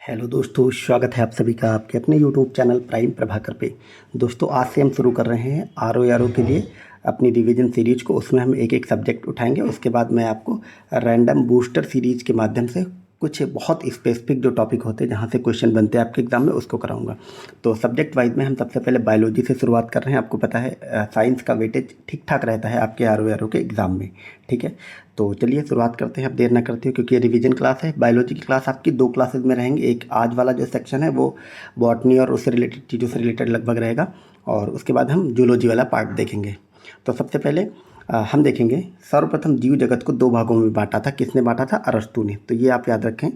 Hello दोस्तों, स्वागत है आप सभी का आपके अपने यूट्यूब चैनल प्राइम प्रभाकर पे। दोस्तों, आज से हम शुरू कर रहे हैं आर ओ के लिए अपनी रिवीजन सीरीज को। उसमें हम एक एक सब्जेक्ट उठाएंगे। उसके बाद मैं आपको रैंडम बूस्टर सीरीज के माध्यम से कुछ बहुत स्पेसिफिक जो टॉपिक होते हैं जहाँ से क्वेश्चन बनते हैं आपके एग्जाम में, उसको कराऊंगा। तो सब्जेक्ट वाइज में हम सबसे पहले बायोलॉजी से शुरुआत कर रहे हैं। आपको पता है साइंस का वेटेज ठीक ठाक रहता है आपके आर ओ के एग्ज़ाम में। ठीक है, तो चलिए शुरुआत करते हैं। अब देर ना करते हो क्योंकि ये रिवीजन क्लास है। बायोलॉजी की क्लास आपकी दो क्लासेज में रहेंगी। एक आज वाला जो सेक्शन है वो बॉटनी और उससे रिलेटेड चीज़ों से रिलेटेड लगभग रहेगा, और उसके बाद हम जूलॉजी वाला पार्ट देखेंगे। तो सबसे पहले हम देखेंगे सर्वप्रथम जीव जगत को दो भागों में बांटा था। किसने बांटा था? अरस्तु ने। तो ये आप याद रखें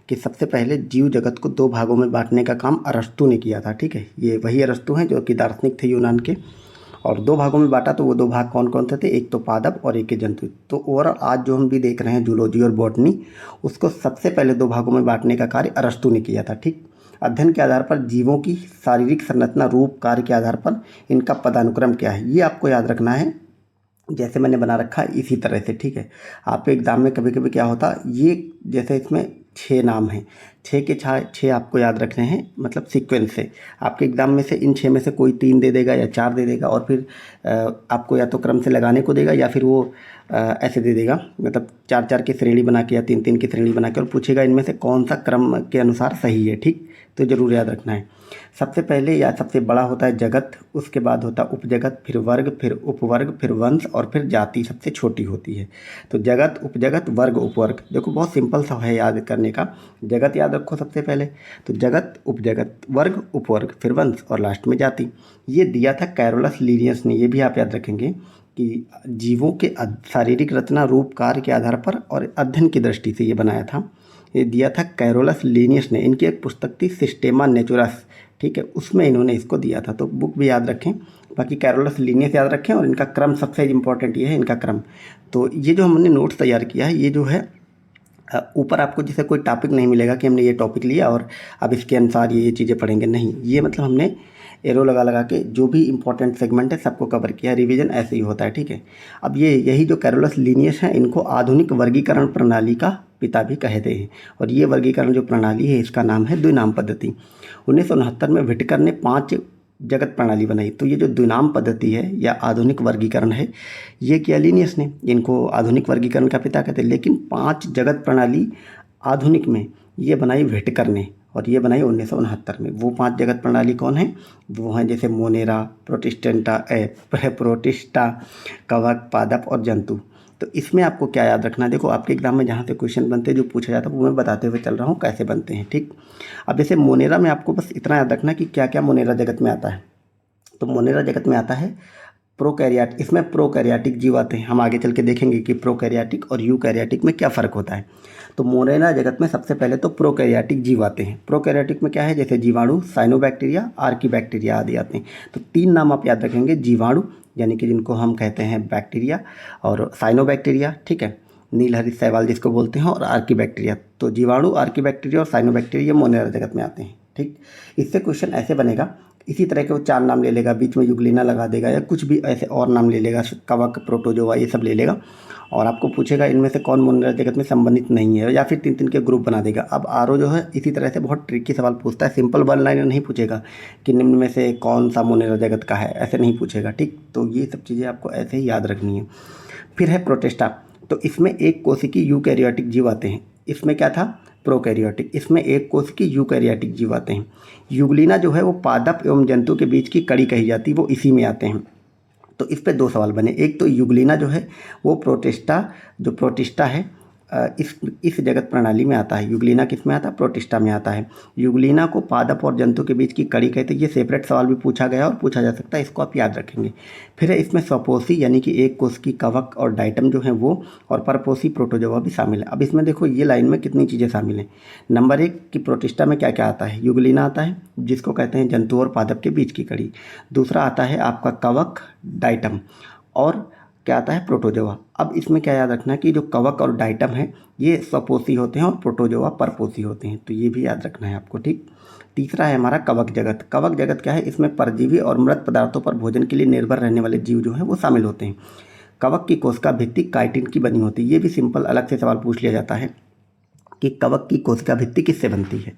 कि सबसे पहले जीव जगत को दो भागों में बांटने का काम अरस्तु ने किया था। ठीक है, ये वही अरस्तु हैं जो कि दार्शनिक थे यूनान के। और दो भागों में बांटा, तो वो दो भाग कौन कौन से थे? एक तो पादप और एक के जंतु। तो ओवरऑल आज जो हम भी देख रहे हैं जूलॉजी और बॉटनी, उसको सबसे पहले दो भागों में बांटने का कार्य अरस्तु ने किया था। ठीक, अध्ययन के आधार पर जीवों की शारीरिक संरचना, रूप, कार्य के आधार पर इनका पदानुक्रम क्या है, ये आपको याद रखना है। जैसे मैंने बना रखा है इसी तरह से। ठीक है, आपके एग्ज़ाम में कभी कभी क्या होता, ये जैसे इसमें 6 नाम हैं, 6 के 6 आपको याद रखने हैं, मतलब सीक्वेंस से। आपके एग्ज़ाम में से इन 6 में से कोई 3 दे देगा या 4 दे देगा, और फिर आपको या तो क्रम से लगाने को देगा या फिर वो ऐसे दे देगा, मतलब 4-4 की श्रेणी बना के या 3-3 की श्रेणी बना के, और पूछेगा इनमें से कौन सा क्रम के अनुसार सही है। ठीक, तो ज़रूर याद रखना है। सबसे पहले या सबसे बड़ा होता है जगत, उसके बाद होता है उपजगत, फिर वर्ग, फिर उपवर्ग, फिर वंश, और फिर जाति सबसे छोटी होती है। तो जगत, उपजगत, वर्ग, उपवर्ग, देखो बहुत सिंपल सा है याद करने का। जगत याद रखो सबसे पहले, तो जगत, उपजगत, वर्ग, उपवर्ग, फिर वंश, और लास्ट में जाति। ये दिया था कैरोलस लीनियस ने। ये भी आप याद रखेंगे कि जीवों के शारीरिक रचना, रूप, कार्य के आधार पर और अध्ययन की दृष्टि से ये बनाया था। ये दिया था कैरोलस लीनियस ने। इनकी एक पुस्तक थी सिस्टेमा नेचुरस। ठीक है, उसमें इन्होंने इसको दिया था, तो बुक भी याद रखें। बाकी कैरोलस लीनियस याद रखें, और इनका क्रम सबसे इंपॉर्टेंट ये है, इनका क्रम। तो ये जो हमने नोट्स तैयार किया है, ये जो है ऊपर आपको जैसे कोई टॉपिक नहीं मिलेगा कि हमने ये टॉपिक लिया और अब इसके अनुसार ये चीज़ें पढ़ेंगे, नहीं। ये मतलब हमने एरो लगा लगा के जो भी इंपॉर्टेंट सेगमेंट है सबको कवर किया। रिवीजन ऐसे ही होता है। ठीक है, अब यही जो कैरोलस लीनियस है, इनको आधुनिक वर्गीकरण प्रणाली का पिता भी कहते हैं। और ये वर्गीकरण जो प्रणाली है, इसका नाम है द्विनाम पद्धति। 1969 में व्हिटकर ने 5 जगत प्रणाली बनाई। तो ये जो द्विनाम पद्धति है या आधुनिक वर्गीकरण है, ये किया लीनियस ने। इनको आधुनिक वर्गीकरण का पिता कहते हैं। लेकिन 5 जगत प्रणाली आधुनिक में ये बनाई व्हिटकर ने, और ये बनाई 1969 में। वो 5 जगत प्रणाली कौन है? वो हैं जैसे मोनेरा, प्रोटिस्टा, कवक, पादप और जंतु। तो इसमें आपको क्या याद रखना है? देखो आपके एग्जाम में जहाँ से क्वेश्चन बनते हैं, जो पूछा जाता है, वो मैं बताते हुए चल रहा हूँ कैसे बनते हैं। ठीक, अब जैसे मोनेरा में आपको बस इतना याद रखना कि क्या क्या मोनेरा जगत में आता है। तो मोनेरा जगत में आता है प्रोकैरियोट। इसमें प्रोकैरियोटिक जीव आते हैं। हम आगे चल के देखेंगे कि प्रोकैरियोटिक और यूकैरियोटिक में क्या फ़र्क होता है। तो मोनेरा जगत में सबसे पहले तो प्रोकैरियोटिक जीव आते हैं। प्रोकैरियोटिक में क्या है? जैसे जीवाणु, साइनोबैक्टीरिया, आर्कीबैक्टीरिया आदि आते हैं। तो 3 नाम आप याद रखेंगे। जीवाणु यानी कि जिनको हम कहते हैं बैक्टीरिया, और साइनोबैक्टीरिया, ठीक है, नीलहरित शैवाल जिसको बोलते हैं, और आर्कीबैक्टीरिया। तो जीवाणु, आर्कीबैक्टीरिया और साइनोबैक्टीरिया ये मोनेरा जगत में आते हैं। ठीक, इससे क्वेश्चन ऐसे बनेगा, इसी तरह के वो 4 नाम ले लेगा, बीच में युगलिना लगा देगा या कुछ भी ऐसे और नाम ले लेगा, कवक, प्रोटोजोआ, ये सब ले लेगा, और आपको पूछेगा इनमें से कौन मोनेरा जगत में संबंधित नहीं है, या फिर 3-3 के ग्रुप बना देगा। अब आरओ जो है इसी तरह से बहुत ट्रिकी सवाल पूछता है। सिंपल 1 लाइनर नहीं पूछेगा कि निम्न में से कौन सा मोनेरा जगत का है, ऐसे नहीं पूछेगा। ठीक, तो ये सब चीज़ें आपको ऐसे ही याद रखनी है। फिर है प्रोटिस्टा। तो इसमें एक कोशिकी यूकैरियोटिक जीव आते हैं। इसमें क्या था? प्रोकैरियोटिक। इसमें एक कोशिकी यूकैरियोटिक जीव आते हैं। युगलिना जो है वो पादप एवं जंतु के बीच की कड़ी कही जाती है, वो इसी में आते हैं। तो इस पे 2 सवाल बने। एक तो युगलिना जो है वो प्रोटिस्टा है, इस जगत प्रणाली में आता है। युगलिना किस में आता है? प्रोटिस्टा में आता है। युगलिना को पादप और जंतु के बीच की कड़ी कहते हैं। ये सेपरेट सवाल भी पूछा गया और पूछा जा सकता है, इसको आप याद रखेंगे। फिर है इसमें स्वपोषी यानी कि एक कोश की कवक और डाइटम जो है वो, और परपोषी प्रोटोजोआ भी शामिल है। अब इसमें देखो ये लाइन में कितनी चीज़ें शामिल हैं। नंबर 1 कि प्रोटिस्टा में क्या क्या आता है? युगलिना आता है जिसको कहते हैं जंतु और पादप के बीच की कड़ी। दूसरा आता है आपका कवक, डाइटम, और क्या आता है? प्रोटोजोआ। अब इसमें क्या याद रखना है कि जो कवक और डाइटम है ये स्वपोषी होते हैं और प्रोटोजोआ परपोषी होते हैं। तो ये भी याद रखना है आपको। ठीक, तीसरा है हमारा कवक जगत। कवक जगत क्या है? इसमें परजीवी और मृत पदार्थों पर भोजन के लिए निर्भर रहने वाले जीव जो हैं वो शामिल होते हैं। कवक की कोशिका भित्ति काइटिन की बनी होती है। ये भी सिंपल अलग से सवाल पूछ लिया जाता है कि कवक की कोशिका भित्ति किससे बनती है,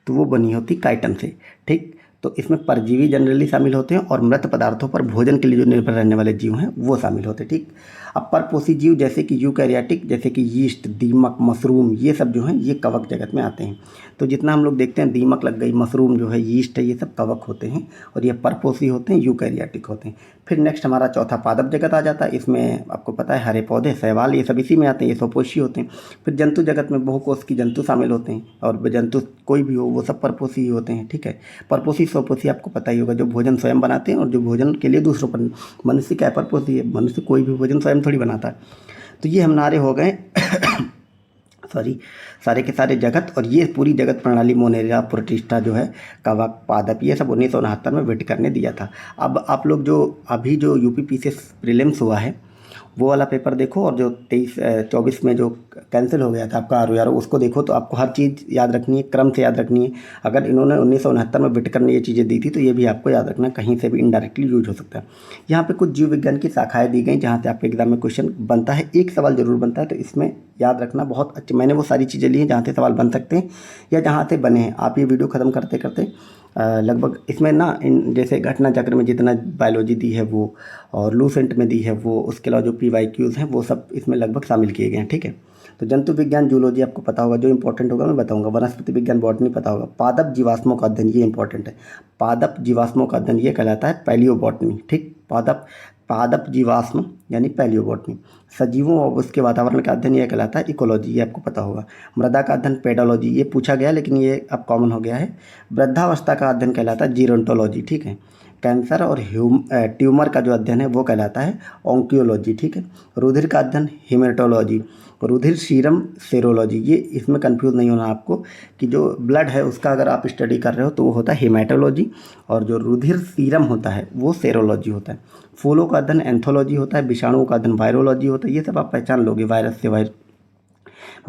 तो वो बनी होती काइटन से। ठीक, तो इसमें परजीवी जनरली शामिल होते हैं और मृत पदार्थों पर भोजन के लिए जो निर्भर रहने वाले जीव हैं वो शामिल होते हैं। ठीक, अब परपोषी जीव जैसे कि यूकैरियोटिक, जैसे कि यीस्ट, दीमक, मशरूम, ये सब जो हैं ये कवक जगत में आते हैं। तो जितना हम लोग देखते हैं दीमक लग गई, मशरूम जो है, यीस्ट है, ये सब कवक होते हैं और ये परपोषी होते हैं, यूकैरियोटिक होते हैं। फिर नेक्स्ट हमारा चौथा पादप जगत आ जाता है। इसमें आपको पता है हरे पौधे, शैवाल, ये सब इसी में आते हैं, ये स्वपोषी होते हैं। फिर जंतु जगत में बहुकोश की जंतु शामिल होते हैं और जंतु कोई भी हो वो सब परपोषी ही होते हैं। ठीक है, परपोषी स्वपोषी आपको पता ही होगा, जो भोजन स्वयं बनाते हैं और जो भोजन के लिए दूसरों पर। मनुष्य क्या है, परपोषी है, मनुष्य कोई भी भोजन स्वयं थोड़ी बनाता है। तो ये हमारे हो गए सॉरी, सारे के सारे जगत, और ये पूरी जगत प्रणाली मोनेरा, प्रोटिस्टा जो है, कवक, पादप, ये सब 1969 में वेट करने दिया था। अब आप लोग जो अभी जो यूपीपीसीएस प्रीलिम्स हुआ है वो वाला पेपर देखो, और जो 24 में जो कैंसिल हो गया था आपका आरओआर, उसको देखो, तो आपको हर चीज़ याद रखनी है, क्रम से याद रखनी है। अगर इन्होंने 1969 में विटकर ने ये चीज़ें दी थी तो ये भी आपको याद रखना, कहीं से भी इनडायरेक्टली यूज हो सकता है। यहाँ पे कुछ जीव विज्ञान की शाखाएँ दी गई जहाँ से आपके एग्जाम में क्वेश्चन बनता है, एक सवाल जरूर बनता है, तो इसमें याद रखना बहुत अच्छे। मैंने वो सारी चीज़ें ली हैं जहाँ से सवाल बन सकते हैं या जहाँ से बने हैं। आप ये वीडियो ख़त्म करते करते लगभग इसमें ना, इन जैसे घटना चक्र में जितना बायोलॉजी दी है वो, और लूसेंट में दी है वो, उसके अलावा जो PYQs हैं वो सब इसमें लगभग शामिल किए गए हैं। ठीक है, तो जंतु विज्ञान, जूलॉजी आपको पता होगा, जो इंपॉर्टेंट होगा मैं बताऊंगा। वनस्पति विज्ञान, बॉटनी पता होगा। पादप जीवाश्मों का अध्ययन, ये इंपॉर्टेंट है। पादप जीवाश्मों का अध्ययन ये कहलाता है पैलियोबॉटनी। ठीक, पादप जीवाश्म यानी पैलियोबॉटनी। सजीवों और उसके वातावरण का अध्ययन यह कहलाता है इकोलॉजी, ये आपको पता होगा। मृदा का अध्ययन पेडोलॉजी, ये पूछा गया लेकिन ये अब कॉमन हो गया है। वृद्धावस्था का अध्ययन कहलाता है जीरोंटोलॉजी। ठीक है, कैंसर और ट्यूमर का जो अध्ययन है वो कहलाता है ऑन्कियोलॉजी। ठीक है, रुधिर का अध्ययन हेमेटोलॉजी, रुधिर सीरम सेरोलॉजी। ये इसमें कंफ्यूज नहीं होना आपको कि जो ब्लड है उसका अगर आप स्टडी कर रहे हो तो वो होता है हेमेटोलॉजी, और जो रुधिर सीरम होता है वो सेरोलॉजी होता है। फूलों का अध्ययन एंथोलॉजी होता है। विषाणुओं का अध्ययन वायरोलॉजी होता है। ये सब आप पहचान लोगे, वायरस से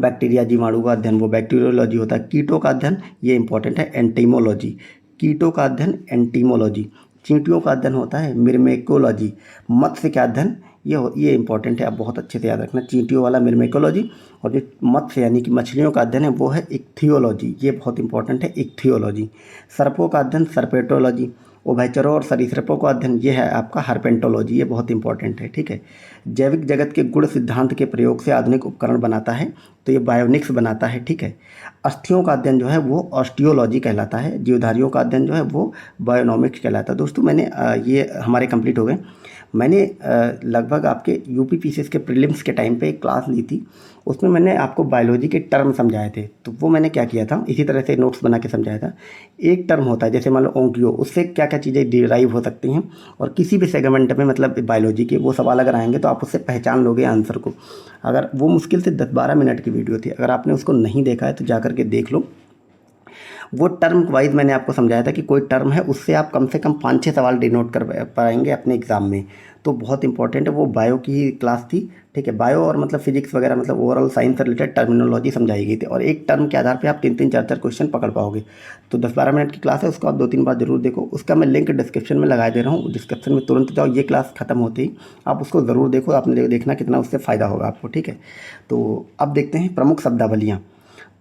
बैक्टीरिया, जीवाणु का अध्ययन वो बैक्टीरियोलॉजी होता है। कीटों का अध्ययन ये इंपॉर्टेंट है, एंटीमोलॉजी। कीटों का अध्ययन एंटीमोलॉजी। चींटियों का अध्ययन होता है मिर्मेकोलॉजी। मत्स्य का अध्ययन ये इंपॉर्टेंट है, आप बहुत अच्छे से याद रखना, चींटियों वाला मिर्मेकोलॉजी। और जो मत्स्य यानी कि मछलियों का अध्ययन है वो है इक्थियोलॉजी, ये बहुत इंपॉर्टेंट है, इक्थियोलॉजी। सर्पों का अध्ययन सर्पेटोलॉजी। उभयचरों और सरीसृपों का अध्ययन ये है आपका हर्पेंटोलॉजी, ये बहुत इंपॉर्टेंट है। ठीक है, जैविक जगत के गुण सिद्धांत के प्रयोग से आधुनिक उपकरण बनाता है, तो ये बायोनिक्स बनाता है। ठीक है, अस्थियों का अध्ययन जो है वो ऑस्टियोलॉजी कहलाता है। जीवधारियों का अध्ययन जो है वो बायोनॉमिक्स कहलाता है। दोस्तों मैंने ये हमारे कंप्लीट हो गए। मैंने लगभग आपके यूपीपीसीएस के प्रीलिम्स के टाइम पे एक क्लास ली थी, उसमें मैंने आपको बायोलॉजी के टर्म समझाए थे। तो वो मैंने क्या किया था, इसी तरह से नोट्स बना के समझाया था। एक टर्म होता है जैसे मान लो ओंकियो, उससे क्या क्या चीज़ें डिराइव हो सकती हैं, और किसी भी सेगमेंट में मतलब बायोलॉजी के वो सवाल अगर आएंगे तो आप उससे पहचान लोगे आंसर को। अगर वो मुश्किल से 10-12 मिनट की वीडियो थी, अगर आपने उसको नहीं देखा है तो जा करके देख लो। वो टर्म वाइज मैंने आपको समझाया था कि कोई टर्म है उससे आप कम से कम 5-6 सवाल डिनोट कर पाएंगे अपने एग्जाम में, तो बहुत इंपॉर्टेंट है। वो बायो की ही क्लास थी। ठीक है, बायो और मतलब फिजिक्स वगैरह, मतलब ओवरऑल साइंस से रिलेटेड टर्मिनोलॉजी समझाई गई थी, और एक टर्म के आधार पे आप 3-3, 4-4 क्वेश्चन पकड़ पाओगे। तो 10-12 मिनट की क्लास है, उसको आप 2-3 बार जरूर देखो। उसका मैं लिंक डिस्क्रिप्शन में लगा दे रहा हूँ, डिस्क्रिप्शन में तुरंत जाओ, ये क्लास खत्म होते ही आप उसको ज़रूर देखो, आपने देखना कितना उससे फ़ायदा होगा आपको। ठीक है, तो अब देखते हैं प्रमुख शब्दावलियाँ।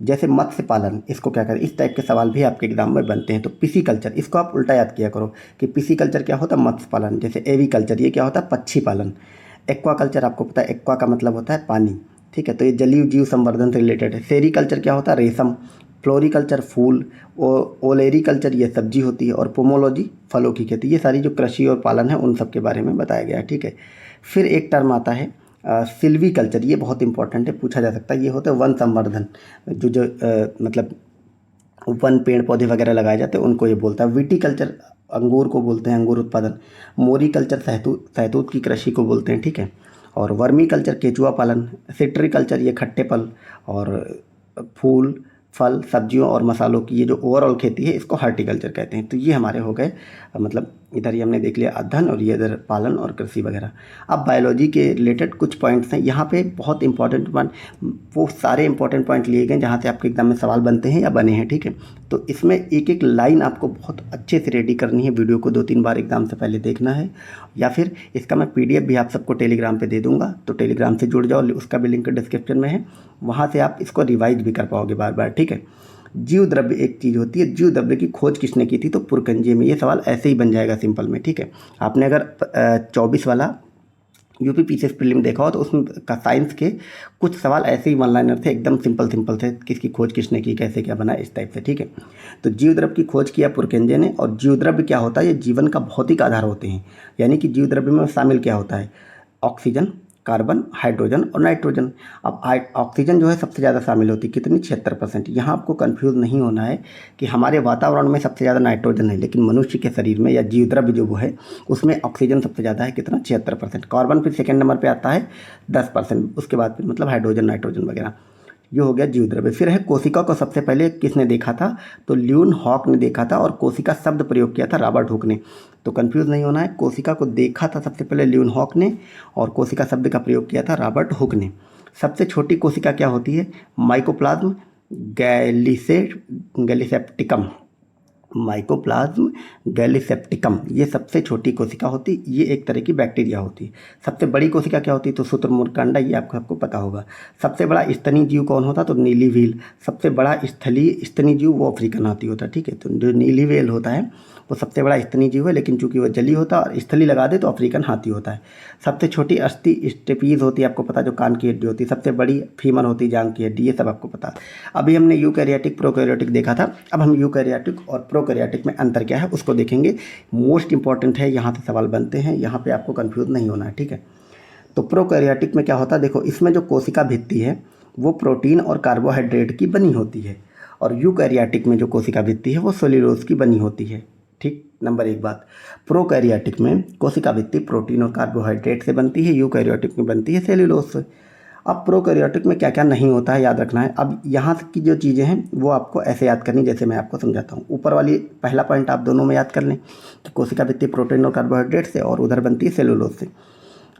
जैसे मत्स्य पालन, इसको क्या करें, इस टाइप के सवाल भी आपके एग्जाम में बनते हैं। तो पिसीकल्चर, इसको आप उल्टा याद किया करो कि पिसीकल्चर क्या होता है, मत्स्य पालन। जैसे एवीकल्चर, ये क्या होता है, पक्षी पालन। एक्वाकल्चर आपको पता है, एक्वा का मतलब होता है पानी। ठीक है, तो ये जलीय जीव संवर्धन से रिलेटेड है। सेरीकल्चर क्या होता है, रेशम। फ्लोरिकल्चर फूल, ओलेरिकल्चर ये सब्जी होती है, और पोमोलॉजी फलों की खेती। ये सारी जो कृषि और पालन है उन सब के बारे में बताया गया है। ठीक है, फिर एक टर्म आता है सिल्वीकल्चर, ये बहुत इंपॉर्टेंट है, पूछा जा सकता है। ये होता है वन संवर्धन, जो मतलब वन पेड़ पौधे वगैरह लगाए जाते हैं उनको ये बोलता है। विटीकल्चर अंगूर को बोलते हैं, अंगूर उत्पादन। मोरीकल्चर सहतूत की कृषि को बोलते हैं। ठीक है, और वर्मी कल्चर केचुआ पालन। सिट्रिकल्चर ये खट्टे फल और फूल, फल, सब्जियों और मसालों की ये जो ओवरऑल खेती है इसको हार्टिकल्चर कहते हैं। तो ये हमारे हो गए मतलब इधर ही हमने देख लिया अध्ययन और ये इधर पालन और कृषि वगैरह। अब बायोलॉजी के रिलेटेड कुछ पॉइंट्स हैं यहाँ पे, बहुत इंपॉर्टेंट पॉइंट, वो सारे इंपॉर्टेंट पॉइंट लिए गए जहाँ से आपके एग्जाम में सवाल बनते हैं या बने हैं, ठीक है। तो इसमें एक एक लाइन आपको बहुत अच्छे से रेडी करनी है, वीडियो को 2-3 बार एग्जाम से पहले देखना है, या फिर इसका मैं PDF भी आप सबको टेलीग्राम पर दे दूँगा, तो टेलीग्राम से जुड़ जाओ, उसका भी लिंक डिस्क्रिप्शन में है, वहाँ से आप इसको रिवाइज भी कर पाओगे बार बार, ठीक है। जीव द्रव्य एक चीज़ होती है, जीव द्रव्य की खोज किसने की थी, तो पुरकंजे में। ये सवाल ऐसे ही बन जाएगा सिंपल में, ठीक है। आपने अगर 24 वाला UP PCS प्रीलिम देखा हो तो उसमें का साइंस के कुछ सवाल ऐसे ही वन लाइनर थे, एकदम सिंपल थे, किसकी खोज किसने की, कैसे क्या बना, इस टाइप से, ठीक है। तो जीव द्रव्य की खोज किया पुरकंजे ने। और जीव द्रव्य क्या होता है, ये जीवन का भौतिक आधार होते हैं, यानी कि जीव द्रव्य में शामिल क्या होता है, ऑक्सीजन, कार्बन, हाइड्रोजन और नाइट्रोजन। अब ऑक्सीजन जो है सबसे ज़्यादा शामिल होती है, कितनी, 76%। यहाँ आपको कंफ्यूज नहीं होना है कि हमारे वातावरण में सबसे ज़्यादा नाइट्रोजन है, लेकिन मनुष्य के शरीर में या जीव द्रव्य जो वो है उसमें ऑक्सीजन सबसे ज़्यादा है, कितना, 76%। कार्बन फिर सेकेंड नंबर पर आता है 10%, उसके बाद फिर मतलब हाइड्रोजन, नाइट्रोजन वगैरह। ये हो गया जीव द्रव्य। फिर है कोशिका को सबसे पहले किसने देखा था, तो ल्यून हॉक ने देखा था, और कोशिका शब्द प्रयोग किया था रॉबर्ट हुक ने। तो कंफ्यूज नहीं होना है, कोशिका को देखा था सबसे पहले ल्यून हॉक ने, और कोशिका शब्द का प्रयोग किया था रॉबर्ट हुक ने। सबसे छोटी कोशिका क्या होती है, माइकोप्लाज्म गैलीसेप्टिकम, माइकोप्लाज्म गैलीसेप्टिकम, ये सबसे छोटी कोशिका होती, ये एक तरह की बैक्टीरिया होती है। सबसे बड़ी कोशिका क्या होती है, तो शुतुरमुर्ग, ये आपको पता होगा। सबसे बड़ा स्तनी जीव कौन होता, तो नीली व्हेल। सबसे बड़ा स्थलीय स्तनी जीव वो अफ्रीकन हाथी होता है, ठीक है। तो जो नीली व्हेल होता है वो सबसे बड़ा स्तनी जीव है, लेकिन चूंकि वो जली होता है और स्थली लगा दे तो अफ्रीकन हाथी होता है। सबसे छोटी अस्थि स्टेपीज होती है, आपको पता, जो कान की हड्डी होती है। सबसे बड़ी फीमर होती है, जांग की हड्डी, ये सब आपको पता। अभी हमने यूकैरियोटिक प्रोकैरियोटिक देखा था, अब हम यूकैरियोटिक और प्रोकैरियोटिक में अंतर क्या है उसको देखेंगे। मोस्ट इंपॉर्टेंट है, यहाँ से सवाल बनते हैं, यहाँ पे आपको कंफ्यूज नहीं होना है, ठीक है। तो प्रोकैरियोटिक में क्या होता है, देखो इसमें जो कोशिका भित्ति है वो प्रोटीन और कार्बोहाइड्रेट की बनी होती है, और यूकैरियोटिक में जो कोशिका भित्ति है वो सेल्यूलोज की बनी होती है, ठीक। नंबर 1 बात, प्रोकैरियोटिक में कोशिका भित्ति प्रोटीन और कार्बोहाइड्रेट से बनती है, यूकैरियोटिक में बनती है सेल्यूलोज से। अब प्रोकैरियोटिक में क्या क्या नहीं होता है याद रखना है। अब यहाँ की जो चीज़ें हैं वो आपको ऐसे याद करनी जैसे मैं आपको समझाता हूँ। ऊपर वाली पहला पॉइंट आप दोनों में याद कर लें कि कोशिका भित्ति प्रोटीन और कार्बोहाइड्रेट से, और उधर बनती है सेल्यूलोज से।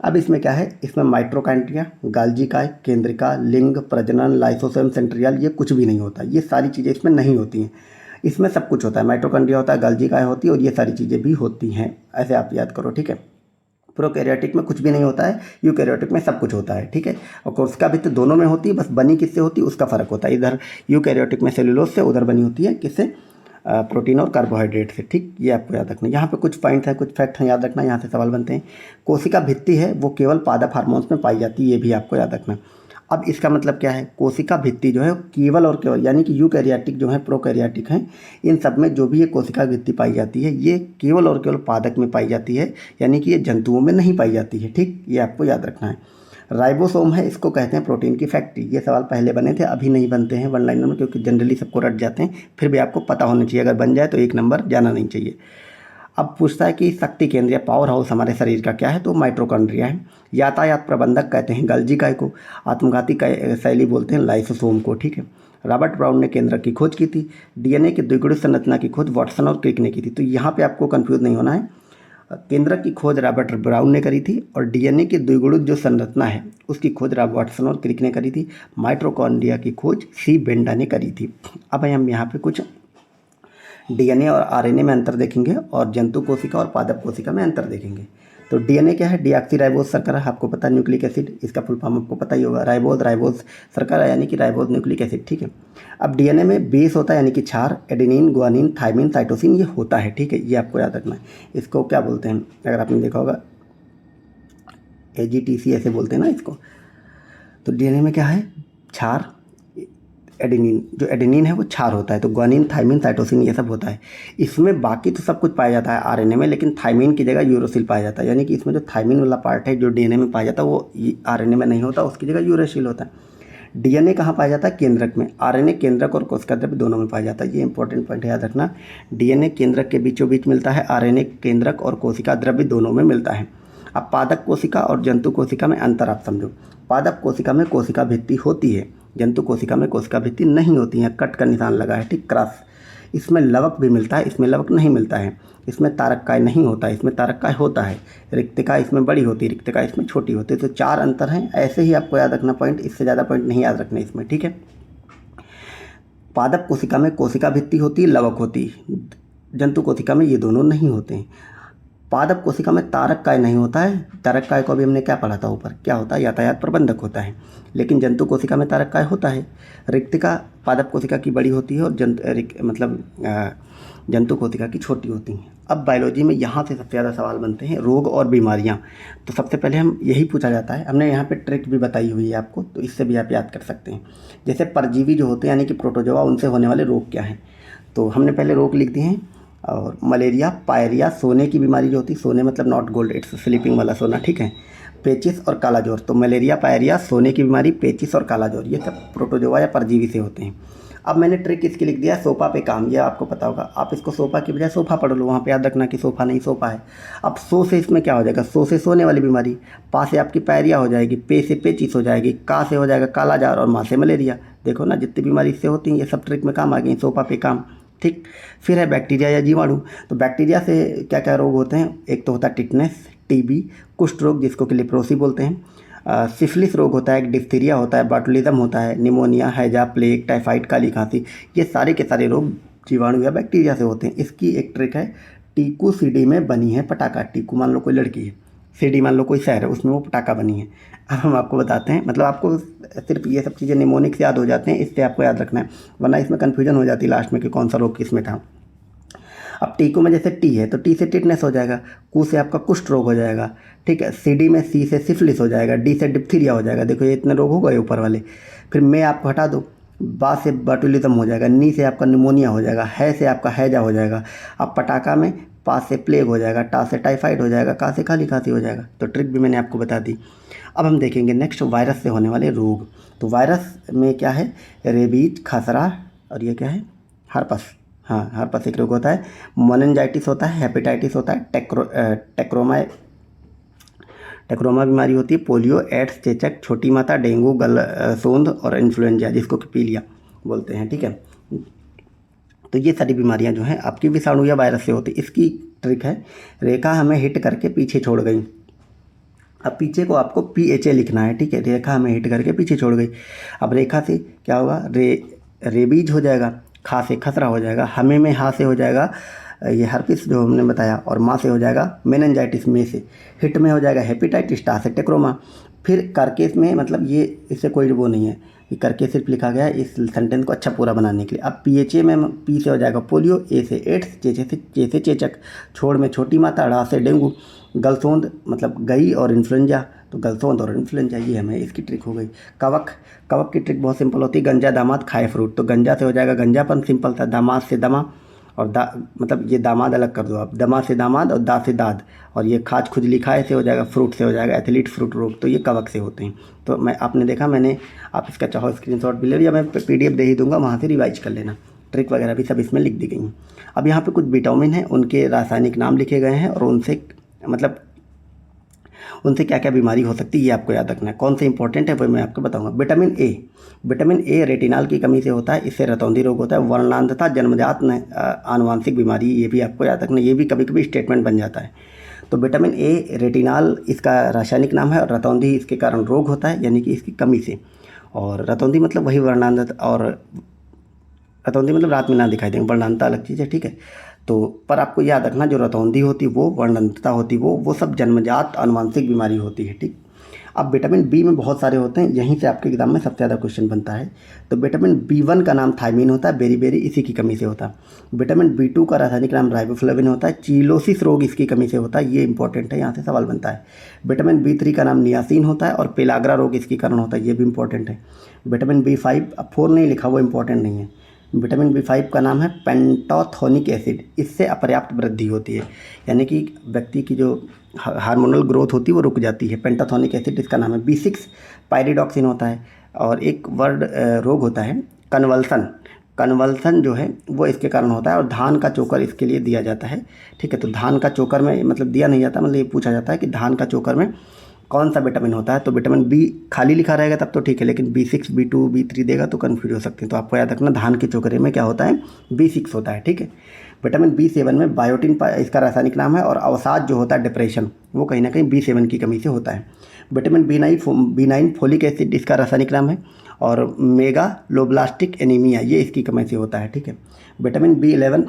अब इसमें क्या है, इसमें माइटोकॉन्ड्रिया, गाल्जी काय, केंद्रिका, लिंग, प्रजनन, लाइसोसोम, सेंट्रियल, ये कुछ भी नहीं होता। ये सारी चीज़ें इसमें नहीं होती हैं। इसमें सब कुछ होता है, माइटोकॉन्ड्रिया होता है, गाल्जी काय होती है, और ये सारी चीज़ें भी होती हैं। ऐसे आप याद करो, ठीक है। प्रोकैरियोटिक में कुछ भी नहीं होता है, यूकैरियोटिक में सब कुछ होता है, ठीक है। और कोशिका भित्ति दोनों में होती है, बस बनी किससे होती है उसका फ़र्क होता है। इधर यूकैरियोटिक में सेल्यूलोज से, उधर बनी होती है किससे, प्रोटीन और कार्बोहाइड्रेट से, ठीक। ये आपको याद रखना है। यहाँ पे कुछ पॉइंट है, कुछ फैक्ट हैं, याद रखना, यहाँ से सवाल बनते हैं। कोशिका भित्ति है वो केवल पादप हार्मोन्स में पाई जाती है, ये भी आपको याद रखना। अब इसका मतलब क्या है, कोशिका भित्ति जो है केवल और केवल, यानी कि यूकैरियोटिक जो है प्रोकैरियोटिक हैं, इन सब में जो भी ये कोशिका भित्ति पाई जाती है ये केवल और केवल पादप में पाई जाती है, यानी कि ये जंतुओं में नहीं पाई जाती है, ठीक। ये आपको याद रखना है। राइबोसोम है, इसको कहते हैं प्रोटीन की फैक्ट्री। ये सवाल पहले बने थे, अभी नहीं बनते हैं वन लाइनर में, क्योंकि जनरली सबको रट जाते हैं, फिर भी आपको पता होना चाहिए, अगर बन जाए तो 1 नंबर जाना नहीं चाहिए। अब पूछता है कि शक्ति केंद्र या पावर हाउस हमारे शरीर का क्या है, तो माइटोकॉन्ड्रिया है। यातायात प्रबंधक कहते हैं गाल्जी काय को, आत्मघाती शैली बोलते हैं लाइसोसोम को, ठीक है। रॉबर्ट ब्राउन ने केंद्रक की खोज की थी। DNA की द्विगुणित संरचना की खोज वाटसन और क्रिक ने की थी। तो यहाँ पे आपको कंफ्यूज नहीं होना है, केंद्रक की खोज रॉबर्ट ब्राउन ने करी थी, और DNA की द्विगुणित जो संरचना है उसकी खोज वाटसन और क्रिक ने करी थी। माइटोकॉन्ड्रिया की खोज C. बेंडा ने करी थी। अब हम यहाँ पे कुछ DNA और RNA में अंतर देखेंगे, और जंतु कोशिका और पादप कोशिका में अंतर देखेंगे। तो DNA क्या है, डीऑक्सीराइबोज शर्करा, आपको पता है, न्यूक्लिक एसिड, इसका फुल फॉर्म आपको पता ही होगा। राइबोज शर्करा यानी कि राइबोज न्यूक्लिक एसिड, ठीक है। अब DNA में बेस होता है, यानी कि क्षार, एडेनिन, ग्वानिन, थाइमिन, साइटोसिन, ये होता है, ठीक है। ये आपको याद रखना है। इसको क्या बोलते हैं, अगर आपने देखा होगा AGTC ऐसे बोलते हैं ना इसको। तो DNA में क्या है, क्षार, एडेनिन, जो एडेनिन है वो क्षार होता है, तो ग्वानिन, थाइमिन, साइटोसिन ये सब होता है। इसमें बाकी तो सब कुछ पाया जाता है RNA में, लेकिन थाइमिन की जगह यूरोसिल पाया जाता है, यानी कि इसमें जो थाइमिन वाला पार्ट है जो DNA में पाया जाता है वो RNA में नहीं होता, उसकी जगह यूरोसिल होता है। DNA कहाँ पाया जाता है, केंद्रक में। RNA केंद्रक और कोशिका द्रव्य दोनों में पाया जाता है, ये इंपॉर्टेंट पॉइंट है, याद रखना। DNA केंद्रक के बीचों बीच मिलता है, RNA केंद्रक और कोशिका द्रव्य दोनों में मिलता है। अब पादप कोशिका और जंतु कोशिका में अंतर आप समझो। पादप कोशिका में कोशिका भित्ति होती है, जंतु कोशिका में कोशिका भित्ति नहीं होती है, कट का निशान लगा है, ठीक, क्रॉस। इसमें लवक भी मिलता है, इसमें लवक नहीं मिलता है। इसमें तारककाय नहीं होता है, इसमें तारककाय होता है। रिक्तिका इसमें बड़ी होती है, रिक्तिका इसमें छोटी होती है। तो 4 अंतर हैं। ऐसे ही आपको याद रखना पॉइंट, इससे ज़्यादा पॉइंट नहीं याद रखने इसमें, ठीक है। पादप कोशिका में कोशिका भित्ति होती है, लवक होती है। जंतु कोशिका में ये दोनों नहीं होते हैं। पादप कोशिका में तारककाय नहीं होता है। तारककाय को अभी हमने क्या पढ़ा था ऊपर, क्या होता है, यातायात प्रबंधक होता है। लेकिन जंतु कोशिका में तारककाय होता है। रिक्तिका पादप कोशिका की बड़ी होती है और जंतु कोशिका की छोटी होती हैं। अब बायोलॉजी में यहाँ से सबसे ज़्यादा सवाल बनते हैं, रोग और बीमारियाँ। तो सबसे पहले हम यही पूछा जाता है। हमने यहाँ पे ट्रिक भी बताई हुई है आपको, तो इससे भी आप याद कर सकते हैं। जैसे परजीवी जो होते हैं यानी कि प्रोटोजोआ, उनसे होने वाले रोग क्या हैं। तो हमने पहले रोग लिख दिए हैं। और मलेरिया, पायरिया, सोने की बीमारी जो होती है, सोने मतलब नॉट गोल्ड, इट्स स्लीपिंग वाला सोना, ठीक है। पेचिस और कालाजोर। तो मलेरिया, पायरिया, सोने की बीमारी, पेचिस और कालाजोर, ये सब प्रोटोजोआ या परजीवी से होते हैं। अब मैंने ट्रिक इसकी लिख दिया, सोफा पे काम, ये आपको पता होगा। आप इसको सोफा की बजाय सोफा पढ़ लो, वहाँ पे याद रखना कि सोफा नहीं सोफा है। अब सो से इसमें क्या हो जाएगा, सो से सोने वाली बीमारी, पा से आपकी पायरिया हो जाएगी, पे से पेचिस हो जाएगी, का से हो जाएगा कालाजार और माँ से मलेरिया। देखो ना, जितनी बीमारी इससे होती हैं ये सब ट्रिक में काम आ गई, सोफा पे काम, ठीक। फिर है बैक्टीरिया या जीवाणु। तो बैक्टीरिया से क्या क्या रोग होते हैं, एक तो होता है टिटनेस, टीबी, कुष्ठ रोग जिसको कि लेप्रोसी बोलते हैं, सिफिलिस रोग होता है, डिप्थीरिया होता है, बाटुलिज्म होता है, निमोनिया, हैजा, प्लेग, टाइफाइड, काली खांसी। ये सारे के सारे रोग जीवाणु या बैक्टीरिया से होते हैं। इसकी एक ट्रिक है, टीकू सीडी में बनी है पटाखा। टीकू मान लो कोई लड़की है, सीडी मान लो कोई शहर है, उसमें वो पटाखा बनी है। अब हम आपको बताते हैं, मतलब आपको सिर्फ ये सब चीज़ें निमोनिक से याद हो जाते हैं, इससे आपको याद रखना है, वरना इसमें कन्फ्यूजन हो जाती है लास्ट में कि कौन सा रोग किस में था। अब टीकू में जैसे टी है तो टी से टिटनेस हो जाएगा, कू से आपका कुष्ठ रोग हो जाएगा, ठीक है। सीडी में सी से सिफिलिस हो जाएगा, डी से डिप्थीरिया हो जाएगा। देखो ये इतने रोग हो गए ऊपर वाले। फिर मैं आपको हटा दो, बा से बाटुलिज्म हो जाएगा, नी से आपका निमोनिया हो जाएगा, है से आपका हैजा हो जाएगा। अब पटाखा में पा से प्लेग हो जाएगा, टा से टाइफाइड हो जाएगा, का से काली खांसी हो जाएगा। तो ट्रिक भी मैंने आपको बता दी। अब हम देखेंगे नेक्स्ट वायरस से होने वाले रोग। तो वायरस में क्या है, रेबीज, खसरा, और ये क्या है, हर्पस। हाँ, हर्पस एक रोग होता है। मोनेंजाइटिस होता है, हेपेटाइटिस होता है, टेक्रोमा बीमारी होती है, पोलियो, एड्स, चेचक, छोटी माता, डेंगू, सोंध और इन्फ्लुएंजा जिसको कि पीलिया बोलते हैं, ठीक है। तो ये सारी बीमारियां जो हैं आपकी विषाणु या वायरस से होती है। इसकी ट्रिक है, रेखा हमें हिट करके पीछे छोड़ गई। अब पीछे को आपको PHA लिखना है, ठीक है। रेखा हमें हिट करके पीछे छोड़ गई। अब रेखा से क्या होगा, रेबीज हो जाएगा, खा से खसरा हो जाएगा, हमें में हा से हो जाएगा ये हर्पिस जो हमने बताया, और माँ से हो जाएगा मेनिंजाइटिस, में से हिट में हो जाएगा हेपेटाइटिस, टा से टेक्रोमा। फिर करके में मतलब ये इससे कोई वो नहीं है, ये करके सिर्फ लिखा गया है इस सेंटेंस को अच्छा पूरा बनाने के लिए। अब PHA में पी से हो जाएगा पोलियो, ए से एड्स, चे से चेचक, छोड़ में छोटी माता, ड़ा से डेंगू, गलसोंद मतलब गई और इन्फ्लुएंजा। तो गलसोंद और इन्फ्लुएंजा ये हमें इसकी ट्रिक हो गई। कवक, कवक की ट्रिक बहुत सिंपल होती है, गंजा दामाद खाए फ्रूट। तो गंजा से हो जाएगा गंजापन, सिंपल था। दामाद से दमा, और मतलब ये दामाद अलग कर दो आप, दमा से दामाद और दा से दाद। और ये खाज खुजली खाए से हो जाएगा, फ्रूट से हो जाएगा एथलीट फ्रूट रोग। तो ये कवक से होते हैं। तो मैं आपने देखा, मैंने आप इसका चाहो स्क्रीनशॉट भी ले लिया, मैं PDF दे ही दूंगा, वहाँ से रिवाइज कर लेना। ट्रिक वगैरह भी सब इसमें लिख दी गई हैं। अब यहाँ पे कुछ विटामिन हैं, उनके रासायनिक नाम लिखे गए हैं, और उनसे मतलब उनसे क्या क्या बीमारी हो सकती है ये आपको याद रखना है। कौन से इंपॉर्टेंट है वो मैं आपको बताऊंगा। विटामिन ए रेटिनाल की कमी से होता है, इससे रतौंधी रोग होता है। वर्णांधता जन्मजात आनुवांशिक बीमारी, ये भी आपको याद रखना, ये भी कभी कभी स्टेटमेंट बन जाता है। तो विटामिन ए रेटिनाल इसका रासायनिक नाम है, और रतौंधी इसके कारण रोग होता है, यानी कि इसकी कमी से। और रतौंधी मतलब वही वर्णांधता, और रतौंधी मतलब रात में ना दिखाई देंगे, वर्णांधता अलग चीज़ है, ठीक है। तो पर आपको याद रखना, जो रतौंधी होती वो, वर्णांधता होती वो सब जन्मजात आनुवांशिक बीमारी होती है, ठीक। अब विटामिन बी में बहुत सारे होते हैं, यहीं से आपके एग्जाम में सबसे ज़्यादा क्वेश्चन बनता है। तो विटामिन B1 का नाम थायमीन होता है, बेरी इसी की कमी से होता है। विटामिन B2 का रासायनिक नाम राइबोफ्लेविन होता है, चीलोसिस रोग इसकी कमी से होता है, ये इंपॉर्टेंट है, यहाँ से सवाल बनता है। विटामिन B3 का नाम नियासिन होता है, और पेलाग्रा रोग इसके कारण होता है, ये भी इंपॉर्टेंट है। विटामिन B5, अब 4 नहीं लिखा, वो इंपॉर्टेंट नहीं है। विटामिन B5 का नाम है पेंटोथोनिक एसिड, इससे अपर्याप्त वृद्धि होती है, यानी कि व्यक्ति की जो हार्मोनल ग्रोथ होती है वो रुक जाती है। पेंटाथोनिक एसिड इसका नाम है। B6 पायरिडॉक्सिन होता है, और एक रोग होता है कन्वल्सन जो है वो इसके कारण होता है, और धान का चोकर इसके लिए दिया जाता है, ठीक है। तो धान का चोकर में मतलब दिया नहीं जाता, मतलब ये पूछा जाता है कि धान का चोकर में कौन सा विटामिन होता है, तो विटामिन बी खाली लिखा रहेगा तब तो ठीक है, लेकिन B6, B2, B3 देगा तो कन्फ्यूज हो सकते हैं। तो आपको याद रखना धान के चोकरे में क्या होता है, B6 होता है, ठीक है। विटामिन B7 में बायोटिन इसका रासायनिक नाम है, और अवसाद जो होता है डिप्रेशन वो कहीं ना कहीं B7 की कमी से होता है। विटामिन B9 फोलिक एसिड इसका रासायनिक नाम है, और मेगालोब्लास्टिक एनीमिया ये इसकी कमी से होता है, ठीक है। विटामिन B11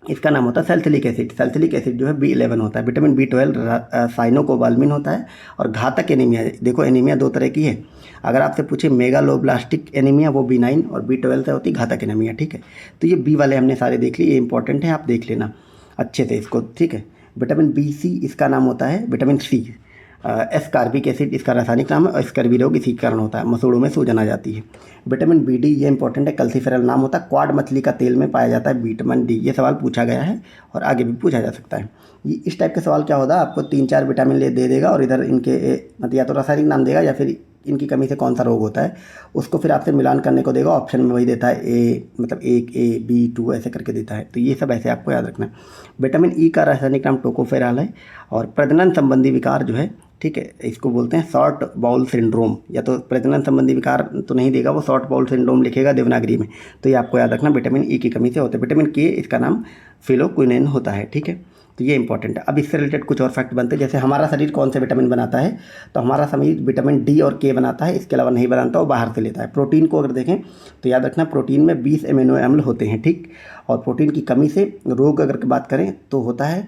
इसका नाम होता है सैलिसिलिक एसिड, सैलिसिलिक एसिड जो है B11 होता है। विटामिन B12 साइनोकोबाल्मिन होता है। और घातक एनीमिया, देखो एनीमिया दो तरह की है, अगर आपसे पूछे मेगालोब्लास्टिक एनीमिया वो B9 और B12 से होती है घातक एनीमिया, ठीक है। तो ये बी वाले हमने सारे देख लिए, ये इंपॉर्टेंट है, आप देख लेना अच्छे से इसको, ठीक है। विटामिन BC इसका नाम होता है विटामिन C। एस्कॉर्बिक एसिड इसका रासायनिक नाम है, और स्कर्वी रोग इसी के कारण होता है, मसूड़ों में सूजन आ जाती है। विटामिन BD ये इंपॉर्टेंट है, कल्सीफेरल नाम होता है, क्वाड मछली का तेल में पाया जाता है विटामिन D। ये सवाल पूछा गया है और आगे भी पूछा जा सकता है। ये इस टाइप के सवाल क्या होता है, आपको 3-4 विटामिन दे देगा और इधर इनके मतलब या तो रासायनिक नाम देगा या फिर इनकी कमी से कौन सा रोग होता है उसको फिर आपसे मिलान करने को देगा। ऑप्शन में वही देता है A, मतलब 1A B2 ऐसे करके देता है। तो ये सब ऐसे आपको याद रखना है। विटामिन E का रासायनिक नाम टोकोफेरॉल है। और प्रजनन संबंधी विकार जो है, ठीक है, इसको बोलते हैं शॉर्ट बाउल सिंड्रोम, या तो प्रजनन संबंधी विकार तो नहीं देगा, वो शॉर्ट बाउल सिंड्रोम लिखेगा देवनागरी में। तो ये आपको याद रखना विटामिन E की कमी से होते हैं। विटामिन K इसका नाम फिलोक्विनिन होता है, ठीक है। तो ये इंपॉर्टेंट है। अब इससे रिलेटेड कुछ और फैक्ट बनते हैं, जैसे हमारा शरीर कौन से विटामिन बनाता है, तो हमारा शरीर विटामिन D और K बनाता है, इसके अलावा नहीं बनाता, वो बाहर से लेता है। प्रोटीन को अगर देखें तो याद रखना प्रोटीन में 20 अमीनो अम्ल होते हैं, ठीक। और प्रोटीन की कमी से रोग अगर बात करें तो होता है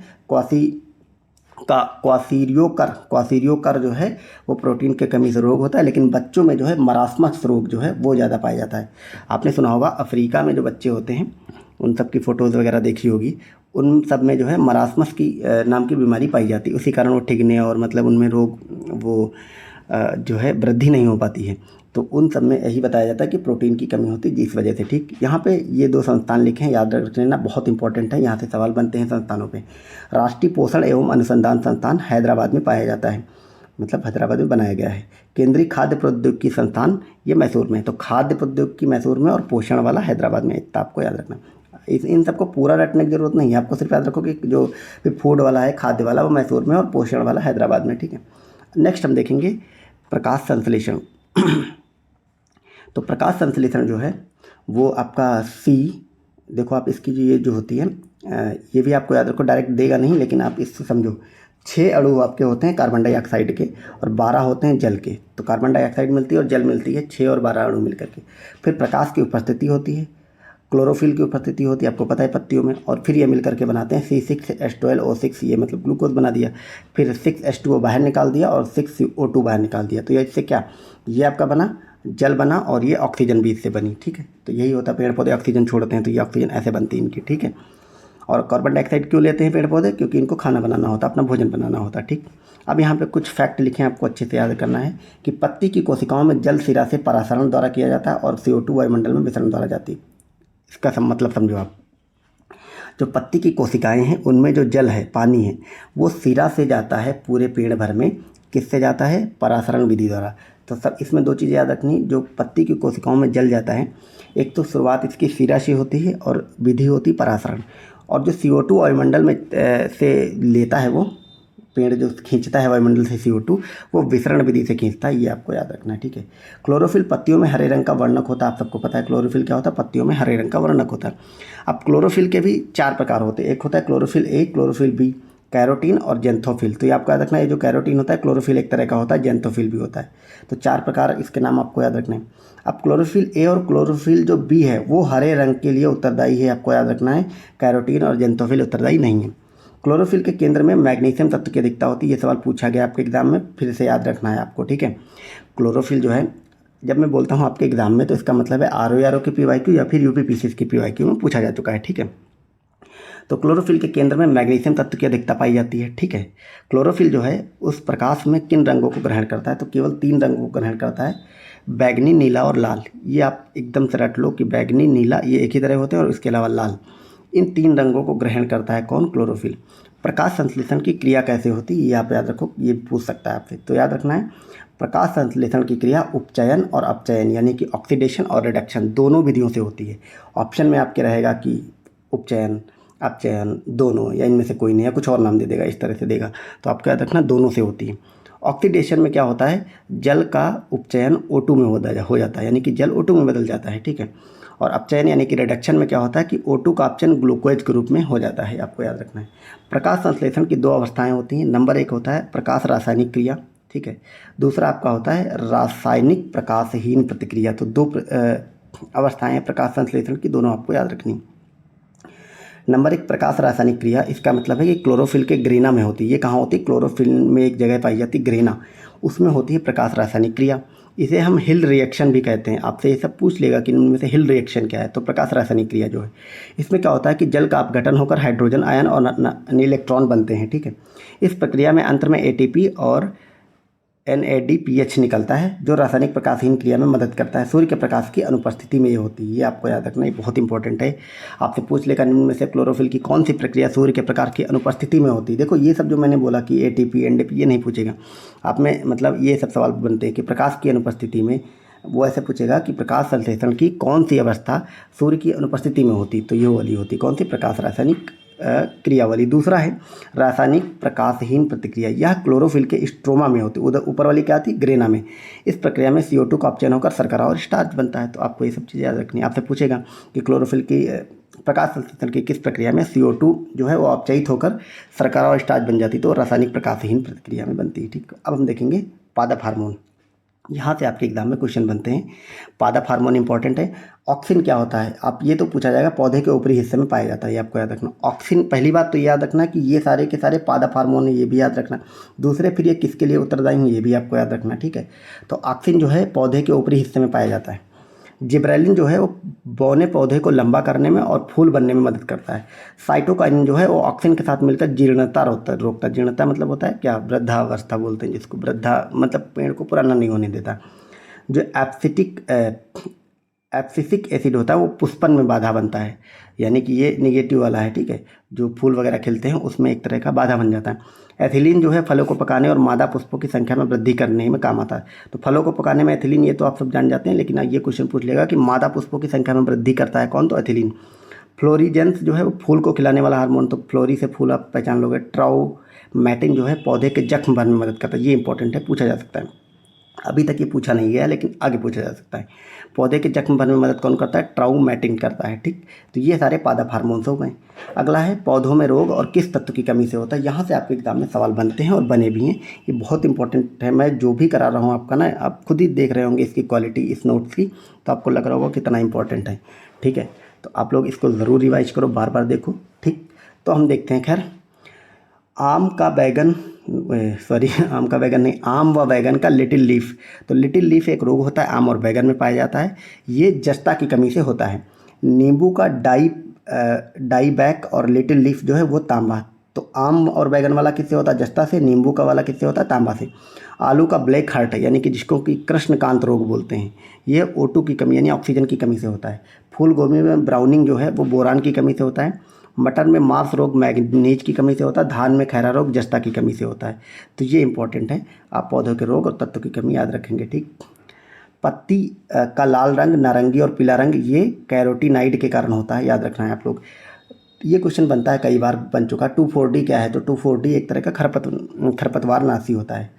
क्वासीरियोकर जो है वो प्रोटीन के कमी से रोग होता है। लेकिन बच्चों में जो है मरासमस रोग जो है वो ज़्यादा पाया जाता है। आपने सुना होगा अफ्रीका में जो बच्चे होते हैं उन सब की फ़ोटोज़ वगैरह देखी होगी, उन सब में जो है मरासमस की नाम की बीमारी पाई जाती है। उसी कारण वो ठिगने और मतलब उनमें रोग वो जो है वृद्धि नहीं हो पाती है। तो उन सब में यही बताया जाता है कि प्रोटीन की कमी होती है जिस वजह से, ठीक। यहाँ पे ये 2 संस्थान लिखे हैं, याद रख लेना, बहुत इंपॉर्टेंट है, यहाँ से सवाल बनते हैं संस्थानों पे। राष्ट्रीय पोषण एवं अनुसंधान संस्थान हैदराबाद में पाया जाता है, मतलब हैदराबाद में बनाया गया है। केंद्रीय खाद्य प्रौद्योगिकी संस्थान ये मैसूर में है। तो खाद्य प्रौद्योगिकी मैसूर में और पोषण वाला हैदराबाद में, इतना आपको याद रखना। इन सबको पूरा रटने की जरूरत नहीं है, आपको सिर्फ याद रखो कि जो भी फूड वाला है, खाद्य वाला, वो मैसूर में और पोषण वाला हैदराबाद में, ठीक है। नेक्स्ट हम देखेंगे प्रकाश संश्लेषण। तो प्रकाश संश्लेषण जो है वो आपका C, देखो आप इसकी जो ये जो होती है ये भी आपको याद रखो, डायरेक्ट देगा नहीं लेकिन आप इससे समझो 6 अणु आपके होते हैं कार्बन डाइऑक्साइड के और 12 होते हैं जल के। तो कार्बन डाइऑक्साइड मिलती है और जल मिलती है, 6 और 12 अणु मिलकर के। फिर प्रकाश की उपस्थिति होती है, क्लोरोफिल की उपस्थिति होती है, आपको पता है पत्तियों में, और फिर ये मिलकर के बनाते हैं C6H12O6, ये मतलब ग्लूकोज बना दिया। फिर 6H2O बाहर निकाल दिया और 6CO2 बाहर निकाल दिया। तो ये इससे क्या, ये आपका बना जल बना और ये ऑक्सीजन भी इससे बनी, ठीक है। तो यही होता है, पेड़ पौधे ऑक्सीजन छोड़ते हैं तो ये ऑक्सीजन ऐसे बनती है इनकी, ठीक है। और कार्बन डाइऑक्साइड क्यों लेते हैं पेड़ पौधे, क्योंकि इनको खाना बनाना होता है, अपना भोजन बनाना होता है, ठीक। अब यहाँ पे कुछ फैक्ट लिखे हैं, आपको अच्छे से याद करना है कि पत्ती की कोशिकाओं में जल सिरा से परासरण द्वारा किया जाता है और CO2 वायुमंडल में विसरण द्वारा जाती है। इसका मतलब समझो आप, जो पत्ती की कोशिकाएं हैं उनमें जो जल है, पानी है, वो सिरा से जाता है पूरे पेड़ भर में, किससे जाता है, परासरण विधि द्वारा। तो सब इसमें 2 चीज़ें याद रखनी, जो पत्ती की कोशिकाओं में जल जाता है, एक तो शुरुआत इसकी सिरा से होती है और विधि होती परासरण, और जो CO2 वायुमंडल में से लेता है, वो पेड़ जो खींचता है वायुमंडल से CO2, वो विसरण विधि से खींचता है, ये आपको याद रखना है, ठीक है। क्लोरोफिल पत्तियों में हरे रंग का वर्णक होता है, आप सबको पता है क्लोरोफिल क्या होता है, पत्तियों में हरे रंग का वर्णक होता है। अब क्लोरोफिल के भी 4 प्रकार होते हैं, एक होता है chlorophyll A, chlorophyll B, carotene और जेंथोफिल। तो ये आपको याद रखना है, ये जो कैरोटीन होता है क्लोरोफिल एक तरह का होता है, जेंथोफिल भी होता है। तो 4 प्रकार इसके नाम आपको याद रखने हैं। अब क्लोरोफिल A और क्लोरोफिल जो B है वो हरे रंग के लिए उत्तरदायी है, आपको याद रखना है, कैरोटीन और जेंथोफिल उत्तरदायी नहीं है। क्लोरोफिल के केंद्र में मैग्नीशियम तत्व की अधिकता होती है, ये सवाल पूछा गया आपके एग्जाम में, फिर से याद रखना है आपको, ठीक है। क्लोरोफिल जो है, जब मैं बोलता हूँ आपके एग्जाम में तो इसका मतलब है RO की PYQ या फिर UPPCS की PYQ में पूछा जा चुका है, ठीक है। तो क्लोरोफिल के केंद्र में मैग्नीशियम तत्व की अधिकता पाई जाती है, ठीक है। क्लोरोफिल जो है उस प्रकाश में किन रंगों को ग्रहण करता है, तो केवल 3 रंगों को ग्रहण करता है, बैगनी, नीला और लाल। ये आप एकदम से रट लो कि बैगनी, नीला ये एक ही तरह होते हैं और इसके अलावा लाल, इन 3 रंगों को ग्रहण करता है कौन, क्लोरोफिल। प्रकाश संश्लेषण की क्रिया कैसे होती है, ये आप याद रखो, ये पूछ सकता है आपसे, तो याद रखना है प्रकाश संश्लेषण की क्रिया उपचयन और अपचयन यानी कि ऑक्सीडेशन और रिडक्शन दोनों विधियों से होती है। ऑप्शन में आपके रहेगा कि उपचयन, अपचयन दोनों, या इनमें से कोई नहीं, या कुछ और नाम दे देगा, इस तरह से देगा, तो आपको याद रखना दोनों से होती है। ऑक्सीडेशन में क्या होता है, जल का उपचयन O2 में हो जाता है, यानी कि जल O2 में बदल जाता है, ठीक है। और अपचयन यानी कि रिडक्शन में क्या होता है कि O2 का अपचयन ग्लूकोज के रूप में हो जाता है, आपको याद रखना है। प्रकाश संश्लेषण की 2 अवस्थाएं होती हैं। नंबर 1 होता है प्रकाश रासायनिक क्रिया, ठीक है। दूसरा आपका होता है रासायनिक प्रकाशहीन प्रतिक्रिया। तो 2 अवस्थाएं हैं प्रकाश संश्लेषण की, दोनों आपको याद रखनी। नंबर 1 प्रकाश रासायनिक क्रिया, इसका मतलब है कि क्लोरोफिल के ग्रेना में होती है। ये कहाँ होती है, क्लोरोफिल में एक जगह पाई जाती है ग्रेना, उसमें होती है प्रकाश रासायनिक क्रिया। इसे हम हिल रिएक्शन भी कहते हैं। आपसे ये सब पूछ लेगा कि इनमें से हिल रिएक्शन क्या है, तो प्रकाश रासायनिक क्रिया जो है, इसमें क्या होता है कि जल का अपघटन होकर हाइड्रोजन आयन और इलेक्ट्रॉन बनते हैं, ठीक है। इस प्रक्रिया में अंतर में ATP और NADPH निकलता है, जो रासायनिक प्रकाशहीन क्रिया में मदद करता है। सूर्य के प्रकाश की अनुपस्थिति में ये होती है, ये आपको याद रखना, ये बहुत इंपॉर्टेंट है। आपसे पूछ लेगा निम्न में से क्लोरोफिल की कौन सी प्रक्रिया सूर्य के प्रकाश की अनुपस्थिति में होती है। देखो ये सब जो मैंने बोला कि ATP NADP, ये नहीं पूछेगा आप में, मतलब ये सब सवाल बनते हैं कि प्रकाश की अनुपस्थिति में, वो ऐसे पूछेगा कि प्रकाश संश्लेषण की कौन सी अवस्था सूर्य की अनुपस्थिति में होती, तो ये वाली होती कौन सी, प्रकाश रासायनिक क्रियावली। दूसरा है रासायनिक प्रकाशहीन प्रतिक्रिया, यह क्लोरोफिल के स्ट्रोमा में होती है। उधर ऊपर वाली क्या थी, ग्रेना में। इस प्रक्रिया में CO2 का अपचयन होकर शर्करा और स्टार्च बनता है। तो आपको ये सब चीज़ें याद रखनी है। आपसे पूछेगा कि क्लोरोफिल की प्रकाश संश्लेषण की किस प्रक्रिया में CO2 जो है वो अपचयित होकर शर्करा और स्टार्च बन जाती, तो रासायनिक प्रकाशहीन प्रतिक्रिया में बनती है, ठीक। अब हम देखेंगे पादप हार्मोन। यहाँ से आपके एग्जाम में क्वेश्चन बनते हैं। पादप हार्मोन इंपॉर्टेंट है। ऑक्सिन क्या होता है, आप ये तो पूछा जाएगा, पौधे के ऊपरी हिस्से में पाया जाता है, ये आपको याद रखना। ऑक्सिन, पहली बात तो याद रखना कि ये सारे के सारे पादप हार्मोन है, ये भी याद रखना। दूसरे फिर ये किसके लिए उत्तरदायी हैं, ये भी आपको याद रखना, ठीक है। तो ऑक्सिन जो है पौधे के ऊपरी हिस्से में पाया जाता है। जिब्रेलिन जो है वो बौने पौधे को लंबा करने में और फूल बनने में मदद करता है। साइटोकाइनिन जो है वो ऑक्सिन के साथ मिलकर जीर्णता रोकता है। जीर्णता मतलब होता है क्या, वृद्धावस्था बोलते हैं जिसको, वृद्धा मतलब पेड़ को पुराना नहीं होने देता। जो एब्सिसिक एसिड होता है वो पुष्पन में बाधा बनता है, यानी कि ये निगेटिव वाला है, ठीक है। जो फूल वगैरह खिलते हैं उसमें एक तरह का बाधा बन जाता है। एथिलीन जो है फलों को पकाने और मादा पुष्पों की संख्या में वृद्धि करने में काम आता है। तो फलों को पकाने में एथिलीन, ये तो आप सब जान जाते हैं, लेकिन ये क्वेश्चन पूछ लेगा कि मादा पुष्पों की संख्या में वृद्धि करता है कौन, तो एथिलीन। फ्लोरीजेंस जो है वो फूल को खिलाने वाला हार्मोन, तो फ्लोरी से फूल आप पहचान लोगे। ट्राउमैटिन जो है पौधे के जख्म भरने में मदद करता है, ये इंपॉर्टेंट है, पूछा जा सकता है। अभी तक ये पूछा नहीं गया लेकिन आगे पूछा जा सकता है। पौधे के जख्म भरने में मदद कौन करता है, ट्राउमैटिन करता है, ठीक। तो ये सारे पादप हार्मोन्स हो गए। अगला है पौधों में रोग और किस तत्व की कमी से होता है। यहाँ से आपके एग्जाम में सवाल बनते हैं और बने भी हैं, ये बहुत इंपॉर्टेंट है। मैं जो भी करा रहा हूँ आपका ना, आप खुद ही देख रहे होंगे इसकी क्वालिटी इस नोट्स की, तो आपको लग रहा होगा कितना इंपॉर्टेंट है, ठीक है। तो आप लोग इसको ज़रूर रिवाइज करो, बार बार देखो, ठीक। तो हम देखते हैं, खैर आम का बैगन, सॉरी आम का बैगन नहीं, आम व बैगन का लिटिल लीफ। तो लिटिल लीफ एक रोग होता है, आम और बैगन में पाया जाता है। ये जस्ता की कमी से होता है। नींबू का डाईबैक और लिटिल लीफ जो है वो तांबा। तो आम और बैगन वाला किससे होता है, जस्ता से। नींबू का वाला किससे होता है, तांबा से। आलू का ब्लैक हार्ट है, यानी कि जिसको कि कृष्णकांत रोग बोलते हैं, ये O2 की कमी यानी ऑक्सीजन की कमी से होता है। फूल गोभी में ब्राउनिंग जो है वो बोरान की कमी से होता है। मटर में मांस रोग मैग्नीज की कमी से होता है। धान में खैरा रोग जस्ता की कमी से होता है। तो ये इंपॉर्टेंट है, आप पौधों के रोग और तत्व की कमी याद रखेंगे, ठीक। पत्ती का लाल रंग, नारंगी और पीला रंग, ये कैरोटीनाइड के कारण होता है, याद रखना है आप लोग। ये क्वेश्चन बनता है, कई बार बन चुका। 2,4-D क्या है, तो 2,4-D एक तरह का खरपतवार नाशी होता है।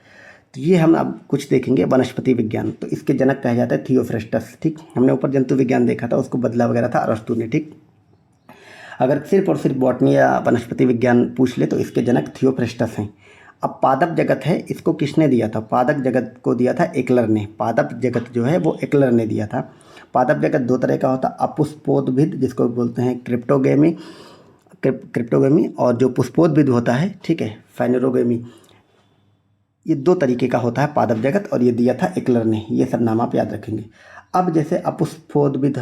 तो ये हम अब कुछ देखेंगे वनस्पति विज्ञान। तो इसके जनक कहा जाता है थियोफ्रेस्टस, ठीक। हमने ऊपर जंतु विज्ञान देखा था, उसको बदला वगैरह था अरस्तु ने, ठीक। अगर सिर्फ और सिर्फ बॉटनी या वनस्पति विज्ञान पूछ ले तो इसके जनक थियोफ्रेस्टस हैं। अब पादप जगत है, इसको किसने दिया था, पादप जगत को दिया था एकलर ने। पादप जगत जो है वो एकलर ने दिया था। पादप जगत 2 तरह का होता है, अपुष्पोद्भिद जिसको बोलते हैं क्रिप्टोगेमी, और जो पुष्पोद्भिद होता है, ठीक है, फेनेरोगेमी। ये 2 तरीके का होता है पादप जगत, और ये दिया था एकलर ने। ये सब नाम आप याद रखेंगे। अब जैसे अपुष्पोद्भिद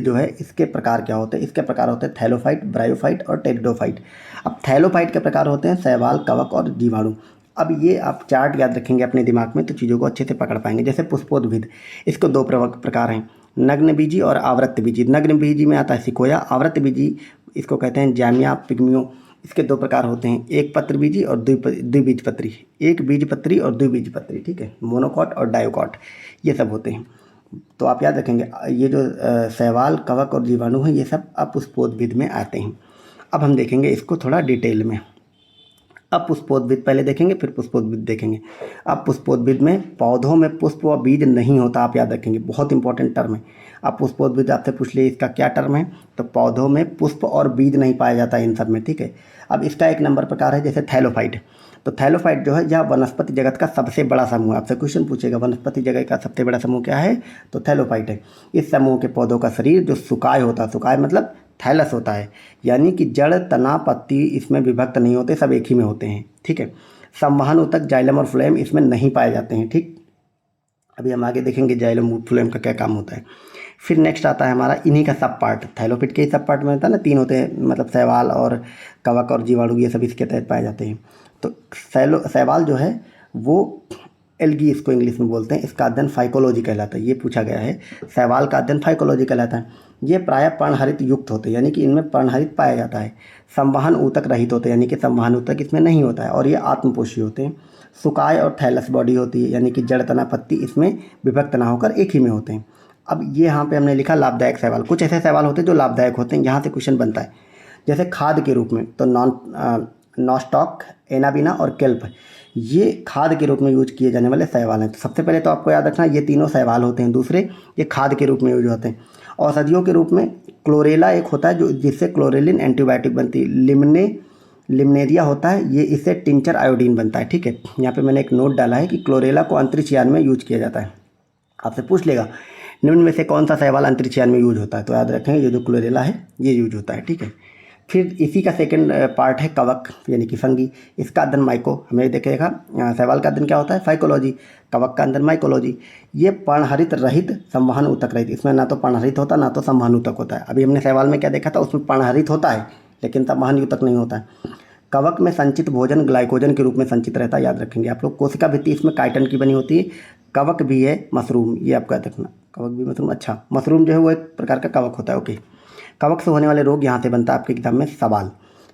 जो है, इसके प्रकार क्या होते हैं, इसके प्रकार होते हैं थैलोफाइट, ब्रायोफाइट और टेरिडोफाइट। अब थैलोफाइट के प्रकार होते हैं शैवाल, कवक और जीवाणु। अब ये आप चार्ट याद रखेंगे अपने दिमाग में तो चीज़ों को अच्छे से पकड़ पाएंगे। जैसे पुष्पोद्भिद, इसको 2 प्रकार हैं, नग्नबीजी और आवृत्तबीजी। नग्नबीजी में आता है सिकोया, आवृत्तबीजी इसको कहते हैं जामिया पिग्मियो। इसके 2 प्रकार होते हैं, एक पत्रबीजी और द्विबीजपत्री। एक बीजपत्री और द्विबीजपत्री, ठीक है, मोनोकॉट और डायोकॉट, ये सब होते हैं। तो आप याद रखेंगे, ये जो शैवाल, कवक और जीवाणु हैं, ये सब अपुष्पोद्भिद में आते हैं। अब हम देखेंगे इसको थोड़ा डिटेल में। अब पुष्पोद्भिद पहले देखेंगे, फिर पुष्पोद्भिद देखेंगे। अब पुष्पोद्भिद में पौधों में पुष्प व बीज नहीं होता, आप याद रखेंगे, बहुत इंपॉर्टेंट टर्म है। अब पुष्पोद्भिद आपसे पूछ लिए इसका क्या टर्म है, तो पौधों में पुष्प और बीज नहीं पाया जाता इन सब में, ठीक है। अब इसका एक नंबर प्रकार है जैसे थैलोफाइट। तो थैलोफाइट जो है यह वनस्पति जगत का सबसे बड़ा समूह है। आपसे क्वेश्चन पूछेगा वनस्पति जगत का सबसे बड़ा समूह क्या है, तो थैलोफाइट है। इस समूह के पौधों का शरीर जो सुकाय होता है, सुकाय मतलब थैलस होता है, यानी कि जड़, तना, पत्ती इसमें विभक्त नहीं होते, सब एक ही में होते हैं, ठीक है। संवहन ऊतक, जाइलम और फ्लोएम इसमें नहीं पाए जाते हैं, ठीक। अभी हम आगे देखेंगे जाइलम और फ्लोएम का क्या काम होता है। फिर नेक्स्ट आता है हमारा इन्हीं का सब पार्ट, थैलोफिट के ही सब पार्ट में होता है ना, 3 होते हैं, मतलब शैवाल और कवक और जीवाणु, ये सब इसके तहत पाए जाते हैं। तो शैवाल जो है वो एल्गी इसको इंग्लिश में बोलते हैं, इसका अध्ययन फाइकोलॉजी कहलाता है। ये पूछा गया है, शैवाल का अध्ययन फाइकोलॉजी कहलाता है। ये प्रायः पर्णहरित युक्त होते हैं, यानी कि इनमें पर्णहरित पाया जाता है। संवहन ऊतक रहित होते हैं, यानी कि संवहन ऊतक इसमें नहीं होता है, और ये आत्मपोषी होते हैं। सुकाय और थैलस बॉडी होती है, यानी कि जड़, तना, पत्ती इसमें विभक्त ना होकर एक ही में होते हैं। अब ये यहाँ पे हमने लिखा लाभदायक शैवाल। कुछ ऐसे शैवाल होते हैं जो लाभदायक होते हैं, यहाँ से क्वेश्चन बनता है, जैसे खाद के रूप में, तो नॉस्टॉक, एनाबिना और केल्प, ये खाद के रूप में यूज किए जाने वाले शैवाल हैं। तो सबसे पहले तो आपको याद रखना ये तीनों शैवाल होते हैं। दूसरे, ये खाद के रूप में यूज होते हैं। औषधियों के रूप में क्लोरेला एक होता है जो जिससे क्लोरेलिन एंटीबायोटिक बनती है। लिमनेरिया होता है, ये इससे टिंचर आयोडीन बनता है, ठीक है। यहाँ पे मैंने एक नोट डाला है कि क्लोरेला को अंतरिक्ष यान में यूज किया जाता है। आपसे पूछ लेगा निम्न में से कौन सा शैवाल अंतरिक्ष यान में यूज होता है, तो याद रखेंगे ये जो क्लोरेला है ये यूज होता है, ठीक है। फिर इसी का सेकंड पार्ट है कवक, यानी कि फंगी। इसका अध्ययन माइको, हमने देखा शैवाल का अध्ययन क्या होता है, फाइकोलॉजी। कवक का अध्ययन माइकोलॉजी। ये पर्णहरित रहित, संवहन ऊतक रहित, इसमें ना तो पर्णहरित होता ना तो संवहन ऊतक होता है। अभी हमने शैवाल में क्या देखा था, उसमें पर्णहरित होता है लेकिन संवहन ऊतक नहीं होता है। कवक में संचित भोजन ग्लाइकोजन के रूप में संचित रहता है, याद रखेंगे आप लोग। कोशिका भित्ति इसमें काइटन की बनी होती है। कवक भी है मशरूम, ये आपका याद रखना, कवक भी मशरूम, अच्छा मशरूम जो है वो एक प्रकार का कवक होता है, ओके। कवक से होने वाले रोग यहाँ से बनता है आपकी किताब में सवाल।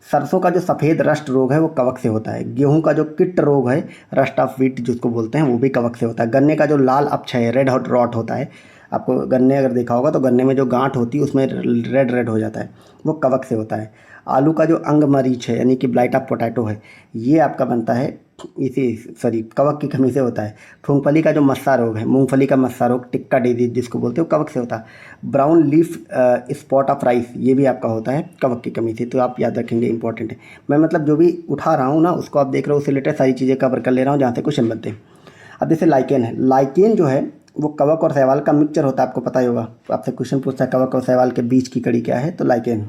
सरसों का जो सफ़ेद रस्ट रोग है वो कवक से होता है। गेहूं का जो किट रोग है, रस्ट ऑफ व्हीट जिसको बोलते हैं, वो भी कवक से होता है। गन्ने का जो लाल अपक्षय है, रेड हॉट रॉट होता है, आपको गन्ने अगर देखा होगा तो गन्ने में जो गांठ होती है उसमें रेड रेड हो जाता है, वो कवक से होता है। आलू का जो अंग मरीच है, यानी कि ब्लाइट ऑफ पोटैटो है, ये आपका बनता है कवक की कमी से होता है। मूंगफली का जो मस्सा रोग है, मूंगफली का मस्सा रोग, टिक्का डिजीज जिसको बोलते हो, कवक से होता है। Brown leaf spot of rice, ये भी आपका होता है कवक की कमी से, तो आप याद रखेंगे, इंपॉर्टेंट है। मैं मतलब जो भी उठा रहा हूँ ना उसको आप देख रहे हो, उससे रिलेटेड सारी चीज़ें कवर कर ले रहा हूँ जहाँ से क्वेश्चन बनते हैं। अब जैसे लाइकेन है, लाइकेन जो है वो कवक और शैवाल का मिक्सचर होता है, आपको पता ही होगा। आपसे क्वेश्चन पूछता है कवक और शैवाल के बीच की कड़ी क्या है, तो लाइकेन।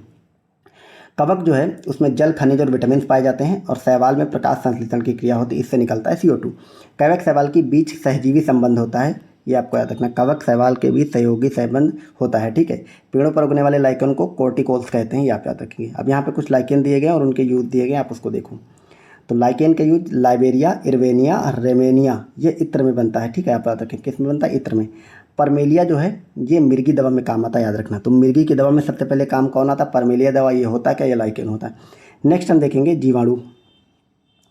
कवक जो है उसमें जल, खनिज और विटामिन पाए जाते हैं, और शैवाल में प्रकाश संश्लेषण की क्रिया होती है, इससे निकलता है CO2। कवक शैवाल के बीच सहजीवी संबंध होता है, ये आपको याद रखना, कवक शैवाल के बीच सहयोगी संबंध होता है, ठीक है। पेड़ों पर उगने वाले लाइकेन को कोर्टिकोल्स कहते हैं, ये आप याद रखिए। अब यहाँ पे कुछ लाइकेन दिए गए और उनके यूज दिए गए, आप उसको देखो। तो लाइकेन का यूज लाइबेरिया, इरवेनिया, रेमेनिया, ये इत्र में बनता है, ठीक है, आप याद रखें किस में बनता है, इत्र में। परमेलिया जो है ये मिर्गी दवा में काम आता है, याद रखना। तो मिर्गी की दवा में सबसे पहले काम कौन आता है, परमेलिया दवा, ये होता है क्या, ये लाइकेन होता है। नेक्स्ट हम देखेंगे जीवाणु,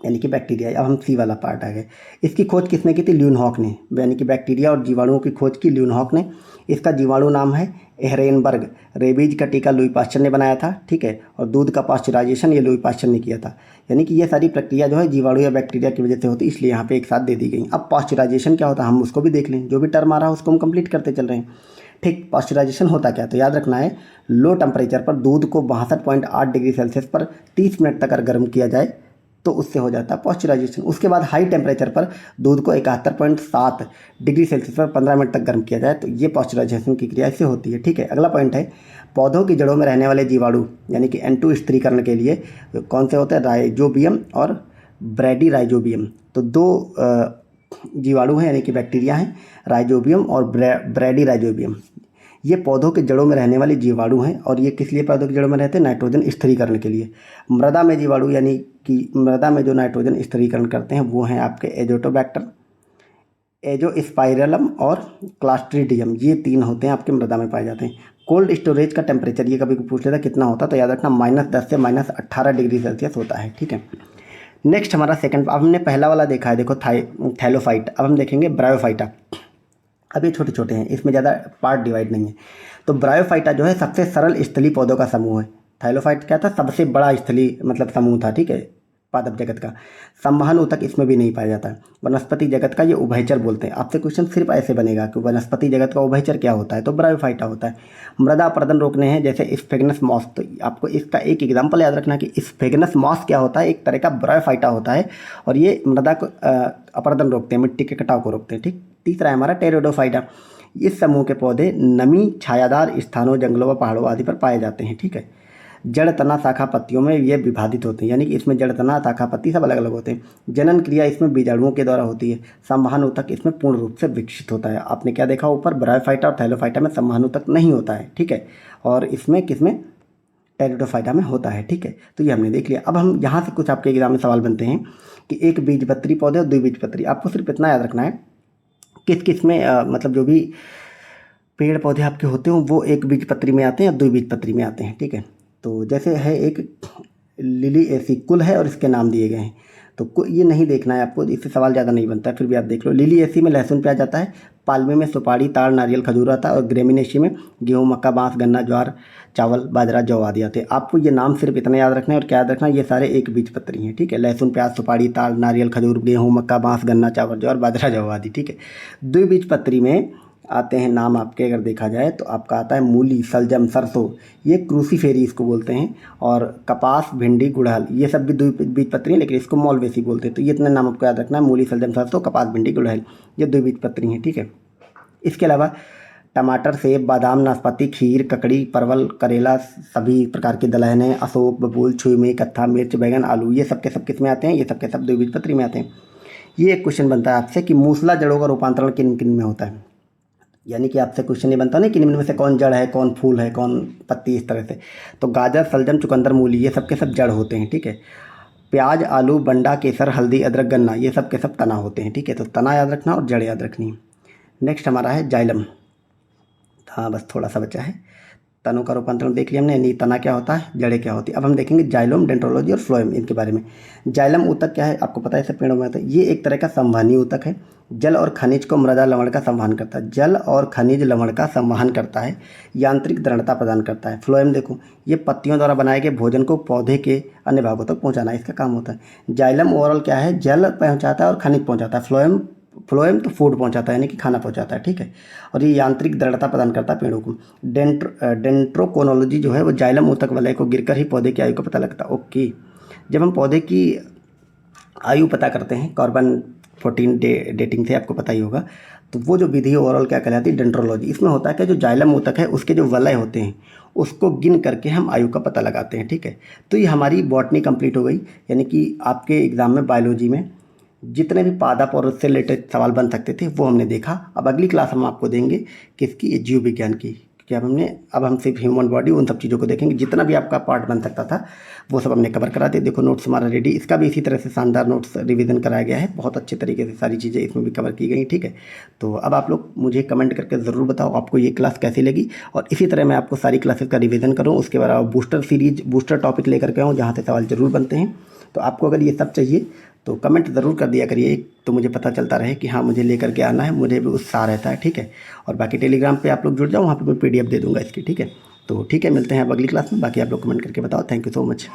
यानी कि बैक्टीरिया। अब हम सी वाला पार्ट आ गए। इसकी खोज किसने की थी, ल्यूनहॉक ने, यानी कि बैक्टीरिया और जीवाणुओं की खोज की ल्यूनहॉक ने। इसका जीवाणु नाम है एहरेनबर्ग। रेबीज का टीका लुई पास्चर ने बनाया था, ठीक है। और दूध का पास्चराइजेशन ये लुई पास्चर ने किया था। यानी कि ये सारी प्रक्रिया जो है जीवाणु या बैक्टीरिया की वजह से होती है, इसलिए यहाँ पे एक साथ दे दी गई। अब पास्चराइजेशन क्या होता है हम उसको भी देख लें, जो भी टर्म आ रहा है उसको हम कंप्लीट करते चल रहे हैं, ठीक। पास्चराइजेशन होता क्या, तो याद रखना है लो टेम्परेचर पर दूध को 62.8 डिग्री सेल्सियस पर 30 मिनट तक अगर गर्म किया जाए तो उससे हो जाता है पास्चराइजेशन। उसके बाद हाई टेम्परेचर पर दूध को 71.7 डिग्री सेल्सियस पर 15 मिनट तक गर्म किया जाए तो ये पास्चराइजेशन की क्रिया इससे होती है, ठीक है। अगला पॉइंट है पौधों की जड़ों में रहने वाले जीवाणु, यानी कि N2 स्थिरीकरण के लिए कौन से होते हैं, राइजोबियम और ब्रैडी राइजोबियम। तो दो जीवाणु हैं, यानी कि बैक्टीरिया हैं, राइजोबियम और ब्रैडी राइजोबियम। ये पौधों के जड़ों में रहने वाले जीवाणु हैं, और ये किस लिए पौधों के जड़ों में रहते हैं, नाइट्रोजन स्थिरीकरण के लिए। मृदा में जीवाणु, यानी कि मृदा में जो नाइट्रोजन स्थिरीकरण करते हैं वो हैं आपके एजोटोबैक्टर, एजोस्पाइरलम और क्लास्ट्रीडियम, ये 3 होते हैं आपके मृदा में पाए जाते हैं। कोल्ड स्टोरेज का टेम्परेचर ये कभी पूछ लेता कितना होता, तो याद रखना -10 से -18 डिग्री सेल्सियस होता है, ठीक है। नेक्स्ट हमारा सेकंड, अब हमने पहला वाला देखा है, देखो थैलोफाइट। अब हम देखेंगे ब्रायोफाइटा। अब ये छोटे छोटे हैं, इसमें ज़्यादा पार्ट डिवाइड नहीं है। तो ब्रायोफाइटा जो है सबसे सरल स्थलीय पौधों का समूह है। थाइलोफाइट क्या था, सबसे बड़ा स्थलीय मतलब समूह था, ठीक है। पादप जगत का। संवहन ऊतक इसमें भी नहीं पाया जाता है। वनस्पति जगत का ये उभयचर बोलते हैं। आपसे क्वेश्चन सिर्फ ऐसे बनेगा कि वनस्पति जगत का उभयचर क्या होता है, तो ब्रायोफाइटा होता है। मृदा अपरदन रोकने हैं जैसे स्फेगनस मॉस, तो आपको इसका एक एग्जाम्पल याद रखना कि स्फेगनस मॉस क्या होता है, एक तरह का ब्रायोफाइटा होता है और ये मृदा को अपरदन रोकते हैं, मिट्टी के कटाव को रोकते हैं। ठीक। तीसरा है हमारा टेरिडोफाइटा। इस समूह के पौधे नमी छायादार स्थानों, जंगलों व पहाड़ों आदि पर पाए जाते हैं। ठीक है। जड़, तना, शाखा, पत्तियों में ये विभाजित होते हैं, यानी कि इसमें जड़, तना, शाखा, पत्ती सब अलग अलग होते हैं। जनन क्रिया इसमें बीजाणुओं के द्वारा होती है। संवहन ऊतक इसमें पूर्ण रूप से विकसित होता है। आपने क्या देखा ऊपर, ब्रायोफाइटा और थैलोफाइटा में संवहन ऊतक नहीं होता है। ठीक है। और इसमें किसमें, टेरिडोफाइटा में होता है। ठीक है। तो ये हमने देख लिया। अब हम यहाँ से कुछ आपके एग्जाम में सवाल बनते हैं कि एक बीजपत्री पौधे और द्विबीजपत्री। आपको सिर्फ इतना याद रखना है किस किस में मतलब जो भी पेड़ पौधे आपके होते हैं वो एक बीजपत्री में आते हैं या द्विबीजपत्री में आते हैं। ठीक है। तो जैसे है एक लिलिएसी कुल है और इसके नाम दिए गए हैं, तो ये नहीं देखना है आपको, इससे सवाल ज़्यादा नहीं बनता है, फिर भी आप देख लो। लिलिएसी में लहसुन प्याज आता है, पाल्मे में सुपारी, ताड़, नारियल, खजूर आता है और ग्रेमिनेसी में गेहूँ, मक्का, बांस, गन्ना, ज्वार, चावल, बाजरा, जौ आदि आते हैं। आपको ये नाम सिर्फ इतना याद रखना है और क्या याद रखना है, ये सारे एक बीजपत्री हैं। ठीक है। लहसुन, प्याज, सुपारी, ताड़, नारियल, खजूर, गेहूँ, मक्का, बांस, गन्ना, चावल, ज्वार, बाजरा, जौ आदि। ठीक है। द्विबीजपत्री में आते हैं नाम आपके, अगर देखा जाए तो आपका आता है मूली, सलजम, सरसों, ये क्रूसीफेरी इसको बोलते हैं, और कपास, भिंडी, गुड़हल, ये सब भी द्विबीजपत्री हैं लेकिन इसको मॉलवेसी बोलते हैं। तो ये इतने नाम आपको याद रखना है, मूली, सलजम, सरसों, कपास, भिंडी, गुड़हल, ये द्विबीजपत्री हैं। ठीक है। इसके अलावा टमाटर, सेब, बादाम, नाशपाती, खीर, ककड़ी, परवल, करेला, सभी प्रकार के दलहने, अशोक, बबूल, छुई, कत्था, मिर्च, बैगन, आलू, ये सब के सब किस में आते हैं, ये सब के सब द्विबीजपत्री में आते हैं। ये एक क्वेश्चन बनता है आपसे कि मूसला जड़ों का रूपांतरण किन किन में होता है, यानी कि आपसे क्वेश्चन ये बनता है ना कि इनमें से कौन जड़ है, कौन फूल है, कौन पत्ती, इस तरह से। तो गाजर, सलजम, चुकंदर, मूली, ये सब के सब जड़ होते हैं। ठीक है। प्याज, आलू, बंडा, केसर, हल्दी, अदरक, गन्ना, ये सब के सब तना होते हैं। ठीक है। तो तना याद रखना और जड़ याद रखनी है। नेक्स्ट हमारा है जाइलम। हाँ बस थोड़ा सा बचा है। तनों का रूपांतरण देख लिया हमने, यानी तना क्या होता है, जड़ें क्या होती है। अब हम देखेंगे जाइलोम, डेंड्रोलॉजी और फ्लोएम, इनके बारे में। जाइलम ऊतक क्या है, आपको पता है, इसे पेड़ों में आता है। ये एक तरह का संवहनी ऊतक है। जल और खनिज को मृदा लवण का संवहन करता है। जल और खनिज लवण का संवहन करता है, यांत्रिक दृढ़ता प्रदान करता है। फ्लोएम देखो, ये पत्तियों द्वारा बनाए गए भोजन को पौधे के अन्य भागों तक पहुँचाना इसका काम होता है। जाइलम ओवरऑल क्या है, जल पहुँचाता है और खनिज पहुँचाता है। फ्लोएम तो फूड पहुंचाता है, यानी कि खाना पहुंचाता है। ठीक है। और ये यांत्रिक दृढ़ता प्रदान करता है पेड़ों को। डेंट्रोकोनोलॉजी जो है वो जाइलम ऊतक वलय को गिरकर ही पौधे की आयु का पता लगता है। ओके। जब हम पौधे की आयु पता करते हैं कार्बन 14 डेटिंग से, आपको पता ही होगा, तो वो जो विधि ओवरऑल क्या कहलाती है, डेंट्रोलॉजी। इसमें होता है कि जो जाइलम ऊतक है उसके जो वलय होते हैं उसको गिन करके हम आयु का पता लगाते हैं। ठीक है। तो ये हमारी बॉटनी कंप्लीट हो गई, यानी कि आपके एग्जाम में बायोलॉजी में जितने भी पादप और उससे रिलेटेड सवाल बन सकते थे वो हमने देखा। अब अगली क्लास हम आपको देंगे किसकी, जीव विज्ञान की, क्योंकि अब हम सिर्फ ह्यूमन बॉडी उन सब चीज़ों को देखेंगे। जितना भी आपका पार्ट बन सकता था वो सब हमने कवर करा दिया। देखो नोट्स हमारा रेडी, इसका भी इसी तरह से शानदार नोट्स रिवीजन कराया गया है, बहुत अच्छे तरीके से सारी चीज़ें इसमें भी कवर की गई। ठीक है। तो अब आप लोग मुझे कमेंट करके ज़रूर बताओ आपको ये क्लास कैसी लगी, और इसी तरह मैं आपको सारी क्लासेस का रिवीजन करूँ। उसके बाद बूस्टर सीरीज, बूस्टर टॉपिक लेकर के आऊँ जहाँ से सवाल ज़रूर बनते हैं। तो आपको अगर ये सब चाहिए तो कमेंट ज़रूर कर दिया करिए, तो मुझे पता चलता रहे कि हाँ मुझे लेकर के आना है, मुझे भी उत्साह रहता है। ठीक है। और बाकी टेलीग्राम पे आप लोग जुड़ जाओ, वहाँ पे मैं PDF दे दूँगा इसकी। ठीक है। तो ठीक है, मिलते हैं अब अगली क्लास में। बाकी आप लोग कमेंट करके बताओ। Thank you so much.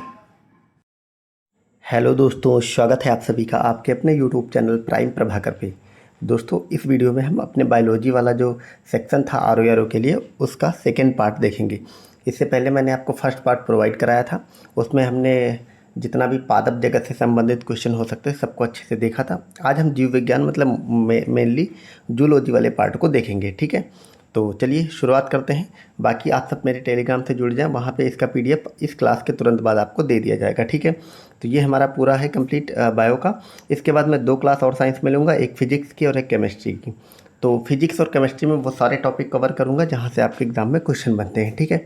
Hello दोस्तों, स्वागत है आप सभी का आपके अपने YouTube चैनल प्राइम प्रभाकर पे। दोस्तों इस वीडियो में हम अपने बायोलॉजी वाला जो सेक्शन था RO के लिए, उसका सेकेंड पार्ट देखेंगे। इससे पहले मैंने आपको फर्स्ट पार्ट प्रोवाइड कराया था, उसमें हमने जितना भी पादप जगत से संबंधित क्वेश्चन हो सकते हैं सबको अच्छे से देखा था। आज हम जीव विज्ञान मतलब मेनली जूलॉजी वाले पार्ट को देखेंगे। ठीक है। तो चलिए शुरुआत करते हैं। बाकी आप सब मेरे टेलीग्राम से जुड़ जाएं, वहाँ पे इसका PDF इस क्लास के तुरंत बाद आपको दे दिया जाएगा। ठीक है। तो ये हमारा पूरा है कंप्लीट बायो का। इसके बाद मैं 2 क्लास और साइंस में लूँगा, एक फिजिक्स की और एक केमिस्ट्री की। तो फिजिक्स और केमिस्ट्री में वो सारे टॉपिक कवर करूँगा जहाँ से आपके एग्ज़ाम में क्वेश्चन बनते हैं। ठीक है।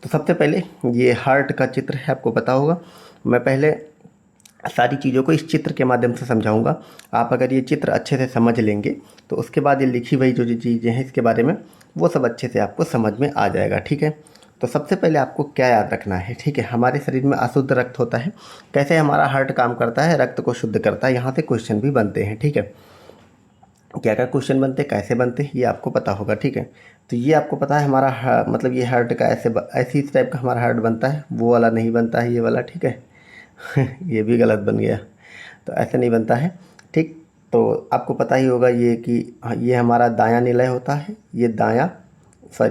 तो सबसे पहले ये हार्ट का चित्र है, आपको पता होगा। मैं पहले सारी चीज़ों को इस चित्र के माध्यम से समझाऊंगा। आप अगर ये चित्र अच्छे से समझ लेंगे तो उसके बाद ये लिखी हुई जो चीज़ें हैं इसके बारे में वो सब अच्छे से आपको समझ में आ जाएगा। ठीक है। तो सबसे पहले आपको क्या याद रखना है, ठीक है, हमारे शरीर में अशुद्ध रक्त होता है, कैसे हमारा हार्ट काम करता है, रक्त को शुद्ध करता है। यहाँ से क्वेश्चन भी बनते हैं। ठीक है। क्या क्या क्वेश्चन बनते हैं, कैसे बनते हैं, ये आपको पता होगा। ठीक है। तो ये आपको पता है मतलब ये हार्ट का ऐसे इस टाइप का हमारा हार्ट बनता है, वो वाला नहीं बनता है, ये वाला। ठीक है। ये भी गलत बन गया, तो ऐसे नहीं बनता है। ठीक, तो आपको पता ही होगा ये कि ये हमारा दायां निलय होता है, ये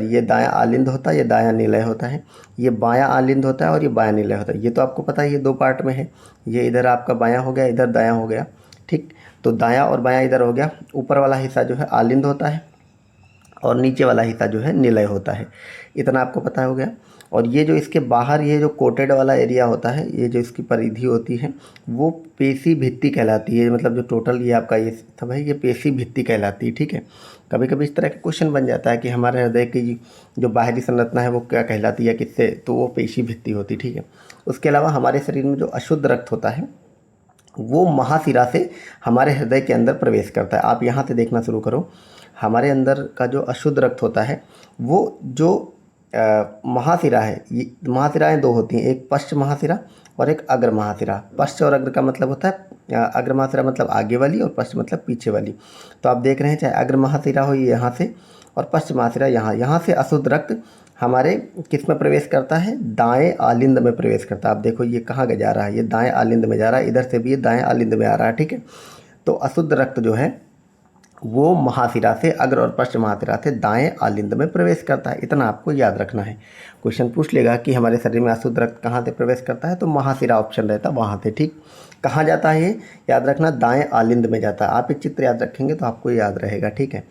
ये दायां आलिंद होता है, ये दायां निलय होता है, ये बायां आलिंद होता है और ये बायां निलय होता है। ये तो आपको पता है, ये दो पार्ट में है। ये इधर आपका बायां हो गया, इधर दायां हो गया। ठीक, तो दायां और बायां इधर हो गया। ऊपर वाला हिस्सा जो है आलिंद होता है और नीचे वाला हिस्सा जो है निलय होता है। इतना आपको पता हो गया। और ये जो इसके बाहर ये जो कोटेड वाला एरिया होता है, ये जो इसकी परिधि होती है, वो पेशी भित्ति कहलाती है। मतलब जो टोटल ये आपका ये सब है, ये पेशी भित्ति कहलाती है। ठीक है, कभी कभी इस तरह का क्वेश्चन बन जाता है कि हमारे हृदय की जो बाहरी संरचना है वो क्या कहलाती है, किससे, तो वो पेशी भित्ति होती। ठीक है, उसके अलावा हमारे शरीर में जो अशुद्ध रक्त होता है वो महाशिरा से हमारे हृदय के अंदर प्रवेश करता है। आप यहाँ से देखना शुरू करो, हमारे अंदर का जो अशुद्ध रक्त होता है वो जो महाशिरा है, ये महाशिराएँ दो होती हैं, एक पश्च महाशिरा और एक अग्र महाशिरा। पश्च और अग्र का मतलब होता है, अग्र महाशिरा मतलब आगे वाली और पश्च मतलब पीछे वाली। तो आप देख रहे हैं, चाहे अग्र महाशिरा हो ये यहाँ से और पश्च महाशिरा यहाँ से अशुद्ध रक्त हमारे किस में प्रवेश करता है, दाएं आलिंद में प्रवेश करता है। आप देखो ये कहाँ जा रहा है, ये दाएं आलिंद में जा रहा है, इधर से भी ये दाएं आलिंद में आ रहा है। ठीक है, तो अशुद्ध रक्त जो है वो महाशिरा से, अग्र और पश्च महाशिरा से दाएं आलिंद में प्रवेश करता है। इतना आपको याद रखना है। क्वेश्चन पूछ लेगा कि हमारे शरीर में अशुद्ध रक्त कहाँ से प्रवेश करता है, तो महाशिरा ऑप्शन रहता है वहाँ से। ठीक, कहाँ जाता है ये याद रखना, दाएं आलिंद में जाता है। आप एक चित्र याद रखेंगे तो आपको याद रहेगा। ठीक है,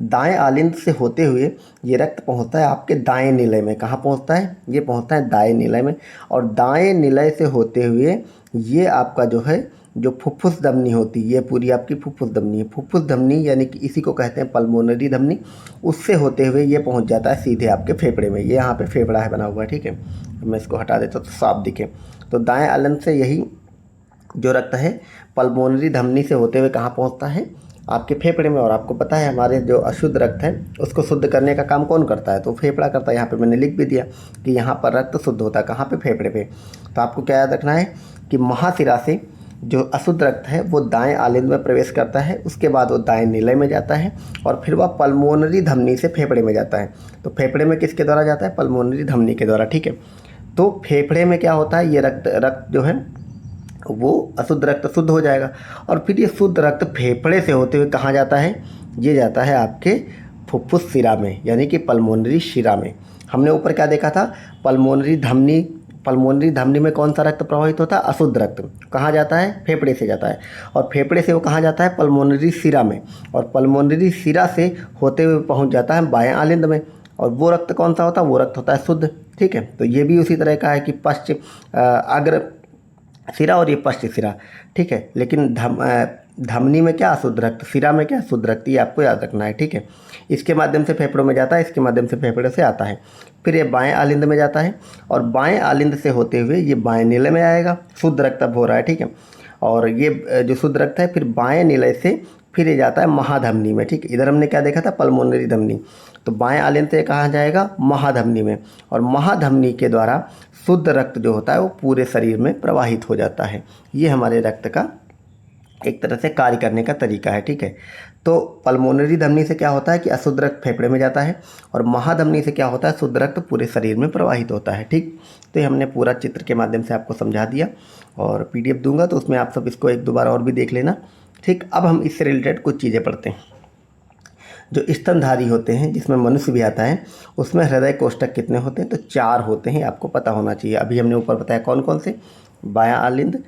दाएं आलिंद से होते हुए ये रक्त पहुंचता है आपके दाएं निलय में। कहाँ पहुंचता है, ये पहुंचता है दाएं निलय में। और दाएं निलय से होते हुए ये आपका जो है जो फुफ्फुस धमनी होती है, ये पूरी आपकी फुफ्फुस धमनी है। फुफ्फुस धमनी यानी कि इसी को कहते हैं पल्मोनरी धमनी। उससे होते हुए ये पहुंच जाता है सीधे आपके फेफड़े में। ये यहाँ पे फेफड़ा है बना हुआ। ठीक है, मैं इसको हटा देता हूँ तो साफ दिखे। तो दाएं आलिंद से यही जो रक्त है पल्मोनरी धमनी से होते हुए कहाँ पहुँचता है, आपके फेफड़े में। और आपको पता है हमारे जो अशुद्ध रक्त है उसको शुद्ध करने का काम कौन करता है, तो फेफड़ा करता है। यहाँ पे मैंने लिख भी दिया कि यहाँ पर रक्त शुद्ध होता है, कहाँ पे, फेफड़े पे। तो आपको क्या याद रखना है कि महाशिरा से जो अशुद्ध रक्त है वो दाएं आलिंद में प्रवेश करता है, उसके बाद वो दाएं निलय में जाता है और फिर वह पल्मोनरी धमनी से फेफड़े में जाता है। तो फेफड़े में किसके द्वारा जाता है, पल्मोनरी धमनी के द्वारा। ठीक है, तो फेफड़े में क्या होता है, ये रक्त जो है वो अशुद्ध रक्त शुद्ध हो जाएगा और फिर ये शुद्ध रक्त फेफड़े से होते हुए कहाँ जाता है, ये जाता है आपके फुफ्फुस शिरा में, यानी कि पल्मोनरी शिरा में। हमने ऊपर क्या देखा था, पल्मोनरी धमनी। पल्मोनरी धमनी में कौन सा रक्त प्रवाहित होता है, अशुद्ध रक्त। कहाँ जाता है, फेफड़े से जाता है। और फेफड़े से वो कहाँ जाता है, पल्मोनरी शिरा में। और पल्मोनरी शिरा से होते हुए पहुँच जाता है बाएं आलिंद में। और वो रक्त कौन सा होता है, वो रक्त होता है शुद्ध। ठीक है, तो ये भी उसी तरह का है कि पश्च अग्र शिरा और ये पश्च शिरा। ठीक है, लेकिन धमनी में क्या अशुद्ध रक्त, शिरा में क्या शुद्ध रक्त, ये आपको याद रखना है। ठीक है, इसके माध्यम से फेफड़ों में जाता है, इसके माध्यम से फेफड़े से आता है, फिर ये बाएं आलिंद में जाता है और बाएं आलिंद से होते हुए ये बाएं निलय में आएगा। शुद्ध रक्त अब हो रहा है। ठीक है, और ये जो शुद्ध रक्त है फिर बाएं निलय से फिर ये जाता है महाधमनी में। ठीक है, इधर हमने क्या देखा था, पल्मोनरी धमनी। तो बाएं आलिंद से कहाँ जाएगा, महाधमनी में। और महाधमनी के द्वारा शुद्ध रक्त जो होता है वो पूरे शरीर में प्रवाहित हो जाता है। ये हमारे रक्त का एक तरह से कार्य करने का तरीका है। ठीक है, तो पल्मोनरी धमनी से क्या होता है कि अशुद्ध रक्त फेफड़े में जाता है और महाधमनी से क्या होता है, शुद्ध रक्त पूरे शरीर में प्रवाहित होता है। ठीक, तो ये हमने पूरा चित्र के माध्यम से आपको समझा दिया और PDF दूंगा तो उसमें आप सब इसको एक दो बार और भी देख लेना। ठीक, अब हम इससे रिलेटेड कुछ चीज़ें पढ़ते हैं। जो स्तनधारी होते हैं जिसमें मनुष्य भी आता है, उसमें हृदय कोष्ठक कितने होते हैं, तो 4 होते हैं, आपको पता होना चाहिए। अभी हमने ऊपर बताया कौन कौन से, बायां आलिंद,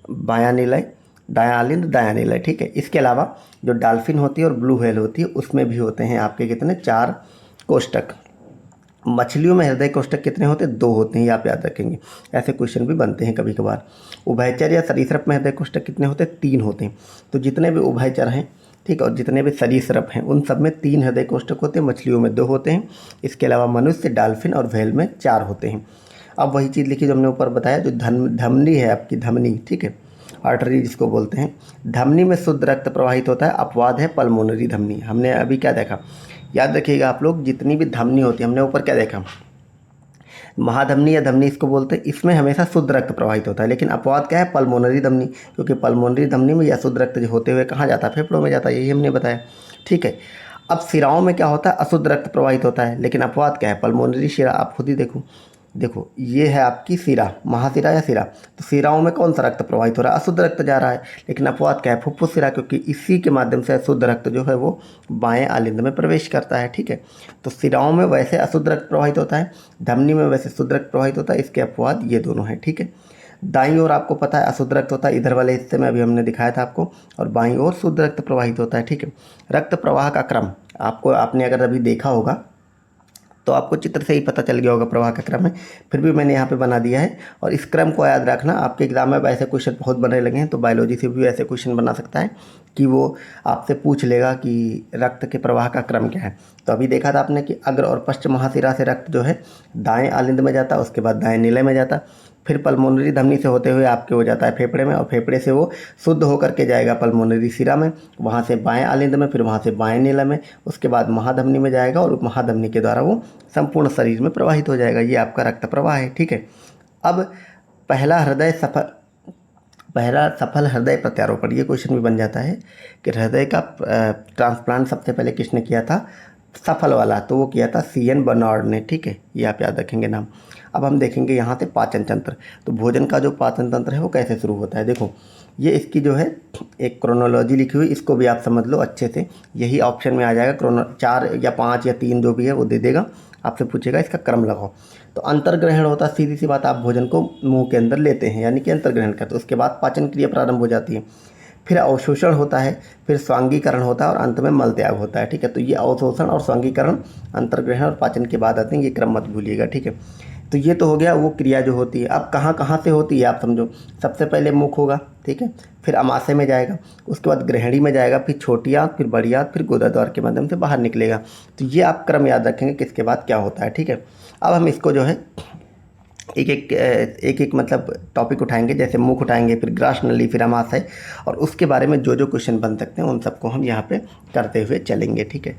बायां निलय, दायां आलिंद, दायां निलय। ठीक है, इसके अलावा जो डॉल्फिन होती है और ब्लू व्हेल होती है उसमें भी होते हैं आपके कितने, 4 कोष्ठक। मछलियों में हृदय कोष्ठक कितने होते हैं, 2 होते हैं, ये आप याद रखेंगे। ऐसे क्वेश्चन भी बनते हैं कभी कभार। उभयचर या सरीसृप में हृदय कोष्ठक कितने होते हैं, 3 होते हैं। तो जितने भी उभयचर हैं, ठीक, और जितने भी सरीसृप हैं उन सब में 3 हृदय कोष्ठक होते हैं, मछलियों में 2 होते हैं। इसके अलावा मनुष्य, डॉल्फिन और व्हेल में 4 होते हैं। अब वही चीज़ लिखी जो हमने ऊपर बताया, जो धमनी है आपकी, धमनी, ठीक है, आर्टरी जिसको बोलते हैं, धमनी में शुद्ध रक्त प्रवाहित होता है, अपवाद है पल्मोनरी धमनी। हमने अभी क्या देखा, याद रखिएगा आप लोग, जितनी भी धमनी होती है, हमने ऊपर क्या देखा, महाधमनी या धमनी इसको बोलते हैं, इसमें हमेशा शुद्ध रक्त प्रवाहित होता है। लेकिन अपवाद क्या है, पल्मोनरी धमनी, क्योंकि पल्मोनरी धमनी में यह शुद्ध रक्त जो होते हुए कहाँ जाता है, फेफड़ों में जाता है, यही हमने बताया। ठीक है, अब शिराओं में क्या होता है, अशुद्ध रक्त प्रवाहित होता है, लेकिन अपवाद क्या है, पल्मोनरी शिरा। आप खुद ही देखो, देखो ये है आपकी शिरा, महाशिरा या शिरा। तो शिराओं में कौन सा रक्त प्रवाहित हो रहा है? अशुद्ध रक्त जा रहा है। लेकिन अपवाद क्या है? फुफ्फुस शिरा, क्योंकि इसी के माध्यम से अशुद्ध रक्त जो है वो बाएं आलिंद में प्रवेश करता है। ठीक है, तो शिराओं में वैसे अशुद्ध रक्त प्रवाहित होता है, धमनी में वैसे शुद्ध रक्त प्रवाहित होता है। इसके अपवाद ये दोनों हैं। ठीक है, दाईं ओर आपको पता है अशुद्ध रक्त होता है, इधर वाले हिस्से में अभी हमने दिखाया था आपको, और बाईं ओर शुद्ध रक्त प्रवाहित होता है। ठीक है, रक्त प्रवाह का क्रम आपने अगर अभी देखा होगा तो आपको चित्र से ही पता चल गया होगा प्रवाह का क्रम है, फिर भी मैंने यहाँ पे बना दिया है। और इस क्रम को याद रखना, आपके एग्जाम में ऐसे क्वेश्चन बहुत बनने लगे हैं, तो बायोलॉजी से भी ऐसे क्वेश्चन बना सकता है कि वो आपसे पूछ लेगा कि रक्त के प्रवाह का क्रम क्या है। तो अभी देखा था आपने कि अग्र और पश्चिम महाशिरा से रक्त जो है दाएँ आलिंद में जाता, उसके बाद दाएँ नीले में जाता, फिर पल्मोनरी धमनी से होते हुए आपके हो जाता है फेफड़े में, और फेफड़े से वो शुद्ध होकर के जाएगा पल्मोनरी शिरा में, वहाँ से बाएं आलिंद में, फिर वहाँ से बाएं नीला में, उसके बाद महाधमनी में जाएगा, और महाधमनी के द्वारा वो संपूर्ण शरीर में प्रवाहित हो जाएगा। ये आपका रक्त प्रवाह है। ठीक है, अब पहला सफल हृदय प्रत्यारोपण, ये क्वेश्चन भी बन जाता है कि हृदय का ट्रांसप्लांट सबसे पहले किसने किया था सफल वाला? तो वो किया था CN बर्नार्ड ने। ठीक है, ये आप याद रखेंगे नाम। अब हम देखेंगे यहाँ से पाचन तंत्र। तो भोजन का जो पाचन तंत्र है वो कैसे शुरू होता है? देखो ये इसकी जो है एक क्रोनोलॉजी लिखी हुई, इसको भी आप समझ लो अच्छे से। यही ऑप्शन में आ जाएगा, 4 या 5 या 3 जो भी है वो दे देगा, आपसे पूछेगा इसका क्रम लगाओ। तो अंतर्ग्रहण होता है, सीधी सी बात, आप भोजन को मुंह के अंदर लेते हैं यानी कि अंतर्ग्रहण करते हैं, उसके बाद पाचन क्रिया प्रारंभ हो जाती है, फिर अवशोषण होता है, फिर स्वांगीकरण होता है, और अंत में मल त्याग होता है। ठीक है, तो ये अवशोषण और स्वांगीकरण, अंतर्ग्रहण और पाचन के बाद आते हैं, ये क्रम मत भूलिएगा। ठीक है, तो ये तो हो गया वो क्रिया जो होती है। अब कहाँ कहाँ से होती है आप समझो। सबसे पहले मुख होगा, ठीक है, फिर अमाशय में जाएगा, उसके बाद ग्रहणी में जाएगा, फिर छोटी आंत, फिर बड़ी आंत, फिर गुदा द्वार के माध्यम से बाहर निकलेगा। तो ये आप क्रम याद रखेंगे किसके बाद क्या होता है। ठीक है, अब हम इसको जो है एक मतलब टॉपिक उठाएंगे, जैसे मुख उठाएंगे, फिर ग्रास नली, फिर अमाशय, और उसके बारे में जो जो क्वेश्चन बन सकते हैं उन सबको हम यहाँ पे करते हुए चलेंगे। ठीक है,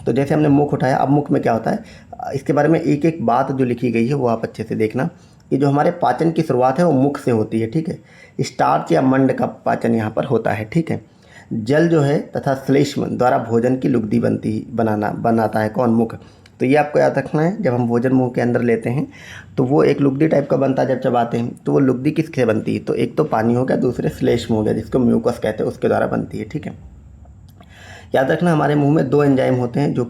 तो जैसे हमने मुख उठाया, अब मुख में क्या होता है इसके बारे में एक एक बात जो लिखी गई है वो आप अच्छे से देखना कि जो हमारे पाचन की शुरुआत है वो मुख से होती है। ठीक है, स्टार्च या मंड का पाचन यहाँ पर होता है। ठीक है, जल जो है तथा श्लेष्म द्वारा भोजन की लुगदी बनाता है कौन? मुख। तो ये आपको याद रखना है, जब हम भोजन मुंह के अंदर लेते हैं तो वो एक लुगदी टाइप का बनता है। जब चबाते हैं तो वो लुगदी किससे बनती है? तो एक तो पानी हो गया, दूसरे श्लेष्म हो गया जिसको म्यूकस कहते हैं, उसके द्वारा बनती है। ठीक है, याद रखना हमारे मुंह में 2 एंजाइम होते हैं जो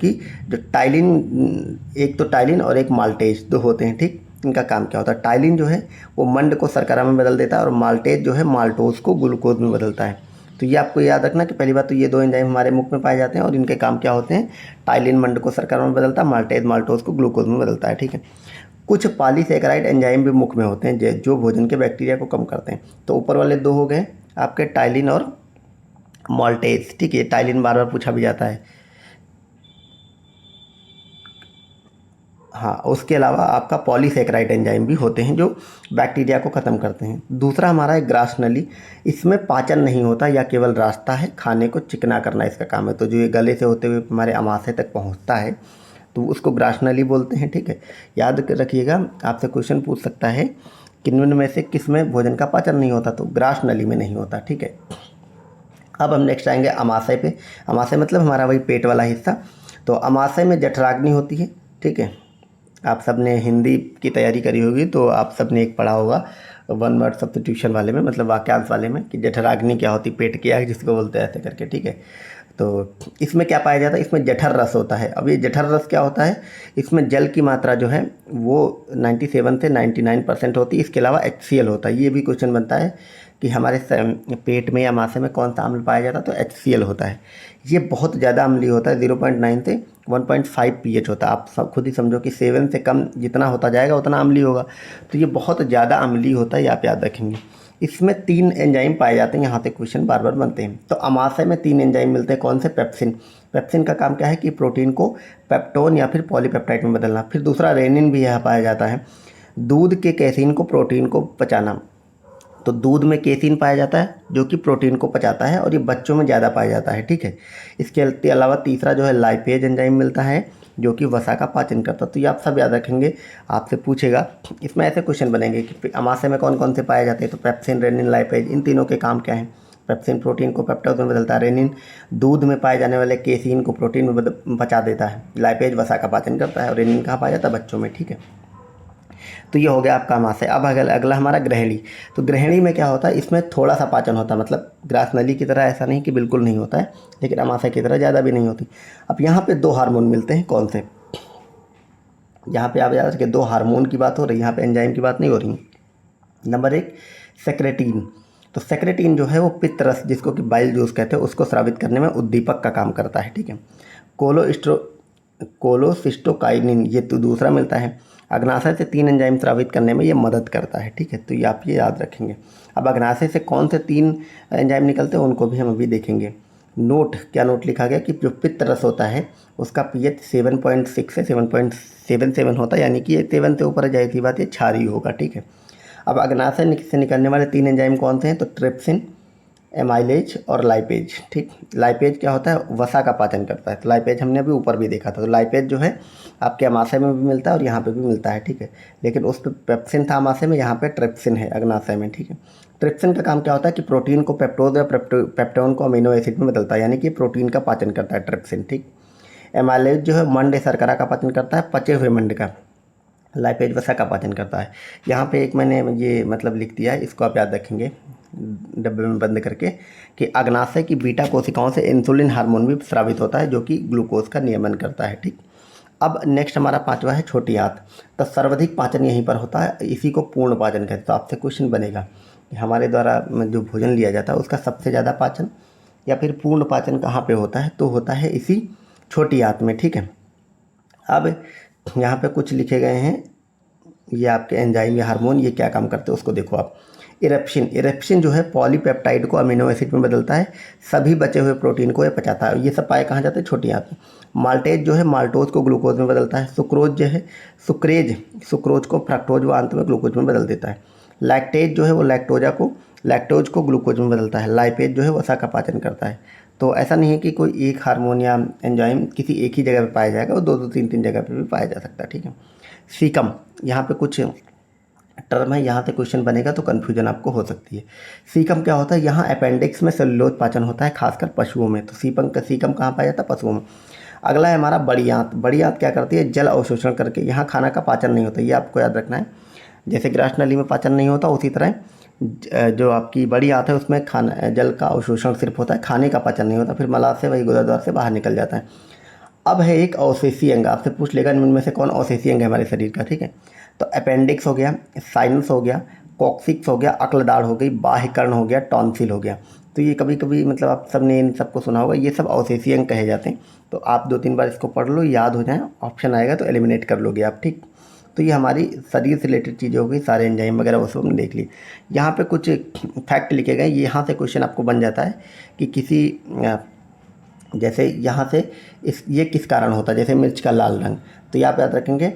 टाइलिन, एक तो टाइलिन और एक माल्टेज, 2 होते हैं। ठीक, इनका काम क्या होता है? टाइलिन जो है वो मंड को शर्करा में बदल देता है, और माल्टेज जो है माल्टोज को ग्लूकोज में बदलता है। तो ये आपको याद रखना कि पहली बात तो ये 2 एंजाइम हमारे मुख में पाए जाते हैं, और इनके काम क्या होते हैं? टाइलिन मंड को शर्करा में बदलता है, माल्टेज माल्टोज को ग्लूकोज में बदलता है। ठीक है, कुछ पॉलीसैकेराइड एंजाइम भी मुख में होते हैं जो भोजन के बैक्टीरिया को कम करते हैं। तो ऊपर वाले 2 हो गए आपके टाइलिन और माल्टेज। ठीक है, टाइलिन बार बार पूछा भी जाता है। हाँ, उसके अलावा आपका पॉलीसैकेराइड एंजाइम भी होते हैं जो बैक्टीरिया को ख़त्म करते हैं। दूसरा हमारा है ग्रास नली, इसमें पाचन नहीं होता या केवल रास्ता है, खाने को चिकना करना इसका काम है। तो जो ये गले से होते हुए हमारे अमाशय तक पहुँचता है तो उसको ग्रास नली बोलते हैं। ठीक है, याद रखिएगा, आपसे क्वेश्चन पूछ सकता है किन में से किस में भोजन का पाचन नहीं होता? तो ग्रास नली में नहीं होता। ठीक है, अब हम नेक्स्ट आएंगे अमाशय पे। अमाशय मतलब हमारा वही पेट वाला हिस्सा। तो अमाशय में जठराग्नि होती है। ठीक है, आप सब ने हिंदी की तैयारी करी होगी तो आप सब ने एक पढ़ा होगा 1 वर्ड सब्स्टिट्यूशन वाले में, मतलब वाक्यांश वाले में, कि जठराग्नि क्या होती? पेट की आग जिसको बोलते हैं ऐसे करके। ठीक है, तो इसमें क्या पाया जाता है? इसमें जठर रस होता है। अब ये जठर रस क्या होता है? इसमें जल की मात्रा जो है वो 97 से 99% होती है। इसके अलावा HCl होता है। ये भी क्वेश्चन बनता है कि हमारे पेट में या अमाशय में कौन सा अम्ल पाया जाता है? तो HCl होता है। ये बहुत ज़्यादा अम्लीय होता है, 0.9 से 1.5 pH होता है। आप सब खुद ही समझो कि 7 से कम जितना होता जाएगा उतना अम्लीय होगा। तो ये बहुत ज़्यादा अम्लीय होता है, ये आप याद रखेंगे। इसमें 3 एंजाइम पाए जाते हैं, यहाँ से क्वेश्चन बार बार बनते हैं। तो अमाशय में 3 एंजाइम मिलते हैं, कौन से? पेप्सिन। पेप्सिन का काम क्या है कि प्रोटीन को पेप्टोन या फिर पॉलीपेप्टाइड में बदलना। फिर दूसरा रेनिन भी यहाँ पाया जाता है, दूध के कैसीन को प्रोटीन को पचाना। तो दूध में केसिन पाया जाता है जो कि प्रोटीन को पचाता है, और ये बच्चों में ज़्यादा पाया जाता है। ठीक है, इसके अलावा तीसरा जो है लाइपेज एंजाइम मिलता है जो कि वसा का पाचन करता है। तो ये आप सब याद रखेंगे, आपसे पूछेगा। इसमें ऐसे क्वेश्चन बनेंगे कि अमाशय में कौन कौन से पाए जाते हैं? तो पेप्सिन, रेनिन, लाइपेज, इन तीनों के काम क्या हैं? पेप्सिन प्रोटीन को पेप्टोज में बदलता है, रेनिन दूध में पाए जाने वाले केसिन को प्रोटीन में पचा देता है, लाइपेज वसा का पाचन करता है, और रेनिन कहाँ पाया जाता है? बच्चों में। ठीक है, तो ये हो गया आपका आमाशय। अब अगला हमारा ग्रहणी। तो ग्रहणी में क्या होता है, इसमें थोड़ा सा पाचन होता है, मतलब ग्रास नली की तरह ऐसा नहीं कि बिल्कुल नहीं होता है, लेकिन आमाशय की तरह ज़्यादा भी नहीं होती। अब यहाँ पे 2 हार्मोन मिलते हैं, कौन से, यहाँ पे आप याद रखिए 2 हार्मोन की बात हो रही है, यहाँ पे एंजाइम की बात नहीं हो रही। Number 1 secretin. तो सेक्रेटिन जो है वो पित्त रस, जिसको कि बाइल जूस कहते हैं, उसको स्रावित करने में उद्दीपक का काम करता है, ठीक है। कोलोसिस्टोकाइनिन, ये तो दूसरा मिलता है। अग्नाशय से 3 एंजाइम स्रावित करने में ये मदद करता है, ठीक है। तो ये आप ये याद रखेंगे। अब अग्नाशय से कौन से 3 एंजाइम निकलते हैं उनको भी हम अभी देखेंगे। नोट, क्या नोट लिखा गया कि जो पित्त रस होता है उसका पीएच 7.6 से 7.77 होता है, यानी कि ये 7 से ऊपर जाहिर सी बात ये क्षारीय होगा, ठीक है। अब अग्नाशय से निकलने वाले 3 एंजाइम कौन से हैं, तो ट्रिप्सिन, एमाइलेज और लाइपेज, ठीक। लाइपेज क्या होता है, वसा का पाचन करता है। तो लाइपेज हमने अभी ऊपर भी देखा था। तो लाइपेज जो है आपके आमाशय में भी मिलता है और यहाँ पे भी मिलता है, ठीक है। लेकिन उस पर पेप्सिन था आमाशय में, यहाँ पे ट्रिप्सिन है अग्नाशय में, ठीक है। ट्रिप्सिन का काम क्या होता है कि प्रोटीन को पेप्टोज या पेप्टोन को अमीनो एसिड में बदलता है, यानी कि प्रोटीन का पाचन करता है ट्रिप्सिन, ठीक। एमाइलेज जो है मंड शर्करा का पाचन करता है, पचे हुए मंड का। लाइपेज वसा का पाचन करता है। यहाँ पे एक मैंने ये मतलब लिख दिया है, इसको आप याद रखेंगे डब्बे में बंद करके, कि अग्नाशय की बीटा कोशिकाओं से इंसुलिन हार्मोन भी स्रावित होता है, जो कि ग्लूकोज का नियमन करता है, ठीक। अब नेक्स्ट हमारा 5वां है छोटी आंत। तो सर्वाधिक पाचन यहीं पर होता है, इसी को पूर्ण पाचन कहते हैं। तो आपसे क्वेश्चन बनेगा कि हमारे द्वारा जो भोजन लिया जाता है उसका सबसे ज़्यादा पाचन या फिर पूर्ण पाचन कहाँ पे होता है, तो होता है इसी छोटी आंत में, ठीक है। अब यहाँ पे कुछ लिखे गए हैं, ये आपके एंजाइम या हार्मोन ये क्या काम करते हैं उसको देखो आप। इरेप्शन जो है पॉलीपेप्टाइड को अमीनो एसिड में बदलता है, सभी बचे हुए प्रोटीन को ये पचाता है। ये सब पाए कहाँ जाते हैं, छोटी आंत में। माल्टेज जो है माल्टोज को ग्लूकोज में बदलता है। सुक्रोज जो है सुक्रोज को फ्रक्टोज व अंत में ग्लूकोज में बदल देता है। लैक्टेज जो है वो लैक्टोज को ग्लूकोज में बदलता है। लाइपेज जो है वसा का पाचन करता है। तो ऐसा नहीं है कि कोई एक हार्मोन या एंजाइम किसी एक ही जगह पे पाया जाएगा, वो 2-2 3-3 जगह पे भी पाया जा सकता है, ठीक है। सीकम, यहाँ पे कुछ टर्म है, यहाँ से क्वेश्चन बनेगा तो कन्फ्यूजन आपको हो सकती है। सीकम क्या होता है, यहाँ अपेंडिक्स में सेलुलोज पाचन होता है, खासकर पशुओं में। तो सीकम कहाँ पाया जाता है, पशुओं में। अगला है हमारा बड़ी आंत। बड़ी आंत क्या करती है, जल अवशोषण करके, यहाँ खाना का पाचन नहीं होता, ये आपको याद रखना है। जैसे ग्रास नली में पाचन नहीं होता, उसी तरह जो आपकी बड़ी आंत है उसमें खाना जल का अवशोषण सिर्फ होता है, खाने का पाचन नहीं होता, फिर मलाशय से वही गुदा द्वार से बाहर निकल जाता है। अब है एक अवशेषीय अंग, आपसे पूछ लेगा इनमें से कौन अवशेषीय अंग है हमारे शरीर का, ठीक है। तो अपेंडिक्स हो गया, साइनस हो गया, कॉक्सिक्स हो गया, अक्लदाढ़ हो गई, बाह्यकर्ण हो गया, टॉन्सिल हो गया। तो ये कभी कभी मतलब आप सबने इन सबको सुना होगा, ये सब अवशेषीय अंग कहे जाते हैं। तो आप 2-3 बार इसको पढ़ लो, याद हो जाए, ऑप्शन आएगा तो एलिमिनेट कर लोगे आप, ठीक। तो ये हमारी शरीर से रिलेटेड चीज़ें हो गई, सारे एंजाइम वगैरह वो सब हमने देख ली। यहाँ पे कुछ फैक्ट लिखे गए, यहाँ से क्वेश्चन आपको बन जाता है कि किसी जैसे यहाँ से ये किस कारण होता है, जैसे मिर्च का लाल रंग, तो ये आप याद रखेंगे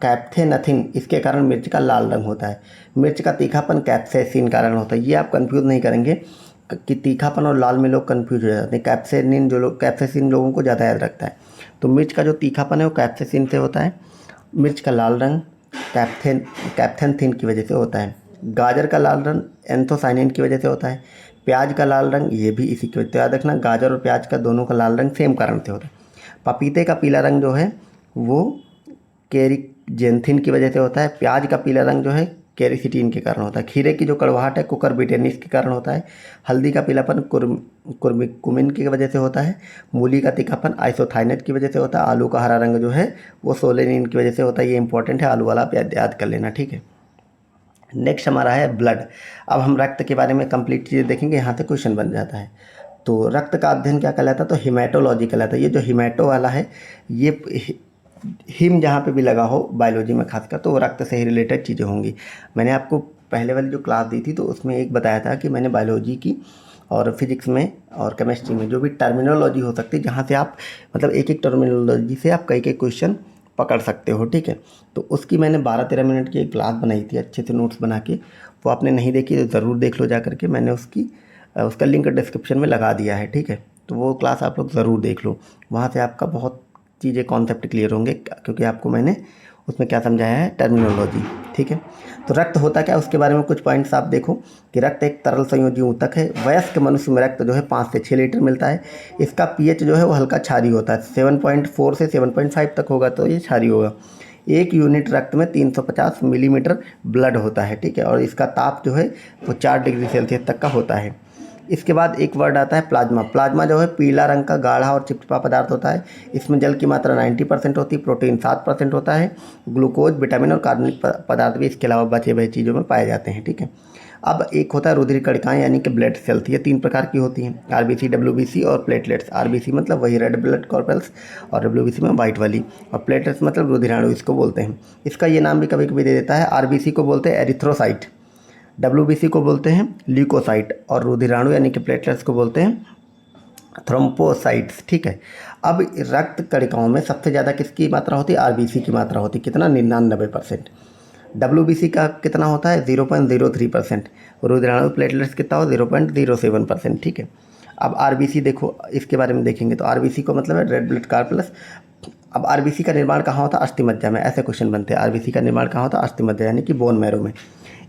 कैप्थेनथिन, इसके कारण मिर्च का लाल रंग होता है। मिर्च का तीखापन कैप्सेसिन कारण होता है। ये आप कंफ्यूज नहीं करेंगे कि तीखापन और लाल में लोग कंफ्यूज हो जाते हैं। कैप्सेसिन लोगों को ज़्यादा याद रखता है। तो मिर्च का जो तीखापन है वो कैप्सेसिन से होता है। मिर्च का लाल रंग कैप्थेनथिन की वजह से होता है। गाजर का लाल रंग एंथोसाइनिन की वजह से होता है। प्याज का लाल रंग ये भी इसी की वजह से, याद रखना गाजर और प्याज का दोनों का लाल रंग सेम कारण से होता है। पपीते का पीला रंग जो है वो केरिजेंथिन की वजह से होता है। प्याज का पीला रंग जो है केरिसिटीन के कारण होता है। खीरे की जो कड़वाहट है कुकुरबिटेनिस के कारण होता है। हल्दी का पीलापन कुमिन की वजह से होता है। मूली का तीखापन आइसोथाइनेट की वजह से होता है। आलू का हरा रंग जो है वो सोलेनिन की वजह से होता है। ये इंपॉर्टेंट है, आलू वाला आप याद कर लेना, ठीक है। नेक्स्ट हमारा है ब्लड। अब हम रक्त के बारे में कंप्लीट चीज़ें देखेंगे, यहाँ से क्वेश्चन बन जाता है। तो रक्त का अध्ययन क्या कहलाता है, तो हिमेटोलॉजी कहलाता है। ये जो हिमेटो वाला है, ये हिम जहाँ पे भी लगा हो बायोलॉजी में खासकर, तो रक्त से ही रिलेटेड चीज़ें होंगी। मैंने आपको पहले वाली जो क्लास दी थी तो उसमें एक बताया था कि मैंने बायोलॉजी की और फिजिक्स में और केमिस्ट्री में जो भी टर्मिनोलॉजी हो सकती है, जहाँ से आप मतलब एक एक टर्मिनोलॉजी से आप कई क्वेश्चन पकड़ सकते हो, ठीक है। तो उसकी मैंने 12-13 मिनट की एक क्लास बनाई थी अच्छे से नोट्स बना के। वो आपने नहीं देखी तो ज़रूर देख लो जा करके, मैंने उसका लिंक डिस्क्रिप्शन में लगा दिया है, ठीक है। तो वो क्लास आप लोग ज़रूर देख लो, वहाँ से आपका बहुत चीज़ें कॉन्सेप्ट क्लियर होंगे, क्योंकि आपको मैंने उसमें क्या समझाया है, टर्मिनोलॉजी, ठीक है। तो रक्त होता क्या, उसके बारे में कुछ पॉइंट्स आप देखो कि रक्त एक तरल संयोजी ऊतक है। वयस्क मनुष्य में रक्त जो है 5 से 6 लीटर मिलता है। इसका पीएच जो है वो हल्का क्षारीय होता है, 7.4 से 7.5 तक होगा तो ये क्षारीय होगा। 1 यूनिट रक्त में 350 मिलीमीटर ब्लड होता है, ठीक है। और इसका ताप जो है वो 4 डिग्री सेल्सियस तक का होता है। इसके बाद एक वर्ड आता है प्लाज्मा। प्लाज्मा जो है पीला रंग का गाढ़ा और चिपचिपा पदार्थ होता है। इसमें जल की मात्रा 90% होती है, प्रोटीन 7% होता है, ग्लूकोज, विटामिन और कार्बनिक पदार्थ भी इसके अलावा बचे हुए चीज़ों में पाए जाते हैं, ठीक है। अब एक होता है रुधिर कणिकाएँ यानी कि ब्लड सेल्स। ये 3 प्रकार की होती हैं, आरबीसी, डब्ल्यूबीसी और प्लेटलेट्स। आरबीसी मतलब वही रेड ब्लड कॉर्पल्स, और डब्ल्यूबीसी में वाइट वाली, और प्लेटलेट्स मतलब रुधिराणु इसको बोलते हैं। इसका ये नाम भी कभी कभी दे देता है। आरबीसी को बोलते हैं एरिथ्रोसाइट, डब्ल्यूबीसी को बोलते हैं ल्यूकोसाइट, और रुधिराणु यानी कि प्लेटलेट्स को बोलते हैं थ्रोम्बोसाइट्स, ठीक है। अब रक्त कणिकाओं में सबसे ज़्यादा किसकी मात्रा होती है? आरबीसी की मात्रा होती है। कितना? 99%। डब्ल्यूबीसी का कितना होता है? 0.03%। रुधिराणु प्लेटलेट्स कितना हो? 0.07%, ठीक है। अब आरबीसी देखो, इसके बारे में देखेंगे तो आरबीसी को मतलब है रेड ब्लड कॉर्पल्स। अब आरबीसी का निर्माण कहाँ होता है? अस्थिमज्जा में। ऐसे क्वेश्चन बनते हैं, आरबीसी का निर्माण कहाँ होता है? अस्थिमज्जा यानी कि बोन मैरो में।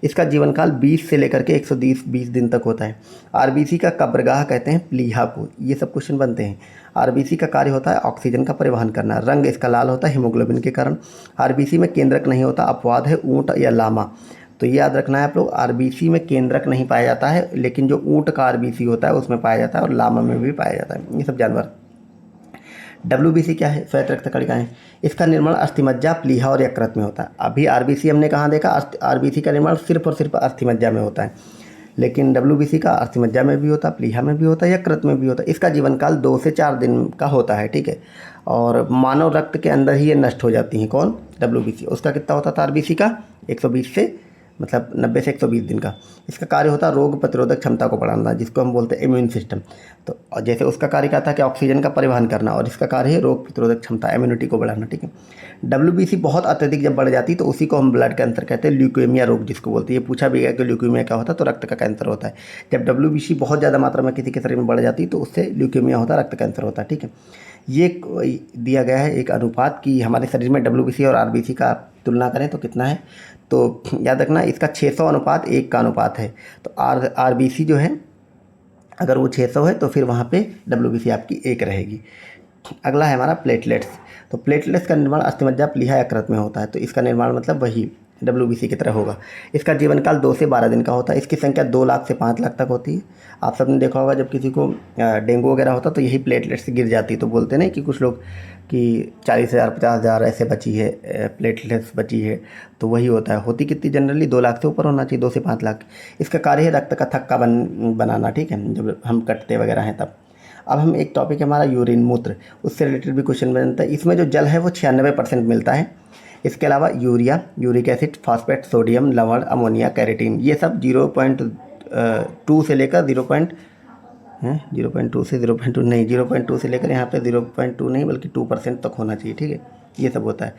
इसका जीवन काल 20 से लेकर के 120 दिन तक होता है। आरबीसी का कब्रगाह कहते हैं प्लीहा को। ये सब क्वेश्चन बनते हैं। आरबीसी का कार्य होता है ऑक्सीजन का परिवहन करना। रंग इसका लाल होता है हीमोग्लोबिन के कारण। आरबीसी में केंद्रक नहीं होता, अपवाद है ऊंट या लामा। तो ये याद रखना है आप लोग, आरबीसी में केंद्रक नहीं पाया जाता है, लेकिन जो ऊंट का आरबीसी होता है उसमें पाया जाता है, और लामा में भी पाया जाता है, ये सब जानवर। डब्ल्यूबीसी क्या है? श्वेत रक्त कणिकाएं। इसका निर्माण अस्थिमज्जा, प्लीहा और यकृत में होता है। अभी आरबीसी हमने कहाँ देखा? आरबीसी का निर्माण सिर्फ और सिर्फ अस्थिमज्जा में होता है, लेकिन डब्ल्यूबीसी का अस्थिमज्जा में भी होता है, प्लीहा में भी होता है, यकृत में भी होता है। इसका जीवन काल 2 से 4 दिन का होता है, ठीक है। और मानव रक्त के अंदर ही ये नष्ट हो जाती हैं। कौन? डब्ल्यूबीसी। उसका कितना होता था आरबीसी का? 120 से मतलब 90 से 120 दिन का। इसका कार्य होता है रोग प्रतिरोधक क्षमता को बढ़ाना, जिसको हम बोलते हैं इम्यून सिस्टम। तो जैसे उसका कार्य क्या था कि ऑक्सीजन का परिवहन करना, और इसका कार्य है रोग प्रतिरोधक क्षमता, इम्यूनिटी को बढ़ाना, ठीक है। डब्ल्यूबीसी बहुत अत्यधिक जब बढ़ जाती है तो उसी को हम ब्लड कैंसर कहते हैं, ल्यूकेमिया रोग जिसको बोलते हैं। ये पूछा भी गया कि ल्यूकेमिया क्या होता है, तो रक्त का कैंसर होता है। जब डब्ल्यूबीसी बहुत ज़्यादा मात्रा में किसी के शरीर में बढ़ जाती है तो उससे ल्यूकेमिया होता है, रक्त कैंसर होता है, ठीक है। ये दिया गया है एक अनुपात कि हमारे शरीर में डब्ल्यूबीसी और आरबीसी का तुलना करें तो कितना है। तो याद रखना इसका 600 अनुपात 1 का अनुपात है। तो आरबीसी जो है अगर वो 600 है तो फिर वहाँ पे डब्ल्यूबीसी आपकी 1 रहेगी। अगला है हमारा प्लेटलेट्स। तो प्लेटलेट्स का निर्माण अस्थिमज्जा, प्लीहा, यकृत में होता है। तो इसका निर्माण मतलब वही डब्ल्यूबीसी की तरह होगा। इसका जीवन काल 2 से 12 दिन का होता है। इसकी संख्या 2 लाख से 5 लाख तक होती है। आप सबने देखा होगा जब किसी को डेंगू वगैरह होता तो यही प्लेटलेट्स गिर जाती, तो बोलते नहीं कि कुछ लोग कि 40,000 50,000 ऐसे बची है, प्लेटलेट्स बची है, तो वही होता है। होती कितनी जनरली 2 लाख से ऊपर होना चाहिए, 2 से 5 लाख। इसका कार्य है रक्त का थक्का बनाना, ठीक है, जब हम कटते वगैरह हैं तब। अब हम एक टॉपिक है हमारा यूरिन, मूत्र, उससे रिलेटेड भी क्वेश्चन बनता है। इसमें जो जल है वो 96% मिलता है। इसके अलावा urea, uric acid, phosphate, sodium, लवण, अमोनिया, कैरेटीन, ये सब 0.2 से लेकर 0.2 से 0.2 नहीं, 0.2 से लेकर यहाँ पे 0.2 नहीं बल्कि 2% तक होना चाहिए, ठीक है। ये सब होता है।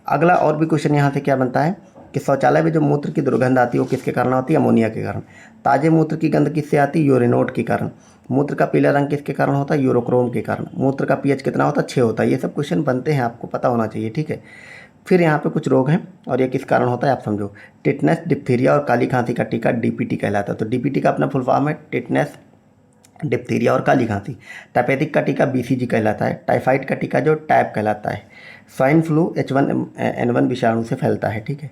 अगला और भी क्वेश्चन यहाँ से क्या बनता है कि शौचालय में जो मूत्र की दुर्गंध आती है वो किसके कारण आती है? अमोनिया के कारण। ताजे मूत्र की गंध किससे आती है? यूरिनोट के कारण। मूत्र का पीला रंग किसके कारण होता है? यूरोक्रोम के कारण। मूत्र का पीएच कितना होता है? 6 होता है। ये सब क्वेश्चन बनते हैं, आपको पता होना चाहिए, ठीक है। फिर यहाँ पे कुछ रोग हैं और ये किस कारण होता है आप समझो। टिटनेस, डिप्थीरिया और काली खांसी का टीका डीपीटी कहलाता है। तो डीपीटी का अपना फुल फॉर्म है टिटनेस, डिप्थीरिया और काली खांसी। टाइफेटिक का टीका बीसीजी कहलाता है। टाइफाइड का टीका जो टैप कहलाता है। स्वाइन फ्लू H1N1 विषाणु से फैलता है, ठीक है।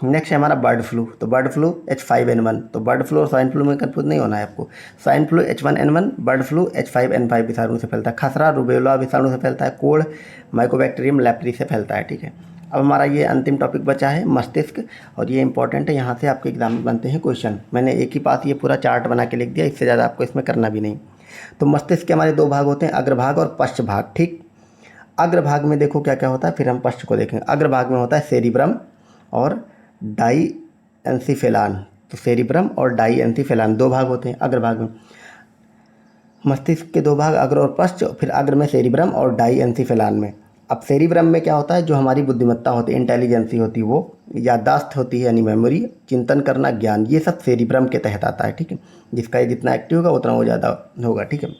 नेक्स्ट है हमारा बर्ड फ्लू। तो बर्ड फ्लू H5N1। तो बर्ड फ्लू और स्वाइन फ्लू में कंफ्यूज नहीं होना है आपको। Swine flu H1N1, bird flu H5N5 विषाणु से फैलता है। खसरा रुबेला विषाणु से फैलता है। कोढ़ माइकोबैक्टीरियम लेप्री से फैलता है, ठीक है। अब हमारा ये अंतिम टॉपिक बचा है मस्तिष्क, और ये इंपॉर्टेंट है, यहाँ से आपके एग्जाम में बनते हैं क्वेश्चन। मैंने एक ही पास ये पूरा चार्ट बना के लिख दिया, इससे ज़्यादा आपको इसमें करना भी नहीं। तो मस्तिष्क के हमारे 2 भाग होते हैं, अग्रभाग और पश्च भाग, ठीक। अग्रभाग में देखो क्या क्या होता है, फिर हम पश्च को देखेंगे। अग्रभाग में होता है सेरिब्रम और डाई एंसीफेलान। तो सेरिब्रम और डाई एंसीफेलान 2 भाग होते हैं अग्रभाग में। मस्तिष्क के 2 भाग, अग्र और पश्च, फिर अग्र में सेरिब्रम और डाई एंसीफेलान में। अब सेरिब्रम में क्या होता है? जो हमारी बुद्धिमत्ता होती है, इंटेलिजेंसी होती है, वो याददाश्त होती है यानी मेमोरी, चिंतन करना, ज्ञान, ये सब सेरिब्रम के तहत आता है, ठीक है। जिसका ये जितना एक्टिव होगा उतना वो ज़्यादा होगा, ठीक है।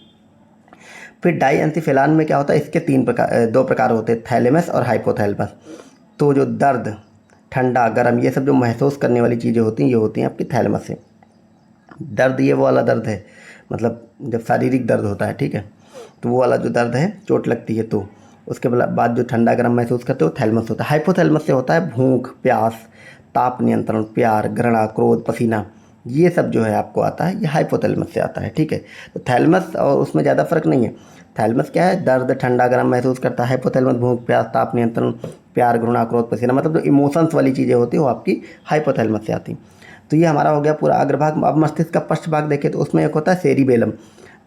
फिर डाई एंसीफेलान में क्या होता है? इसके 2 प्रकार होते हैं, थैलेमस और हाइपोथैलेमस। तो जो दर्द, ठंडा, गर्म, ये सब जो महसूस करने वाली चीज़ें होती हैं ये होती हैं आपकी थैलेमस से। दर्द ये वो वाला दर्द है, मतलब जब शारीरिक दर्द होता है, ठीक है, तो वो वाला जो दर्द है, चोट लगती है तो उसके बाद जो ठंडा गर्म महसूस करते हो थैलेमस होता है। हाइपोथैलेमस से होता है भूख, प्यास, ताप नियंत्रण, प्यार, घृणा, क्रोध, पसीना, ये सब जो है आपको आता है, ये हाइपोथैलेमस से आता है, ठीक है। तो थैलेमस और उसमें ज़्यादा फर्क नहीं है। थैलेमस क्या है, दर्द, ठंडा गर्म महसूस करता है। हाइपोथैलेमस भूख, प्यास, ताप नियंत्रण, प्यार, घृणा, क्रोध, पसीना, मतलब जो इमोशंस वाली चीज़ें होती हैं वो आपकी हाइपोथैलेमस से आती। तो ये हमारा हो गया पूरा अग्रभाग। अब मस्तिष्क का पश्च भाग देखें तो उसमें एक होता है सेरिबेलम।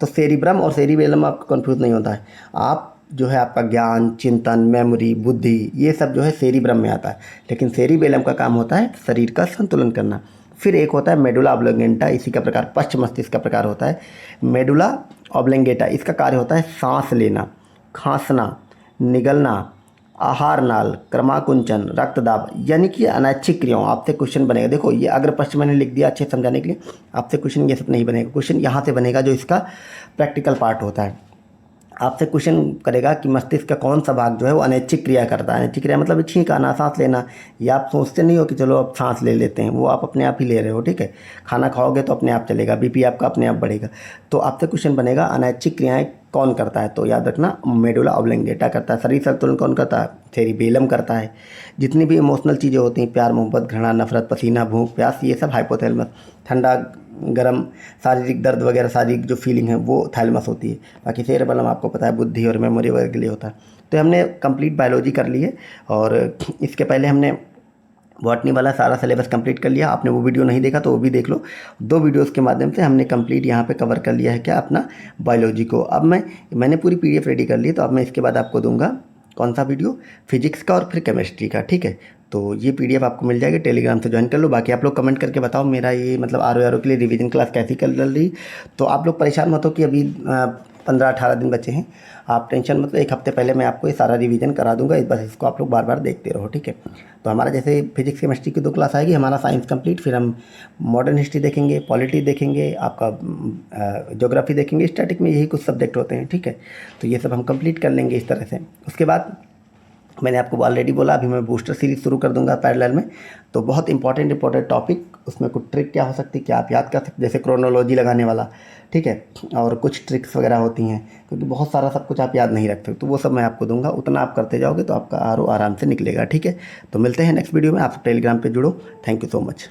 तो सेरिब्रम और सेरिबेलम आपको कंफ्यूज नहीं होता है। आप जो है आपका ज्ञान, चिंतन, मेमोरी, बुद्धि, ये सब जो है सेरिब्रम में आता है, लेकिन सेरिबेलम का काम होता है शरीर का संतुलन करना। फिर एक होता है मेडुला ऑब्लोंगेटा, इसी का प्रकार पश्च मस्तिष्क का प्रकार होता है मेडुला ऑब्लोंगेटा। इसका कार्य होता है सांस लेना, खांसना, निगलना, आहार नाल, क्रमाकुंचन, रक्तदाब, यानी कि अनैच्छिक क्रियाओं। आपसे क्वेश्चन बनेगा, देखो ये अग्र पश्च मैंने लिख दिया अच्छे समझाने के लिए। आपसे क्वेश्चन ये सब नहीं बनेगा, क्वेश्चन यहाँ से बनेगा जो इसका प्रैक्टिकल पार्ट होता है। आपसे क्वेश्चन करेगा कि मस्तिष्क का कौन सा भाग जो है वो अनैच्छिक क्रिया करता है। अनैच्छिक क्रिया मतलब छींक आना, सांस लेना। या आप सोचते नहीं हो कि चलो अब सांस ले लेते हैं, वो आप अपने आप ही ले रहे हो, ठीक है। खाना खाओगे तो अपने आप चलेगा, बीपी आपका अपने आप बढ़ेगा। तो आपसे क्वेश्चन बनेगा अनैच्छिक क्रियाएं कौन करता है, तो याद रखना मेडुला ऑब्लोंगेटा करता है। शरीर संतुलन कौन करता है, सेरिबेलम करता है। जितनी भी इमोशनल चीज़ें होती हैं, प्यार, मोहब्बत, घृणा, नफरत, पसीना, भूख, प्यास, ये सब हाइपोथैलेमस। ठंडा गरम, शारीरिक दर्द वगैरह, शारीरिक जो फीलिंग है वो थैलेमस होती है। बाकी सेरेबेलम आपको पता है बुद्धि और मेमोरी वगैरह के लिए होता है। तो हमने कंप्लीट बायोलॉजी कर ली है, और इसके पहले हमने बॉटनी वाला सारा सिलेबस कंप्लीट कर लिया। आपने वो वीडियो नहीं देखा तो वो भी देख लो। 2 वीडियोस के माध्यम से हमने कंप्लीट यहाँ पे कवर कर लिया है क्या, अपना बायोलॉजी को। अब मैंने पूरी पीडीएफ रेडी कर ली, तो अब मैं इसके बाद आपको दूंगा कौन सा वीडियो, फिजिक्स का और फिर केमिस्ट्री का, ठीक है। तो ये पीडीएफ आपको मिल जाएगी, टेलीग्राम से ज्वाइन कर लो। बाकी आप लोग कमेंट करके बताओ मेरा ये मतलब आर के लिए रिवीजन क्लास कैसी चल रही। तो आप लोग परेशान मत हो कि अभी 15-18 दिन बचे हैं, आप टेंशन मत लो। 1 हफ्ते पहले मैं आपको ये सारा रिवीजन करा दूंगा, बस इसको आप लोग बार बार देखते रहो, ठीक है। तो हमारा जैसे फिजिक्स केमिस्ट्री की 2 क्लास आएगी, हमारा साइंस कंप्लीट, फिर हम मॉडर्न हिस्ट्री देखेंगे, पॉलिटी देखेंगे, आपका ज्योग्राफी देखेंगे, स्टैटिक में यही कुछ सब्जेक्ट होते हैं, ठीक है। तो ये सब हम कंप्लीट कर लेंगे इस तरह से। उसके बाद मैंने आपको ऑलरेडी बोला अभी मैं बूस्टर सीरीज शुरू कर दूंगा पैरेलल में। तो बहुत इंपॉर्टेंट टॉपिक, उसमें कुछ ट्रिक क्या हो सकती है, क्या आप याद कर सकते, जैसे क्रोनोलॉजी लगाने वाला, ठीक है। और कुछ ट्रिक्स वगैरह होती हैं, क्योंकि बहुत सारा सब कुछ आप याद नहीं रखते, तो वो सब मैं आपको दूंगा। उतना आप करते जाओगे तो आपका आराम से निकलेगा, ठीक है। तो मिलते हैं नेक्स्ट वीडियो में। आप टेलीग्राम पर जुड़ो। Thank you so much.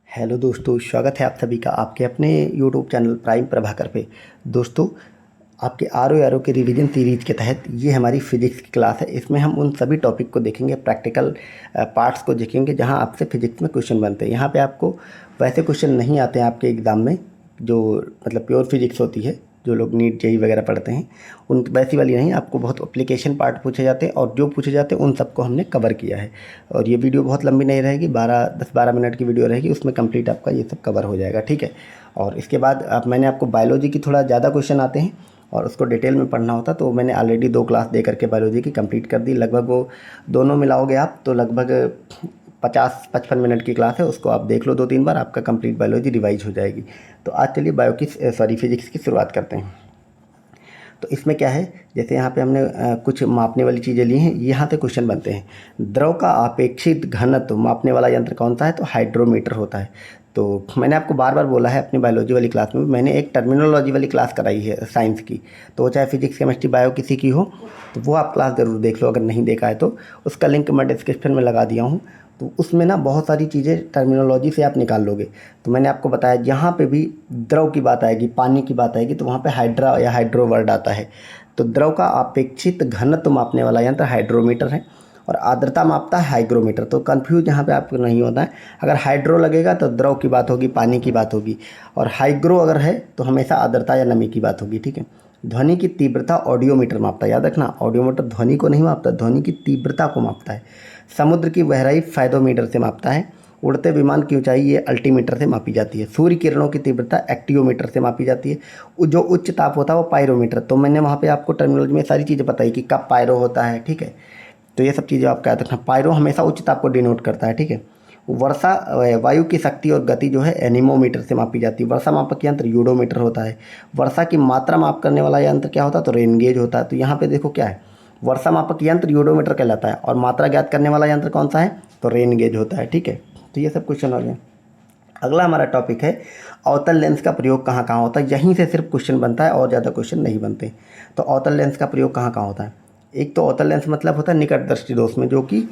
Hello दोस्तों, स्वागत है आप सभी का आपके अपने यूट्यूब चैनल प्राइम प्रभाकर पे। दोस्तों, आपके आर के रिवीजन सीरीज के तहत ये हमारी फिजिक्स की क्लास है। इसमें हम उन सभी टॉपिक को देखेंगे, प्रैक्टिकल पार्ट्स को देखेंगे जहां आपसे फिजिक्स में क्वेश्चन बनते हैं। यहाँ पे आपको वैसे क्वेश्चन नहीं आते हैं आपके एग्ज़ाम में, जो मतलब प्योर फिजिक्स होती है, जो लोग नीट जेईई वगैरह पढ़ते हैं, उन वैसी वाली नहीं। आपको बहुत एप्लीकेशन पार्ट पूछे जाते हैं, और जो पूछे जाते हैं उन सबको हमने कवर किया है। और ये वीडियो बहुत लंबी नहीं रहेगी, 10-12 मिनट की वीडियो रहेगी, उसमें कंप्लीट आपका ये सब कवर हो जाएगा, ठीक है। और इसके बाद मैंने आपको बायोलॉजी की थोड़ा ज़्यादा क्वेश्चन आते हैं और उसको डिटेल में पढ़ना होता, तो मैंने ऑलरेडी 2 क्लास दे करके बायोलॉजी की कंप्लीट कर दी। लगभग वो दोनों मिलाओगे आप तो लगभग 50-55 मिनट की क्लास है, उसको आप देख लो 2-3 बार, आपका कंप्लीट बायोलॉजी रिवाइज हो जाएगी। तो आज चलिए फिजिक्स की शुरुआत करते हैं। तो इसमें क्या है, जैसे यहाँ पे हमने कुछ मापने वाली चीज़ें ली हैं, यहाँ से क्वेश्चन बनते हैं। द्रव का अपेक्षित घनत्व मापने वाला यंत्र कौन सा है, तो हाइड्रोमीटर होता है। तो मैंने आपको बार बार बोला है अपनी बायोलॉजी वाली क्लास में, मैंने एक टर्मिनोलॉजी वाली क्लास कराई है साइंस की, तो चाहे फिजिक्स केमिस्ट्री बायो किसी की हो, तो वो आप क्लास ज़रूर देख लो। अगर नहीं देखा है तो उसका लिंक मैं डिस्क्रिप्शन में लगा दिया हूँ। तो उसमें ना बहुत सारी चीज़ें टर्मिनोलॉजी से आप निकाल लोगे। तो मैंने आपको बताया जहाँ पे भी द्रव की बात आएगी, पानी की बात आएगी, तो वहाँ पे हाइड्रा या हाइड्रो वर्ड आता है। तो द्रव का अपेक्षित घनत्व मापने वाला यंत्र हाइड्रोमीटर है, और आर्द्रता मापता है हाइग्रोमीटर। तो कंफ्यूज यहाँ पे आपको नहीं होता है। अगर हाइड्रो लगेगा तो द्रव की बात होगी, पानी की बात होगी, और हाइग्रो अगर है तो हमेशा आर्द्रता या नमी की बात होगी, ठीक है। ध्वनि की तीव्रता ऑडियोमीटर मापता है, याद रखना, ऑडियोमीटर ध्वनि को नहीं मापता, ध्वनि की तीव्रता को मापता है। समुद्र की गहराई फाइदोमीटर से मापता है। उड़ते विमान की ऊंचाई ये अल्टीमीटर से मापी जाती है। सूर्य किरणों की तीव्रता एक्टियोमीटर से मापी जाती है। जो उच्च ताप होता है वो पायरोमीटर। तो मैंने वहाँ पे आपको टर्मिनोलॉजी में सारी चीज़ें बताई कि कब पायरो होता है, ठीक है। तो ये सब चीज़ें आपका याद रखना। पायरो हमेशा उच्च ताप को डिनोट करता है, ठीक है। वर्षा वायु की शक्ति और गति जो है एनीमोमीटर से मापी जाती है। वर्षा मापक यंत्र यूडोमीटर होता है। वर्षा की मात्रा माप करने वाला यंत्र क्या होता है, तो रेन गेज होता है। तो यहाँ पे देखो क्या है, वर्षा मापक यंत्र यूडोमीटर कहलाता है, और मात्रा ज्ञात करने वाला यंत्र कौन सा है, तो रेन गेज होता है, ठीक है। तो ये सब क्वेश्चन हो गए। अगला हमारा टॉपिक है अवतल लेंस का प्रयोग कहाँ कहाँ होता है। यहीं से सिर्फ क्वेश्चन बनता है और ज़्यादा क्वेश्चन नहीं बनते। तो अवतल लेंस का प्रयोग कहाँ कहाँ होता है, एक तो अवतल लेंस मतलब होता है निकट दृष्टि दोष में, जो कि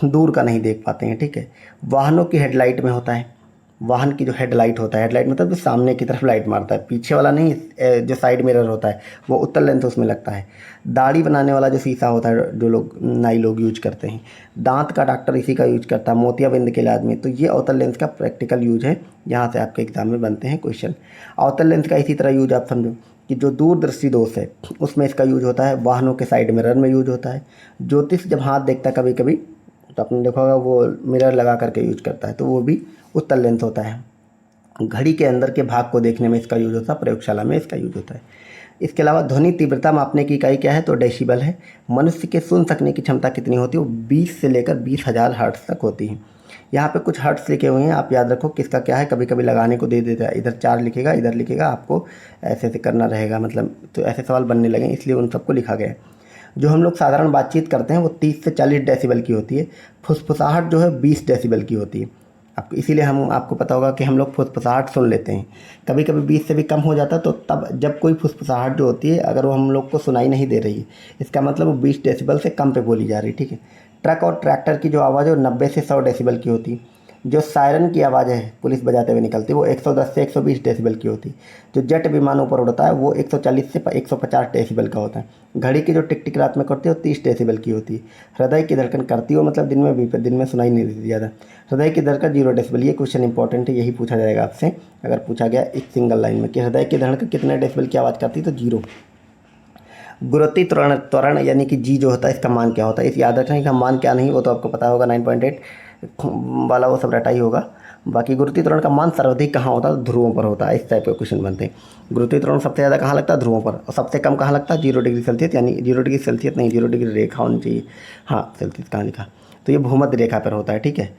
दूर का नहीं देख पाते हैं, ठीक है। वाहनों की हेडलाइट में होता है, वाहन की जो हेडलाइट होता है, हेडलाइट मतलब जो सामने की तरफ लाइट मारता है, पीछे वाला नहीं, जो साइड मिरर होता है वो उत्तल लेंस उसमें लगता है। दाढ़ी बनाने वाला जो शीशा होता है जो लोग नाई लोग यूज करते हैं, दांत का डॉक्टर इसी का यूज करता है, मोतियाबिंद के इलाज में। तो ये अवतल लेंस का प्रैक्टिकल यूज है, यहाँ से आपके एग्जाम में बनते हैं क्वेश्चन। अवतल लेंस का इसी तरह यूज आप समझो कि जो दूरदृष्टि दोष है उसमें इसका यूज होता है, वाहनों के साइड मिरर में यूज होता है। ज्योतिष जब हाथ देखता है कभी कभी तो आपने देखा होगा वो मिरर लगा करके यूज करता है, तो वो भी उत्तल लेंस होता है। घड़ी के अंदर के भाग को देखने में इसका यूज होता है, प्रयोगशाला में इसका यूज होता है। इसके अलावा ध्वनि तीव्रता मापने की इकाई क्या है, तो डेसिबल है। मनुष्य के सुन सकने की क्षमता कितनी होती है, वो 20 से लेकर 20,000 हर्ट्ज तक होती है। यहाँ पे कुछ हर्ट्ज लिखे हुए हैं, आप याद रखो किसका क्या है, कभी कभी लगाने को दे देता है, इधर 4 लिखेगा इधर लिखेगा, आपको ऐसे ऐसे करना रहेगा, मतलब तो ऐसे सवाल बनने लगे इसलिए उन सबको लिखा गया है। जो हम लोग साधारण बातचीत करते हैं वो 30 से 40 डेसिबल की होती है। फुसफुसाहट जो है 20 डेसिबल की होती है। आपको इसीलिए हम आपको पता होगा कि हम लोग फुसफुसाहट सुन लेते हैं, कभी कभी 20 से भी कम हो जाता है, तो तब जब कोई फुसफुसाहट जो होती है अगर वो हम लोग को सुनाई नहीं दे रही है, इसका मतलब वो 20 डेसिबल से कम पे बोली जा रही है, ठीक है। ट्रक और ट्रैक्टर की जो आवाज़ है वो 90 से 100 डेसिबल की होती है। जो सायरन की आवाज़ है पुलिस बजाते हुए निकलती है वो 110 से 120 डेसिबल की होती है। जो जेट विमानों पर उड़ता है वो 140 से 150 डेसिबल का होता है। घड़ी की जो टिक टिक रात में करती है वो 30 डेसिबल की होती है। हृदय की धड़कन करती है मतलब दिन में भी, दिन में सुनाई नहीं देती ज़्यादा। हृदय की धड़कन 0 डेसिबल, ये क्वेश्चन इंपॉर्टेंट है, यही पूछा जाएगा आपसे अगर पूछा गया एक सिंगल लाइन में कि हृदय की धड़कन कितने डेसिबल की आवाज़ करती है, तो 0। गुरुत्वीय त्वरण त्वरण यानी कि जी जो होता है इसका मान क्या होता है, इस याद रखना, इसका मान क्या नहीं वो तो आपको पता होगा, 9.8 वाला वो सब रटा ही होगा। बाकी गुरुत्वीय त्वरण का मान सर्वाधिक कहाँ होता है, ध्रुवों पर होता है। इस टाइप के क्वेश्चन बनते हैं। गुरुत्वीय त्वरण सबसे ज़्यादा कहाँ लगता है, ध्रुवों पर, और सबसे कम कहाँ लगता है, 0 डिग्री सेल्सियस, यानी 0 डिग्री सेल्सियस नहीं, 0 डिग्री रेखा होनी चाहिए, हाँ सेल्सियस कहाँ लिखा, तो ये भूमध्य रेखा पर होता है, ठीक है।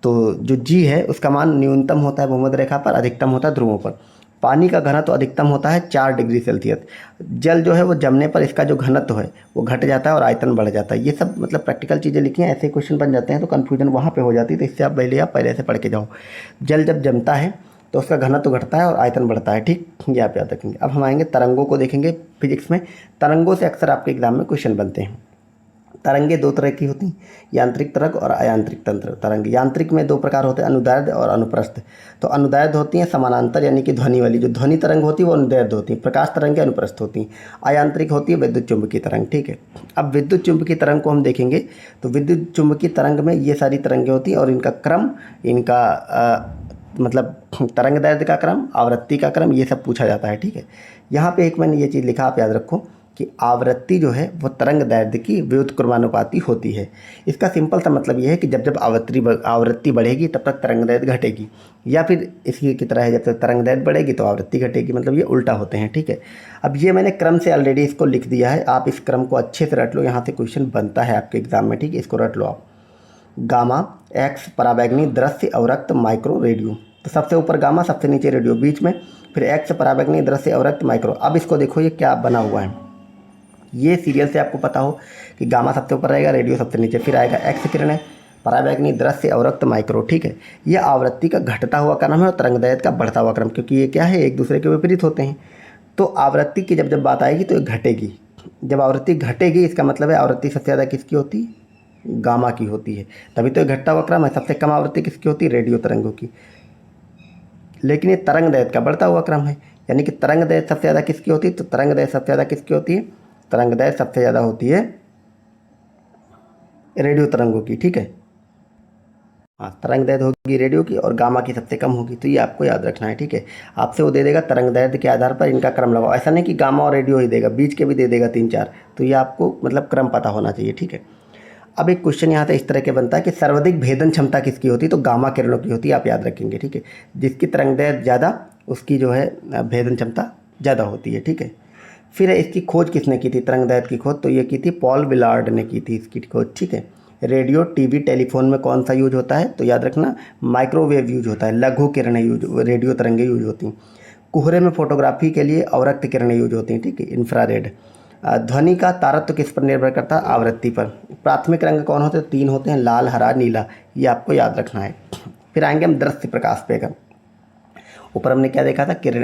तो जो जी है उसका मान न्यूनतम होता है भूमध्य रेखा पर, अधिकतम होता है ध्रुवों पर। पानी का घनत्व तो अधिकतम होता है 4 डिग्री सेल्सियस। जल जो है वो जमने पर इसका जो घनत्व है वो घट जाता है और आयतन बढ़ जाता है। ये सब मतलब प्रैक्टिकल चीज़ें लिखी हैं, ऐसे क्वेश्चन बन जाते हैं तो कन्फ्यूजन वहाँ पे हो जाती है, तो इससे आप पहले से पढ़ के जाओ। जल जब जमता है तो उसका घनत्व घटता है और आयतन बढ़ता है, ठीक, ये आप याद रखेंगे। अब हम आएंगे तरंगों को देखेंगे फिजिक्स में। तरंगों से अक्सर आपके एग्जाम में क्वेश्चन बनते हैं। तरंगे 2 तरह की होती हैं, यांत्रिक तरंग और अयांत्रिक तंत्र तरंग। यांत्रिक में 2 प्रकार होते हैं, अनुदैर्ध्य और अनुप्रस्थ। तो अनुदैर्ध्य होती हैं समानांतर यानी कि ध्वनि वाली, जो ध्वनि तरंग होती है वो अनुदैर्ध्य होती है, प्रकाश तरंग अनुप्रस्थ होती हैं। अयांत्रिक होती है विद्युत चुंबकीय तरंग, ठीक है। अब विद्युत चुंबकीय तरंग को हम देखेंगे तो विद्युत चुंबकीय तरंग में ये सारी तरंगें होती हैं और इनका क्रम, इनका मतलब तरंग दैर्ध्य का क्रम, आवृत्ति का क्रम, ये सब पूछा जाता है, ठीक है। यहाँ पे एक मैंने ये चीज़ लिखा, आप याद रखो कि आवृत्ति जो है वो तरंग दैर्ध्य की व्युत्क्रमानुपाती होती है। इसका सिंपल सा मतलब ये है कि जब जब आवृत्ति बढ़ेगी तब तक तरंग दैर्ध्य घटेगी, या फिर इसी की तरह है जब तक तरंग दैर्ध्य बढ़ेगी तो आवृत्ति घटेगी, मतलब ये उल्टा होते हैं, ठीक है। अब ये मैंने क्रम से ऑलरेडी इसको लिख दिया है, आप इस क्रम को अच्छे से रट लो, यहाँ से क्वेश्चन बनता है आपके एग्जाम में, ठीक है, इसको रट लो आप। गामा, एक्स पराबैंगनी, दृश्य, अवरक्त, माइक्रो, रेडियो। तो सबसे ऊपर गामा, सबसे नीचे रेडियो, बीच में फिर एक्स पराबैंगनी, दृश्य, अवरक्त, माइक्रो। अब इसको देखो ये क्या बना हुआ है, ये सीरियल से आपको पता हो कि गामा सबसे ऊपर रहेगा, रेडियो सबसे नीचे, फिर आएगा एक्स किरणें, पराबैंगनी, दृश्य, अवरक्त, माइक्रो, ठीक है। ये आवृत्ति का घटता हुआ क्रम है और तरंगदैर्ध्य का बढ़ता हुआ क्रम, क्योंकि ये क्या है, एक दूसरे के विपरीत होते हैं। तो आवृत्ति की जब जब बात आएगी तो ये घटेगी। जब आवृत्ति घटेगी इसका मतलब है आवृत्ति सबसे ज़्यादा किसकी होती है, गामा की होती है, तभी तो ये घटता हुआ क्रम है। सबसे कम आवृत्ति किसकी होती है, रेडियो तरंगों की। लेकिन ये तरंगदैर्ध्य का बढ़ता हुआ क्रम है, यानी कि तरंगदैर्ध्य सबसे ज़्यादा किसकी होती है, तो तरंगदैर्ध्य सबसे ज़्यादा किसकी होती है, तरंगदैर्ध्य सबसे ज़्यादा होती है रेडियो तरंगों की, ठीक है। हाँ, तरंगदैर्ध्य होगी रेडियो की और गामा की सबसे कम होगी, तो ये आपको याद रखना है, ठीक है। आपसे वो दे देगा तरंगदैर्ध्य के आधार पर इनका क्रम लगाओ, ऐसा नहीं कि गामा और रेडियो ही देगा, बीच के भी दे देगा 3-4, तो ये आपको मतलब क्रम पता होना चाहिए, ठीक है। अब एक क्वेश्चन यहाँ से इस तरह के बनता है कि सर्वाधिक भेदन क्षमता किसकी होती है, तो गामा किरणों की होती है, आप याद रखेंगे, ठीक है। जिसकी तरंगदैर्ध्य ज़्यादा उसकी जो है भेदन क्षमता ज़्यादा होती है, ठीक है। फिर इसकी खोज किसने की थी, तरंगदैर्ध्य की खोज, तो ये की थी पॉल विलार्ड ने की थी इसकी खोज, ठीक है। रेडियो, टीवी, टेलीफोन में कौन सा यूज होता है, तो याद रखना माइक्रोवेव यूज होता है, लघु किरणें यूज, रेडियो तरंगें यूज होती हैं। कोहरे में फोटोग्राफी के लिए अवरक्त किरणें यूज होती हैं, ठीक है, इंफ्रारेड। ध्वनि का तारत्व किस पर निर्भर करता है, आवृत्ति पर। प्राथमिक रंग कौन होते हैं, 3 होते हैं, लाल, हरा, नीला, ये आपको याद रखना है। फिर आएंगे हम दृश्य प्रकाश पे। ऊपर हमने क्या देखा था, किरण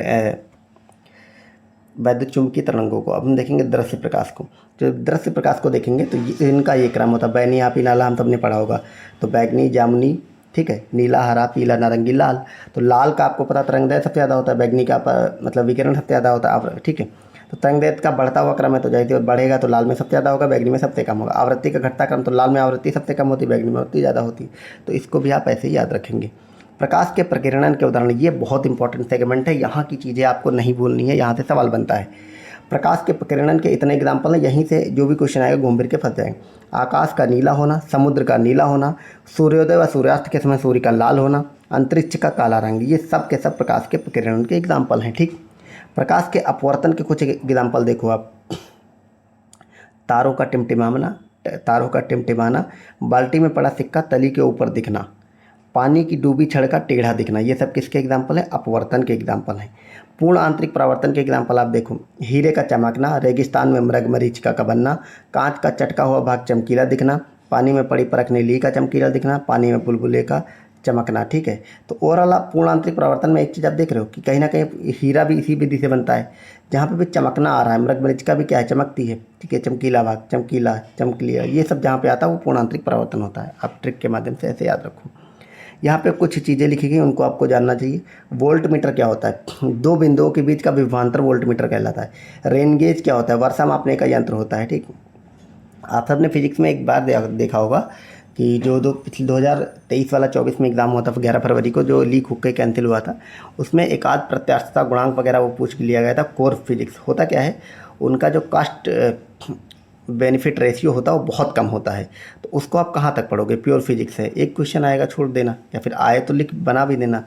वैद्युत चुंबकीय तरंगों को। अब हम देखेंगे दृश्य प्रकाश को। जो दृश्य प्रकाश को देखेंगे तो इनका ये क्रम होता है, बैगनी आपी नाला हम सबने पढ़ा होगा। तो बैगनी, जामुनी, ठीक है, नीला, हरा, पीला, नारंगी, लाल। तो लाल का आपको पता तरंगदैर्घ्य सबसे ज़्यादा होता है, बैगनी का मतलब विकिरण सबसे ज़्यादा होता है, ठीक है। तो तरंगदैर्घ्य का बढ़ता हुआ क्रम है, तो जैसे बढ़ेगा तो लाल में सबसे ज़्यादा होगा, बैगनी में सबसे कम होगा। आवृत्ति का घटता क्रम, तो लाल में आवृत्ति सबसे कम होती है, बैगनी में आवृत्ति ज़्यादा होती है। तो इसको भी आप ऐसे ही याद रखेंगे। प्रकाश के प्रकीर्णन के उदाहरण, ये बहुत इंपॉर्टेंट सेगमेंट है, यहाँ की चीज़ें आपको नहीं भूलनी है, यहाँ से सवाल बनता है। प्रकाश के प्रकीर्णन के इतने एग्जाम्पल हैं, यहीं से जो भी क्वेश्चन आएगा घूम फिर के फंस जाएंगे। आकाश का नीला होना, समुद्र का नीला होना, सूर्योदय व सूर्यास्त के समय सूर्य का लाल होना, अंतरिक्ष का काला रंग, ये सब के सब प्रकाश के प्रकीर्णन के एग्जाम्पल हैं, ठीक। प्रकाश के अपवर्तन के कुछ एग्जाम्पल देखो आप। तारों का टिमटिमाना, बाल्टी में पड़ा सिक्का तली के ऊपर दिखना, पानी की डूबी छड़ का टेढ़ा दिखना, ये सब किसके एग्जाम्पल है? अपवर्तन के एग्जाम्पल हैं। पूर्ण आंतरिक परावर्तन के एग्जाम्पल आप देखो। हीरे का चमकना, रेगिस्तान में मृगमरीचिका का बनना, कांच का चटका हुआ भाग चमकीला दिखना, पानी में पड़ी परख नीली का चमकीला दिखना, पानी में बुलबुले का चमकना, ठीक है। तो ओवरऑल आप पूर्ण आंतरिक परावर्तन में एक चीज़ आप देख रहे हो कि कहीं ना कहीं हीरा भी इसी विधि से बनता है, जहाँ पे भी चमकना आ रहा है। मृगमरीचिका भी क्या है? चमकती है, ठीक है, चमकीला भाग, चमकीला, चमकलिया, ये सब जहाँ पे आता है वो पूर्ण आंतरिक परावर्तन होता है। आप ट्रिक के माध्यम से ऐसे याद रखो। यहाँ पे कुछ चीज़ें लिखी गई, उनको आपको जानना चाहिए। वोल्ट मीटर क्या होता है? दो बिंदुओं के बीच का विभवांतर वोल्ट मीटर कहलाता है। रेन गेज क्या होता है? वर्षा मापने का यंत्र होता है, ठीक। आप सबने फिजिक्स में एक बार देखा होगा कि जो पिछले 2023 वाला 24 में एग्ज़ाम हुआ था 11 फरवरी को, जो लीक होकर कैंसिल हुआ था, उसमें एक आध प्रत्यास्थता गुणांक वगैरह वो पूछ लिया गया था। कोर फिजिक्स होता क्या है, उनका जो कास्ट बेनिफिट रेशियो होता है वो बहुत कम होता है। तो उसको आप कहाँ तक पढ़ोगे? प्योर फिजिक्स है, एक क्वेश्चन आएगा छोड़ देना, या फिर आए तो लिख बना भी देना।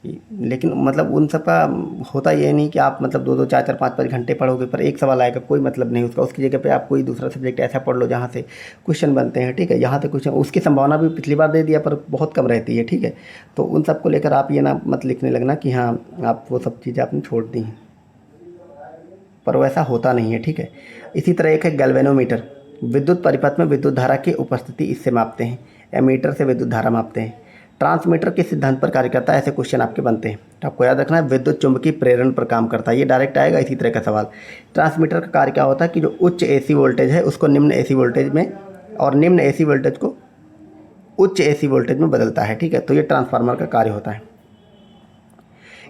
लेकिन मतलब उन सब का होता ये नहीं कि आप मतलब 2-2 4-4 5-5 घंटे पढ़ोगे, पर एक सवाल आएगा, कोई मतलब नहीं उसका। उसकी जगह पे आप कोई दूसरा सब्जेक्ट ऐसा पढ़ लो जहाँ से क्वेश्चन बनते हैं, ठीक है। यहाँ से क्वेश्चन, उसकी संभावना भी पिछली बार दे दिया पर बहुत कम रहती है, ठीक है। तो उन सब को लेकर आप ये ना मत लिखने लगना कि हाँ आप वो सब चीज़ें आपने छोड़ दी हैं, पर वैसा होता नहीं है, ठीक है। इसी तरह एक है गैल्वेनोमीटर, विद्युत परिपथ में विद्युत धारा की उपस्थिति इससे मापते हैं। एमीटर से विद्युत धारा मापते हैं। ट्रांसमीटर किस सिद्धांत पर कार्य करता है? ऐसे क्वेश्चन आपके बनते हैं, तो आपको याद रखना है विद्युत चुंबकीय प्रेरण पर काम करता है। ये डायरेक्ट आएगा इसी तरह का सवाल। ट्रांसमीटर का कार्य क्या होता है कि जो उच्च एसी वोल्टेज है उसको निम्न एसी वोल्टेज में, और निम्न एसी वोल्टेज को उच्च एसी वोल्टेज में बदलता है, ठीक है। तो ये ट्रांसफार्मर का कार्य होता है।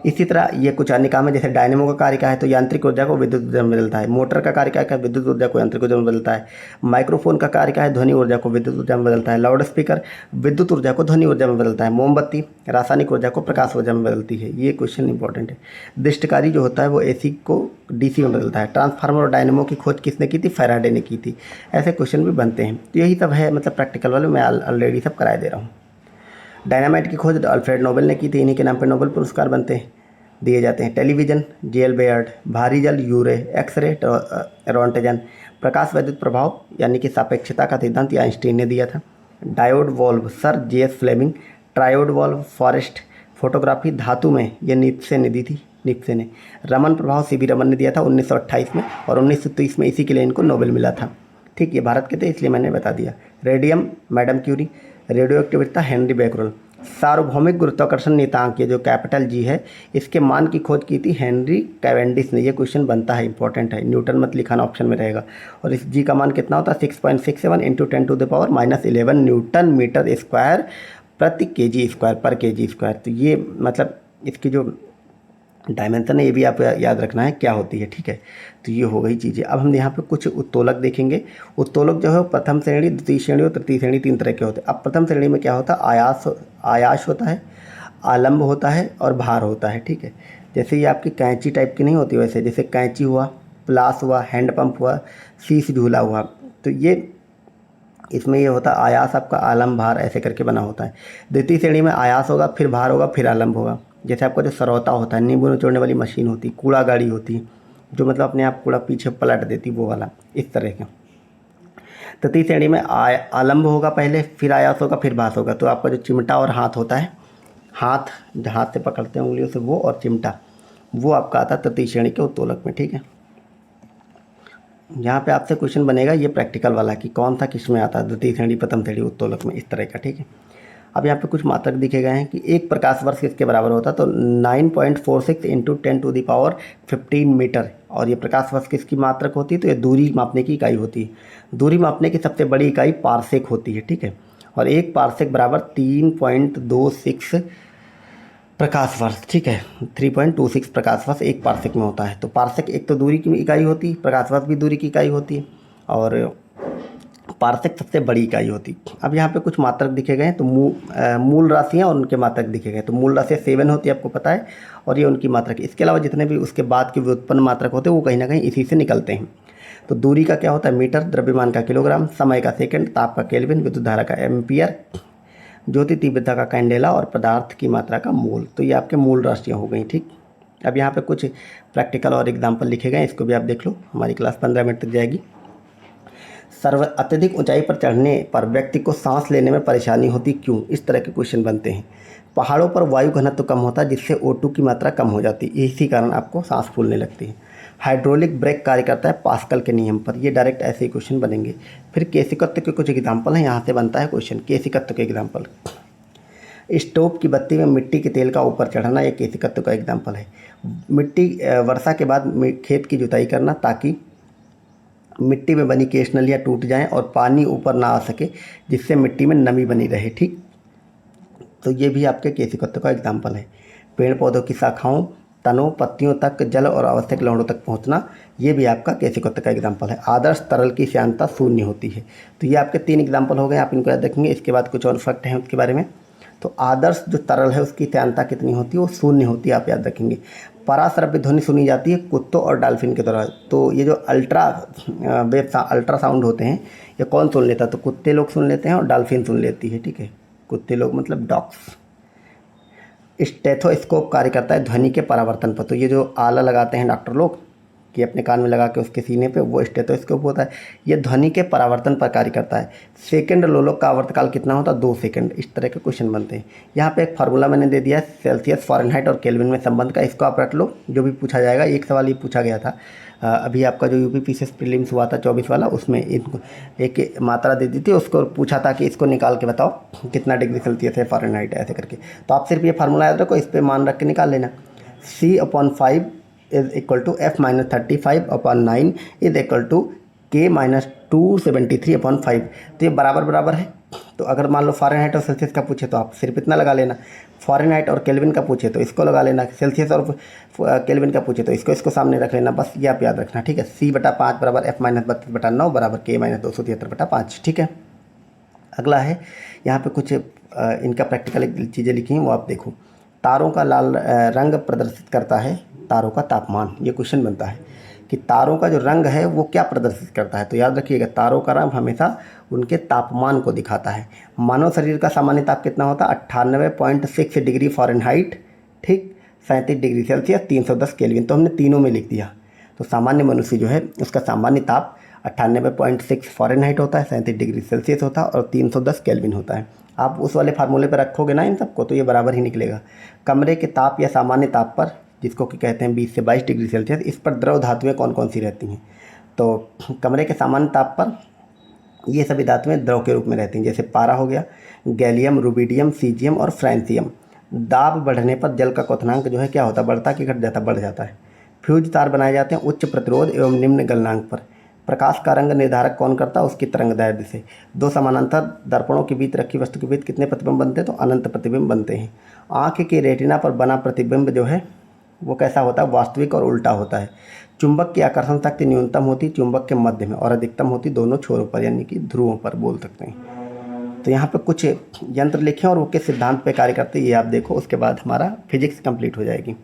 इसी तरह ये कुछ अन्य काम है, जैसे डायनेमो का कार्य क्या है? तो यांत्रिक ऊर्जा को विद्युत ऊर्जा में बदलता है। मोटर का कार्य क्या है? विद्युत ऊर्जा को यांत्रिक ऊर्जा में बदलता है। माइक्रोफोन का कार्य क्या है? ध्वनि ऊर्जा को विद्युत ऊर्जा में बदलता है। लाउड स्पीकर विद्युत ऊर्जा को ध्वनि ऊर्जा में बदलता है। मोमबत्ती रासायनिक ऊर्जा को प्रकाश ऊर्जा में बदलती है। ये क्वेश्चन इंपॉर्टेंट है। दृष्टिकारी जो होता है वो AC को DC में बदलता है। ट्रांसफार्मर और डायनेमो की खोज किसने की थी? फैराडे ने की थी। ऐसे क्वेश्चन भी बनते हैं। तो यही सब है, मतलब प्रैक्टिकल वाले मैं ऑलरेडी सब कराए दे रहा हूँ। डायनामाइट की खोज अल्फ्रेड नोबेल ने की थी, इन्हीं के नाम पर नोबेल पुरस्कार बनते हैं, दिए जाते हैं। Television JL Baird. भारी जल यूरे। एक्सरे रोंटेजन। प्रकाश विद्युत प्रभाव यानी कि सापेक्षता का सिद्धांत आइंस्टीन ने दिया था। Diode valve sir JS Fleming. Triode valve Forest. Photography धातु में ये नीत्से ने दी थी, नीत्से ने। रमन प्रभाव CB रमन ने दिया था 1928 में, और 1930 में इसी के लिए इनको नोबेल मिला था, ठीक। ये भारत के थे इसलिए मैंने बता दिया। Radium madam Curie. Radioactivity Henry Becquerel. सार्वभौमिक गुरुत्वाकर्षण नियतांक, ये जो कैपिटल G है, इसके मान की खोज की थी हेनरी कैवेंडिश ने। ये क्वेश्चन बनता है, इंपॉर्टेंट है। न्यूटन मत लिखाना, ऑप्शन में रहेगा। और इस G का मान कितना होता है? 6.67 × 10⁻⁻11 न्यूटन मीटर स्क्वायर प्रति kg स्क्वायर पर kg स्क्वायर। तो ये मतलब इसकी जो डायमेंशन है ये भी आप याद रखना है क्या होती है, ठीक है। तो ये हो गई चीज़ें। अब हम यहाँ पे कुछ उत्तोलक देखेंगे। उत्तोलक जो है प्रथम श्रेणी, द्वितीय श्रेणी और तृतीय श्रेणी, 3 तरह के होते हैं। अब प्रथम श्रेणी में क्या होता है? आयास होता है, आलम्ब होता है और भार होता है, ठीक है। जैसे ये आपकी कैंची टाइप की नहीं होती, वैसे जैसे कैंची हुआ, प्लास हुआ, हैंडपम्प हुआ, शीश झूला हुआ। तो ये इसमें ये होता है आयास आपका, आलम्ब, भार, ऐसे करके बना होता है। द्वितीय श्रेणी में आयास होगा, फिर भार होगा, फिर आलम्ब होगा। जैसे आपका जो सरौता होता है, नींबू निचोड़ने वाली मशीन होती, कूड़ा गाड़ी होती, जो मतलब अपने आप कूड़ा पीछे पलट देती, वो वाला, इस तरह का। तृतीय श्रेणी में आलम्ब होगा पहले, फिर आयास होगा, फिर भास होगा। तो आपका जो चिमटा और हाथ होता है, हाथ से पकड़ते हैं उंगलियों से वो, और चिमटा, वो आपका आता है तृतीय श्रेणी के उत्तोलक में, ठीक है। यहाँ पे आपसे क्वेश्चन बनेगा ये प्रैक्टिकल वाला कि कौन सा किस में आता है, द्वितीय श्रेणी, प्रथम श्रेणी, उत्तोलक में, इस तरह का, ठीक है। अब यहाँ पे कुछ मात्रक दिखे गए हैं कि एक प्रकाश वर्ष किसके बराबर होता है, तो 9.46 इंटू 10⁻15 मीटर। और ये प्रकाश वर्ष किसकी मात्रक होती है, तो ये दूरी मापने की इकाई होती है। दूरी मापने की सबसे बड़ी इकाई पारसेक होती है, ठीक है। और एक पारसेक बराबर 3.26 प्रकाश वर्ष, ठीक है। 3.26 प्रकाश वर्ष एक पारसेक में होता है। तो पारसेक एक तो दूरी की इकाई होती है, प्रकाश वर्ष भी दूरी की इकाई होती है, और पारसेक सबसे बड़ी इकाई होती। अब यहाँ पे कुछ मात्रक दिखे गए हैं, तो मूल राशियाँ और उनके मात्रक दिखे गए। तो मूल राशि 7 होती है, आपको पता है, और ये उनकी मात्रक। इसके अलावा जितने भी उसके बाद के व्युत्पन्न मात्रक होते हैं वो कहीं ना कहीं इसी से निकलते हैं। तो दूरी का क्या होता है, मीटर, द्रव्यमान का किलोग्राम, समय का सेकंड, ताप का केल्विन, विद्युत धारा का एम्पियर, ज्योति तीव्रता का कैंडेला, और पदार्थ की मात्रा का मोल। तो ये आपके मूल राशियाँ हो गई, ठीक। अब यहाँ पे कुछ प्रैक्टिकल और एग्जाम्पल लिखे गए, इसको भी आप देख लो। हमारी क्लास 15 मिनट तक जाएगी। अत्यधिक ऊंचाई पर चढ़ने पर व्यक्ति को सांस लेने में परेशानी होती क्यों, इस तरह के क्वेश्चन बनते हैं। पहाड़ों पर वायु घनत्व कम होता है, जिससे O2 की मात्रा कम हो जाती है, इसी कारण आपको सांस फूलने लगती है। हाइड्रोलिक ब्रेक कार्य करता है पास्कल के नियम पर, ये डायरेक्ट ऐसे ही क्वेश्चन बनेंगे। फिर केशिकत्व के कुछ एग्जाम्पल हैं, यहाँ से बनता है क्वेश्चन। केशिकत्व के एग्जाम्पल, स्टोव की बत्ती में मिट्टी के तेल का ऊपर चढ़ना, ये केशिकत्व का एग्जाम्पल है। मिट्टी वर्षा के बाद खेत की जुताई करना, ताकि मिट्टी में बनी केश नलियाँ टूट जाएं और पानी ऊपर ना आ सके, जिससे मिट्टी में नमी बनी रहे, ठीक। तो ये भी आपके केशिकत्व का एग्जाम्पल है। पेड़ पौधों की शाखाओं, तनों, पत्तियों तक जल और आवश्यक लवणों तक पहुंचना, ये भी आपका केशिकत्व का एग्जाम्पल है। आदर्श तरल की श्यानता शून्य होती है। तो ये आपके 3 एग्जाम्पल हो गए, आप इनको याद रखेंगे। इसके बाद कुछ और फैक्ट हैं उसके बारे में। तो आदर्श जो तरल है उसकी श्यानता कितनी होती है, वो शून्य होती है, आप याद रखेंगे। पराश्रव्य ध्वनि सुनी जाती है कुत्तों और डॉल्फिन के द्वारा। तो ये जो अल्ट्रासाउंड होते हैं, ये कौन सुन लेता है, तो कुत्ते लोग सुन लेते हैं और डॉल्फिन सुन लेती है, ठीक है। कुत्ते लोग मतलब डॉग्स। स्टेथोस्कोप कार्य करता है ध्वनि के परावर्तन पर। तो ये जो आला लगाते हैं डॉक्टर लोग कि अपने कान में लगा के उसके सीने पे, वो स्टेथोस्कोप होता है। ये ध्वनि के परावर्तन पर कार्य करता है। सेकंड लोलक का आवर्तकाल कितना होता है, 2 सेकंड। इस तरह के क्वेश्चन बनते हैं। यहाँ पे एक फार्मूला मैंने दे दिया है, सेल्सियस, फ़ारेनहाइट और केल्विन में संबंध का। इसको आप रट लो, जो भी पूछा जाएगा। एक सवाल ये पूछा गया था अभी आपका जो यूपीपीसीएस प्रीलिम्स हुआ था 24 वाला, उसमें इनको एक मात्रा दे दी थी, उसको पूछा था कि इसको निकाल के बताओ कितना डिग्री सेल्सियस है फ़ारेनहाइट, ऐसे करके। तो आप सिर्फ ये फार्मूला याद रखो, इस पर मान रख के निकाल लेना। C/5 is equal to F-35/9 is equal to K-273/5। तो ये बराबर बराबर है। तो अगर मान लो फ़ारेनहाइट और सेल्सियस का पूछे तो आप सिर्फ इतना लगा लेना, फ़ारेनहाइट और केल्विन का पूछे तो इसको लगा लेना, सेल्सियस और केल्विन का पूछे तो इसको सामने रख लेना। बस ये आप याद रखना, ठीक है। C/5 बराबर F-32/9 बराबर K-273/5, ठीक है। अगला है, यहाँ पे कुछ इनका प्रैक्टिकल चीज़ें लिखी हैं, वो आप देखो। तारों का लाल रंग प्रदर्शित करता है तारों का तापमान। ये क्वेश्चन बनता है कि तारों का जो रंग है वो क्या प्रदर्शित करता है। तो याद रखिएगा, तारों का रंग हमेशा उनके तापमान को दिखाता है। मानव शरीर का सामान्य ताप कितना होता है, 98.6 डिग्री फ़ारेनहाइट, ठीक, 37 डिग्री सेल्सियस, 310 केल्विन। तो हमने तीनों में लिख दिया। तो सामान्य मनुष्य जो है उसका सामान्य ताप 98.6 फ़ारेनहाइट होता है, 37 डिग्री सेल्सियस होता है और 310 केल्विन होता है। आप उस वाले फार्मूले पर रखोगे ना इन सबको, तो ये बराबर ही निकलेगा। कमरे के ताप या सामान्य ताप पर, जिसको कि कहते हैं 20 से 22 डिग्री सेल्सियस, इस पर द्रव धातुएं कौन कौन सी रहती हैं। तो कमरे के सामान्य ताप पर ये सभी धातुएं द्रव के रूप में रहती हैं, जैसे पारा हो गया, गैलियम, रुबिडियम, सीजियम और फ्रांसियम। दाब बढ़ने पर जल का क्वथनांक जो है क्या होता है, बढ़ता कि घट जाता, बढ़ जाता है। फ्यूज तार बनाए जाते हैं उच्च प्रतिरोध एवं निम्न गलनांक पर। प्रकाश का रंग निर्धारक कौन करता है, उसकी तरंगदैर्ध्य से। 2 समानांतर दर्पणों के बीच रखी वस्तु के बीच कितने प्रतिबिंब बनते हैं, तो अनंत प्रतिबिंब बनते हैं। आँख के रेटिना पर बना प्रतिबिंब जो है वो कैसा होता है, वास्तविक और उल्टा होता है। चुंबक की आकर्षण शक्ति न्यूनतम होती चुंबक के मध्य में और अधिकतम होती दोनों छोरों पर, यानी कि ध्रुवों पर बोल सकते हैं। तो यहाँ पे कुछ यंत्र लिखे और वो किस सिद्धांत पे कार्य करते हैं ये आप देखो, उसके बाद हमारा फिजिक्स कंप्लीट हो जाएगी।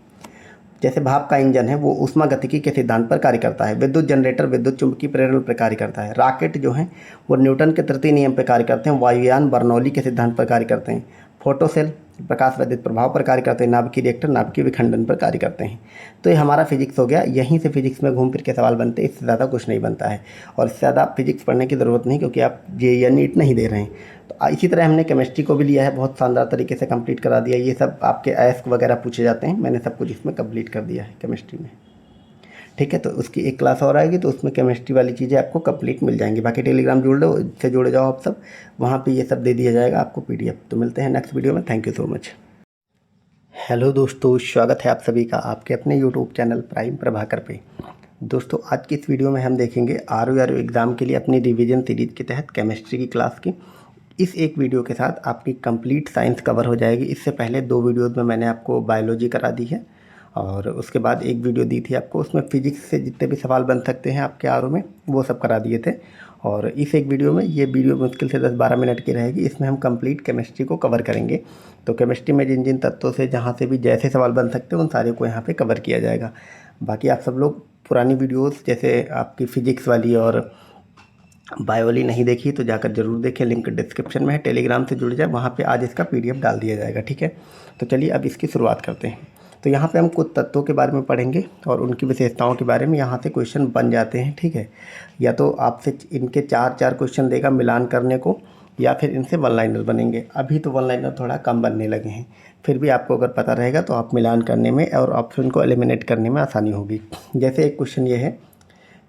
जैसे भाप का इंजन है वो ऊष्मागतिकी के सिद्धांत पर कार्य करता है। विद्युत जनरेटर विद्युत चुंबकीय प्रेरण पर कार्य करता है। रॉकेट जो है वो न्यूटन के तृतीय नियम पर कार्य करते हैं। वायुयान बर्नौली के सिद्धांत पर कार्य करते हैं। फोटोसेल प्रकाश विद्युत प्रभाव पर कार्य करते हैं। नाभिकीय रिएक्टर नाभिकीय विखंडन पर कार्य करते हैं। तो ये हमारा फिजिक्स हो गया। यहीं से फिजिक्स में घूम फिर के सवाल बनते हैं, इससे ज़्यादा कुछ नहीं बनता है और इससे ज़्यादा फिजिक्स पढ़ने की ज़रूरत नहीं, क्योंकि आप जेईई या नीट नहीं दे रहे हैं। तो इसी तरह हमने केमिस्ट्री को भी लिया है, बहुत शानदार तरीके से कंप्लीट करा दिया। ये सब आपके आयस्क वगैरह पूछे जाते हैं, मैंने सब कुछ इसमें कंप्लीट कर दिया है केमिस्ट्री में। ठीक है। तो उसकी एक क्लास और आएगी, तो उसमें केमिस्ट्री वाली चीज़ें आपको कंप्लीट मिल जाएंगी। बाकी टेलीग्राम जुड़ लो, इससे जुड़ जाओ आप सब, वहाँ पे ये सब दे दिया जाएगा आपको PDF। तो मिलते हैं नेक्स्ट वीडियो में। Thank you so much. Hello दोस्तों, स्वागत है आप सभी का आपके अपने यूट्यूब चैनल प्राइम प्रभाकर पे। दोस्तों, आज की इस वीडियो में हम देखेंगे RO एग्ज़ाम के लिए अपनी रिवीजन सीरीज़ के तहत केमिस्ट्री की क्लास की। इस एक वीडियो के साथ आपकी कंप्लीट साइंस कवर हो जाएगी। इससे पहले 2 वीडियोज़ में मैंने आपको बायोलॉजी करा दी है, और उसके बाद एक वीडियो दी थी आपको, उसमें फिजिक्स से जितने भी सवाल बन सकते हैं आपके RO में, वो सब करा दिए थे। और इस एक वीडियो में, ये वीडियो मुश्किल से 10-12 मिनट की रहेगी, इसमें हम कंप्लीट केमिस्ट्री को कवर करेंगे। तो केमिस्ट्री में जिन जिन तत्वों से जहाँ से भी जैसे सवाल बन सकते हैं, उन सारे को यहाँ पे कवर किया जाएगा। बाकी आप सब लोग पुरानी वीडियोस जैसे आपकी फ़िज़िक्स वाली और बायो वाली नहीं देखी तो जाकर ज़रूर देखें, लिंक डिस्क्रिप्शन में है। टेलीग्राम से जुड़ जाए, वहाँ पे आज इसका PDF डाल दिया जाएगा, ठीक है। तो चलिए अब इसकी शुरुआत करते हैं। तो यहाँ पे हम कुछ तत्वों के बारे में पढ़ेंगे और उनकी विशेषताओं के बारे में। यहाँ से क्वेश्चन बन जाते हैं, ठीक है। या तो आपसे इनके 4 क्वेश्चन देगा मिलान करने को, या फिर इनसे वन लाइनर बनेंगे। अभी तो वन लाइनर थोड़ा कम बनने लगे हैं, फिर भी आपको अगर पता रहेगा तो आप मिलान करने में और ऑप्शन को एलिमिनेट करने में आसानी होगी। जैसे एक क्वेश्चन ये है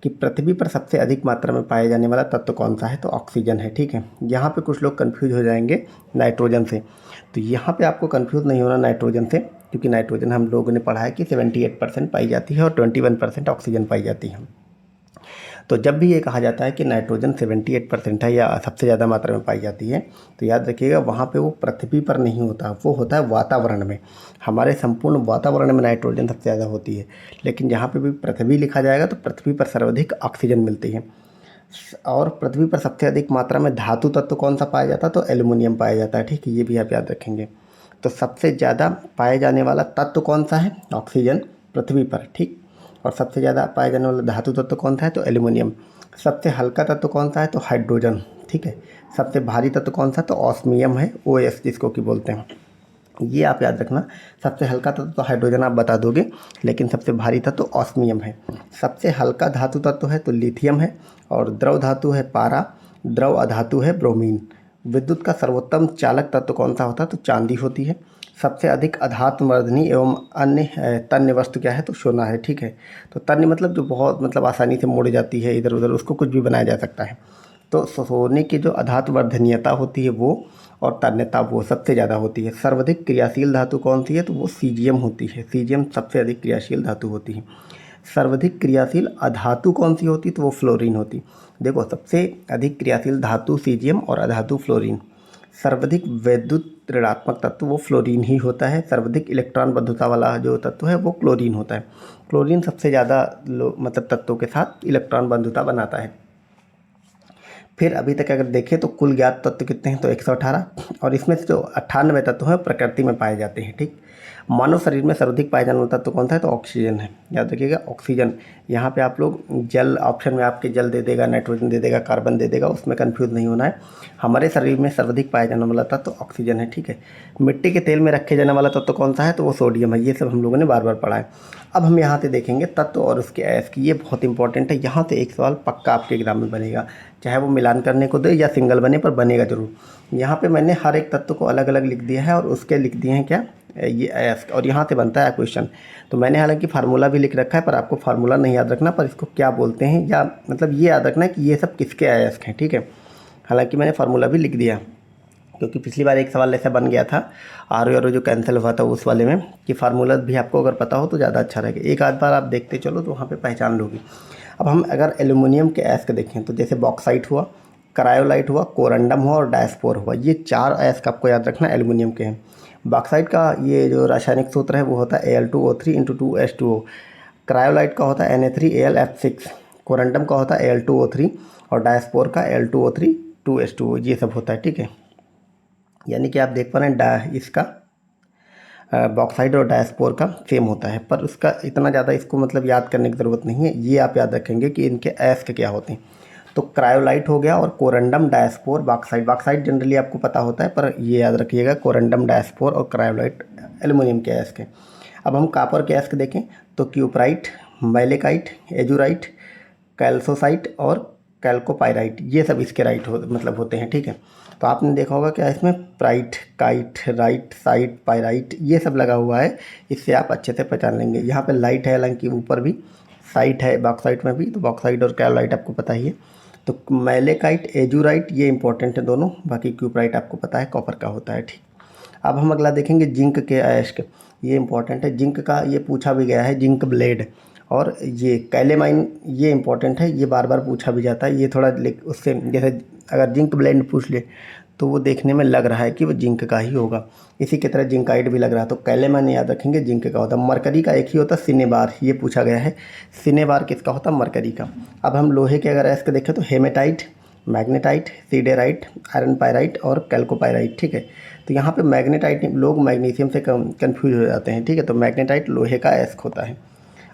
कि पृथ्वी पर सबसे अधिक मात्रा में पाया जाने वाला तत्व कौन सा है, तो ऑक्सीजन है, ठीक है। यहाँ पे कुछ लोग कंफ्यूज हो जाएंगे नाइट्रोजन से, तो यहाँ पे आपको कंफ्यूज नहीं होना नाइट्रोजन से, क्योंकि नाइट्रोजन हम लोगों ने पढ़ा है कि 78% पाई जाती है और 21% ऑक्सीजन पाई जाती है। तो जब भी ये कहा जाता है कि नाइट्रोजन 78% है या सबसे ज़्यादा मात्रा में पाई जाती है, तो याद रखिएगा वहाँ पे वो पृथ्वी पर नहीं होता, वो होता है वातावरण में। हमारे संपूर्ण वातावरण में नाइट्रोजन सबसे ज़्यादा होती है, लेकिन जहाँ पे भी पृथ्वी लिखा जाएगा तो पृथ्वी पर सर्वाधिक ऑक्सीजन मिलती है। और पृथ्वी पर सबसे अधिक मात्रा में धातु तत्व कौन सा पाया जाता है, तो एल्युमिनियम पाया जाता है, ठीक है। ये भी आप याद रखेंगे। तो सबसे ज़्यादा पाया जाने वाला तत्व कौन सा है, ऑक्सीजन, पृथ्वी पर, ठीक। और सबसे ज़्यादा पाया जाने वाला धातु तत्व कौन सा है, तो एल्युमिनियम। सबसे हल्का तत्व कौन सा है, तो हाइड्रोजन, ठीक है। सबसे भारी तत्व कौन सा, तो ऑस्मियम है, OS जिसको कि बोलते हैं। ये आप याद रखना। सबसे हल्का तत्व तो हाइड्रोजन आप बता दोगे, लेकिन सबसे भारी तत्व ऑस्मियम है। सबसे हल्का धातु तत्व है तो लिथियम है, और द्रव धातु है पारा, द्रव अधातु है ब्रोमीन। विद्युत का सर्वोत्तम चालक तत्व कौन सा होता है, तो चांदी होती है। सबसे अधिक अधात्मवर्धनी एवं अन्य तन्य वस्तु क्या है, तो सोना है, ठीक है। तो तन्य मतलब जो बहुत मतलब आसानी से मोड़ जाती है इधर उधर, उसको कुछ भी बनाया जा सकता है। तो सोने की जो अधात्मवर्धनीयता होती है वो, और तन्यता वो सबसे ज़्यादा होती है। सर्वाधिक क्रियाशील धातु कौन सी है, तो वो सीजियम होती है। सीजियम सबसे अधिक क्रियाशील धातु होती है। सर्वाधिक क्रियाशील अधातु कौन सी होती, तो वो फ्लोरीन होती। देखो, सबसे अधिक क्रियाशील धातु सीजियम और अधातु फ्लोरीन। सर्वाधिक वैद्युत ऋणात्मक तत्व वो फ्लोरीन ही होता है। सर्वाधिक इलेक्ट्रॉन बद्धता वाला जो तत्व है वो क्लोरीन होता है। क्लोरीन सबसे ज़्यादा मतलब तत्वों के साथ इलेक्ट्रॉन बंधुता बनाता है। फिर अभी तक अगर देखें तो कुल ज्ञात तत्व कितने हैं, तो 118, और इसमें से जो 98 तत्व हैं प्रकृति में पाए जाते हैं, ठीक। मानव शरीर में सर्वाधिक पाए जाने वाला तत्व कौन सा है, तो ऑक्सीजन है। याद रखिएगा ऑक्सीजन। यहाँ पे आप लोग जल ऑप्शन में आपके जल दे देगा, नाइट्रोजन दे देगा, कार्बन दे देगा, उसमें कंफ्यूज नहीं होना है। हमारे शरीर में सर्वाधिक पाया जाने वाला तत्व ऑक्सीजन है, ठीक है। मिट्टी के तेल में रखे जाने वाला तत्व कौन सा है, तो वो सोडियम है। ये सब हम लोगों ने बार बार पढ़ा है। अब हम यहाँ से देखेंगे तत्व और उसके अयस्क की, ये बहुत इंपॉर्टेंट है। यहाँ से एक सवाल पक्का आपके एग्जाम में बनेगा, चाहे वो मिलान करने को दे या सिंगल बने, पर बनेगा जरूर। यहाँ पे मैंने हर एक तत्व को अलग अलग लिख दिया है, और उसके लिख दिए हैं क्या, ये अयस्क, और यहाँ से बनता है क्वेश्चन। तो मैंने हालांकि फार्मूला भी लिख रखा है, पर आपको फार्मूला नहीं याद रखना, पर इसको क्या बोलते हैं, या मतलब ये याद रखना है कि ये सब किसके अयस्क हैं, ठीक है। हालांकि मैंने फार्मूला भी लिख दिया, क्योंकि पिछली बार एक सवाल ऐसा बन गया था RO जो कैंसिल हुआ था उस वाले में, कि फार्मूला भी आपको अगर पता हो तो ज़्यादा अच्छा रहेगा। एक आध बार आप देखते चलो तो वहाँ पे पहचान लोगी। अब हम अगर एल्युमिनियम के अयस्क देखें तो जैसे बॉक्साइट हुआ, क्रायोलाइट हुआ, कोरंडम हुआ और डायस्पोर हुआ, ये 4 अयस्क आपको याद रखना एल्युमिनियम के हैं। बॉक्साइट का ये जो रासायनिक सूत्र है वो होता है Al2O3 × 2H2O। क्रायोलाइट का होता है Na3Al F6। कोरंडम का होता है Al2O3, और डायस्पोर का Al2O3 2H2O। ये सब होता है, ठीक है। यानी कि आप देख पा रहे हैं इसका बॉक्साइड और डायस्पोर का सेम होता है, पर उसका इतना ज़्यादा इसको मतलब याद करने की ज़रूरत नहीं है। ये आप याद रखेंगे कि इनके अयस्क क्या होते हैं। तो क्रायोलाइट हो गया, और corundum, diaspore, bauxite. Bauxite generally आपको पता होता है, पर ये याद रखिएगा कोरंडम, डायस्पोर और क्रायोलाइट एल्युमिनियम के अयस्क हैं। अब हम कापर के अयस्क देखें तो क्यूपराइट, मैलेकाइट, एजुराइट, कैल्सोसाइट और कैल्कोपाइराइट, ये सब इसके मतलब होते हैं, ठीक है। तो आपने देखा होगा क्या इसमें प्राइट, काइट, राइट, साइट, पाइराइट, ये सब लगा हुआ है। इससे आप अच्छे से पहचान लेंगे। यहाँ पे लाइट है हालांकि ऊपर भी, साइट है बॉक्साइट में भी, तो बॉक्साइट और कैलोलाइट आपको पता ही है। तो मैलेकाइट, एजूराइट ये इंपॉर्टेंट है दोनों, बाकी क्यूपराइट आपको पता है कॉपर का होता है, ठीक। अब हम अगला देखेंगे जिंक के अयस्क, ये इंपॉर्टेंट है। जिंक का ये पूछा भी गया है, जिंक ब्लेड। और ये कैलेमाइन, ये इंपॉर्टेंट है, ये बार बार पूछा भी जाता है। ये थोड़ा उससे जैसे अगर जिंक ब्लेंड पूछ ले तो वो देखने में लग रहा है कि वो जिंक का ही होगा। इसी की तरह जिंकाइड भी लग रहा है, तो कैलेमाइन याद रखेंगे, जिंक का होता है। मरकरी का एक ही होता है सिनेबार, ये पूछा गया है। सिनेबार किसका होता है? मरकरी का। अब हम लोहे के अगर अयस्क देखें तो hematite, magnetite, siderite, iron pyrite और कैल्कोपायराइट, ठीक है। तो यहाँ पे मैग्नेटाइट लोग मैग्नीशियम से कंफ्यूज हो जाते हैं, ठीक है। तो मैग्नेटाइट लोहे का अयस्क होता है।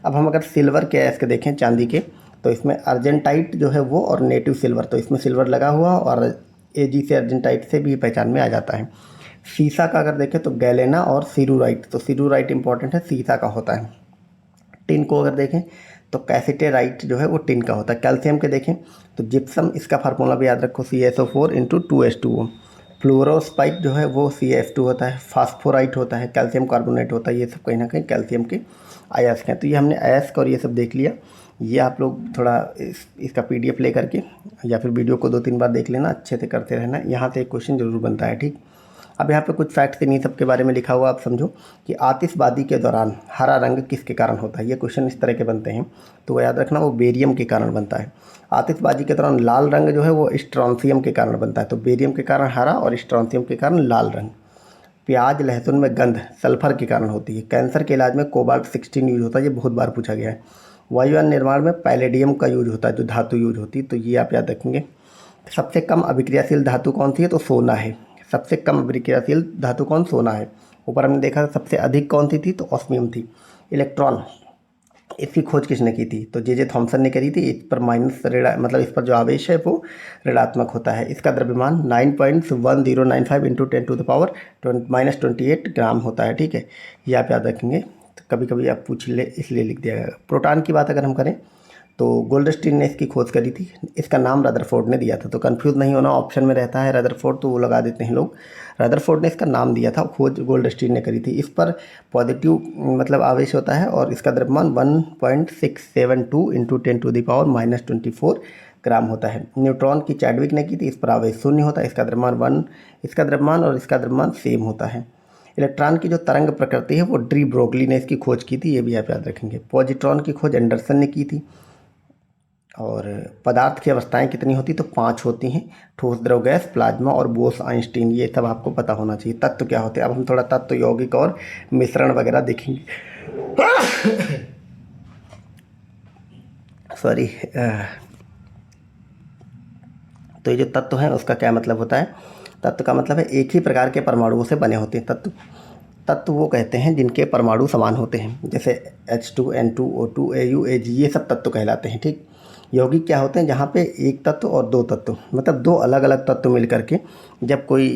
अब हम अगर सिल्वर के अयस्क देखें, चांदी के, तो इसमें अर्जेंटाइट जो है वो और नेटिव सिल्वर, तो इसमें सिल्वर लगा हुआ और एजी से अर्जेंटाइट से भी पहचान में आ जाता है। सीसा का अगर देखें तो गैलेना और सिरूराइट, तो सिरूराइट इंपॉर्टेंट है, सीसा का होता है। टिन को अगर देखें तो कैसिटेराइट जो है वो टिन का होता है। कैल्शियम के देखें तो जिप्सम, इसका फार्मूला भी याद रखो, CaSO4 × 2H2O। फ्लोरोस्पाइट जो है वो CaF2 होता है। फास्फोराइट होता है, कैल्शियम कार्बोनेट होता है। ये सब कहीं ना कहीं कैल्शियम के अयस्क हैं। तो ये हमने अयस्क और ये सब देख लिया। ये आप लोग थोड़ा इसका PDF ले करके या फिर वीडियो को 2-3 बार देख लेना, अच्छे से करते रहना, यहाँ से एक क्वेश्चन जरूर बनता है, ठीक। अब यहाँ पे कुछ फैक्ट्स इन्हीं सब के बारे में लिखा हुआ, आप समझो कि आतिशबाजी के दौरान हरा रंग किसके कारण होता है। ये क्वेश्चन इस तरह के बनते हैं, तो वो याद रखना, वो बेरियम के कारण बनता है। आतिशबाजी के दौरान लाल रंग जो है वो स्ट्रॉन्थियम के कारण बनता है, तो बेरियम के कारण हरा और स्ट्रॉन्थियम के कारण लाल रंग। प्याज लहसुन में गंध सल्फर के कारण होती है। कैंसर के इलाज में कोबाल्ट 16 यूज होता है, ये बहुत बार पूछा गया है। वायुयान निर्माण में पैलेडियम का यूज होता है, जो धातु यूज होती है, तो ये आप याद रखेंगे। सबसे कम अभिक्रियाशील धातु कौन सी है? तो सोना है। सबसे कम अभिक्रियाशील धातु कौन? सोना है। ऊपर हमने देखा सबसे अधिक कौन सी थी? तो ऑस्मियम थी। इलेक्ट्रॉन, इसकी खोज किसने की थी? तो जे थॉमसन ने करी थी। इस पर माइनस मतलब इस पर जो आवेश है वो ऋणात्मक होता है। इसका द्रव्यमान 9.1095 × 10⁻⁻28 ग्राम होता है, ठीक है। ये आप याद रखेंगे, तो कभी कभी आप पूछ ले इसलिए लिख दिया गया। प्रोटॉन की बात अगर हम करें तो गोल्डस्टीन ने इसकी खोज करी थी। इसका नाम रदरफोर्ड ने दिया था, तो कंफ्यूज नहीं होना, ऑप्शन में रहता है रदरफोर्ड तो वो लगा देते हैं लोग। रदरफोर्ड ने इसका नाम दिया था, खोज गोल्डस्टीन ने करी थी। इस पर पॉजिटिव मतलब आवेश होता है और इसका द्रव्यमान 1.672 × 10⁻⁻24 ग्राम होता है। न्यूट्रॉन की चैडविक ने की थी, इस पर आवेश शून्य होता है। इसका द्रव्यमान और इसका द्रव्यमान सेम होता है। इलेक्ट्रॉन की जो तरंग प्रकृति है वो डी ब्रोगली ने इसकी खोज की थी, ये भी आप याद रखेंगे। पॉजिट्रॉन की खोज एंडरसन ने की थी। और पदार्थ की अवस्थाएं कितनी होती? तो 5 होती हैं, ठोस, द्रव, गैस, प्लाज्मा और बोस आइंस्टीन, ये सब आपको पता होना चाहिए। तत्व क्या होते हैं? अब हम थोड़ा तत्व, यौगिक और मिश्रण वगैरह देखेंगे। सॉरी। तो ये जो तत्व है उसका क्या मतलब होता है? तत्व का मतलब है एक ही प्रकार के परमाणुओं से बने होते हैं। तत्व वो कहते हैं जिनके परमाणु समान होते हैं, जैसे H2, N2, O2, Au, Ag, ये सब तत्व कहलाते हैं, ठीक। यौगिक क्या होते हैं? जहाँ पे एक तत्व और 2 तत्व, मतलब 2 अलग अलग तत्व मिल करके जब कोई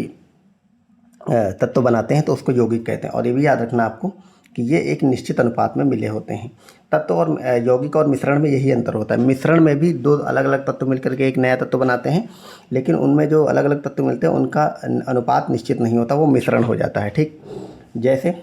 तत्व बनाते हैं तो उसको यौगिक कहते हैं। और ये भी याद रखना आपको कि ये एक निश्चित अनुपात में मिले होते हैं। तत्व और यौगिक और मिश्रण में यही अंतर होता है। मिश्रण में भी 2 अलग अलग तत्व मिलकर के एक नया तत्व बनाते हैं, लेकिन उनमें जो अलग अलग तत्व मिलते हैं उनका अनुपात निश्चित नहीं होता, वो मिश्रण हो जाता है, ठीक। जैसे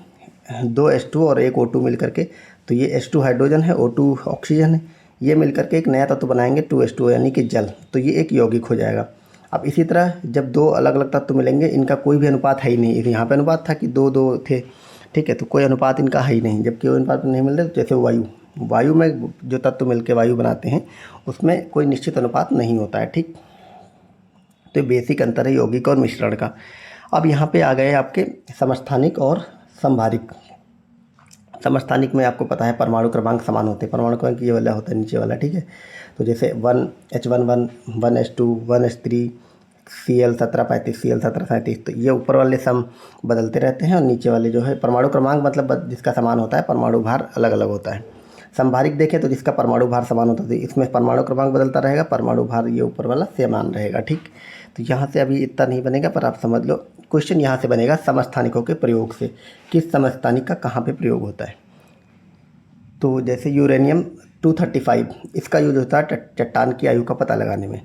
2 H2 और 1 O2 मिल करके, तो ये H2 हाइड्रोजन है, O2 ऑक्सीजन है, ये मिलकर के एक नया तत्व बनाएंगे 2H2 यानी कि जल, तो ये एक यौगिक हो जाएगा। अब इसी तरह जब 2 अलग अलग तत्व मिलेंगे, इनका कोई भी अनुपात है ही नहीं। यहाँ पे अनुपात था कि 2-2 थे, ठीक है, तो कोई अनुपात इनका है ही नहीं। जबकि वो अनुपात नहीं मिल रहे, तो जैसे वायु में जो तत्व मिलकर वायु बनाते हैं उसमें कोई निश्चित अनुपात नहीं होता है, ठीक। तो ये बेसिक अंतर है यौगिक और मिश्रण का। अब यहाँ पे आ गए आपके समस्थानिक और संभारिक। समस्थानिक में आपको पता है परमाणु क्रमांक समान होते हैं। परमाणु क्रमांक ये वाला होता है, नीचे वाला, ठीक है। तो जैसे 1H11, 1H2, 1H3, Cl17 35, Cl17 37, तो ये ऊपर वाले सम बदलते रहते हैं और नीचे वाले जो है परमाणु क्रमांक मतलब जिसका समान होता है, परमाणु भार अलग अलग होता है। संभारिक देखें तो जिसका परमाणु भार समान होता है, इसमें परमाणु क्रमांक बदलता रहेगा, परमाणु भार ये ऊपर वाला समान रहेगा, ठीक। तो यहाँ से अभी इतना नहीं बनेगा, पर आप समझ लो क्वेश्चन यहाँ से बनेगा समस्थानिकों के प्रयोग से, किस समस्थानिक का कहाँ पे प्रयोग होता है। तो जैसे यूरेनियम 235, इसका यूज होता है चट्टान की आयु का पता लगाने में।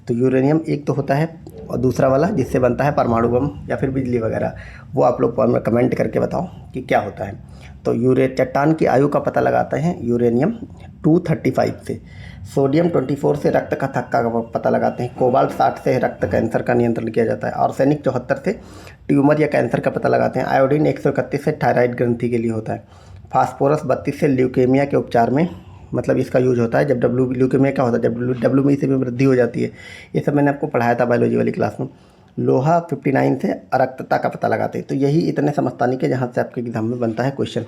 तो यूरेनियम एक तो होता है, और दूसरा वाला जिससे बनता है परमाणु बम या फिर बिजली वगैरह, वो आप लोग कमेंट करके बताओ कि क्या होता है। तो चट्टान की आयु का पता लगाते हैं यूरेनियम 235 से, सोडियम 24 से रक्त का थक्का का पता लगाते हैं, कोबाल्ट 60 से रक्त कैंसर का नियंत्रण किया जाता है, आर्सेनिक 74 से ट्यूमर या कैंसर का पता लगाते हैं, आयोडीन 131 से थायराइड ग्रंथि के लिए होता है, फास्फोरस 32 से ल्यूकेमिया के उपचार में मतलब इसका यूज होता है। जब ल्यूकेमिया क्या होता है, जब डब्ल्यू से भी वृद्धि हो जाती है, ये सब मैंने आपको पढ़ाया था बायोलॉजी वाली क्लास में। लोहा 59 से अरक्तता का पता लगाते हैं। तो यही इतने समझदारी के जहाँ से आपके एग्जाम में बनता है क्वेश्चन।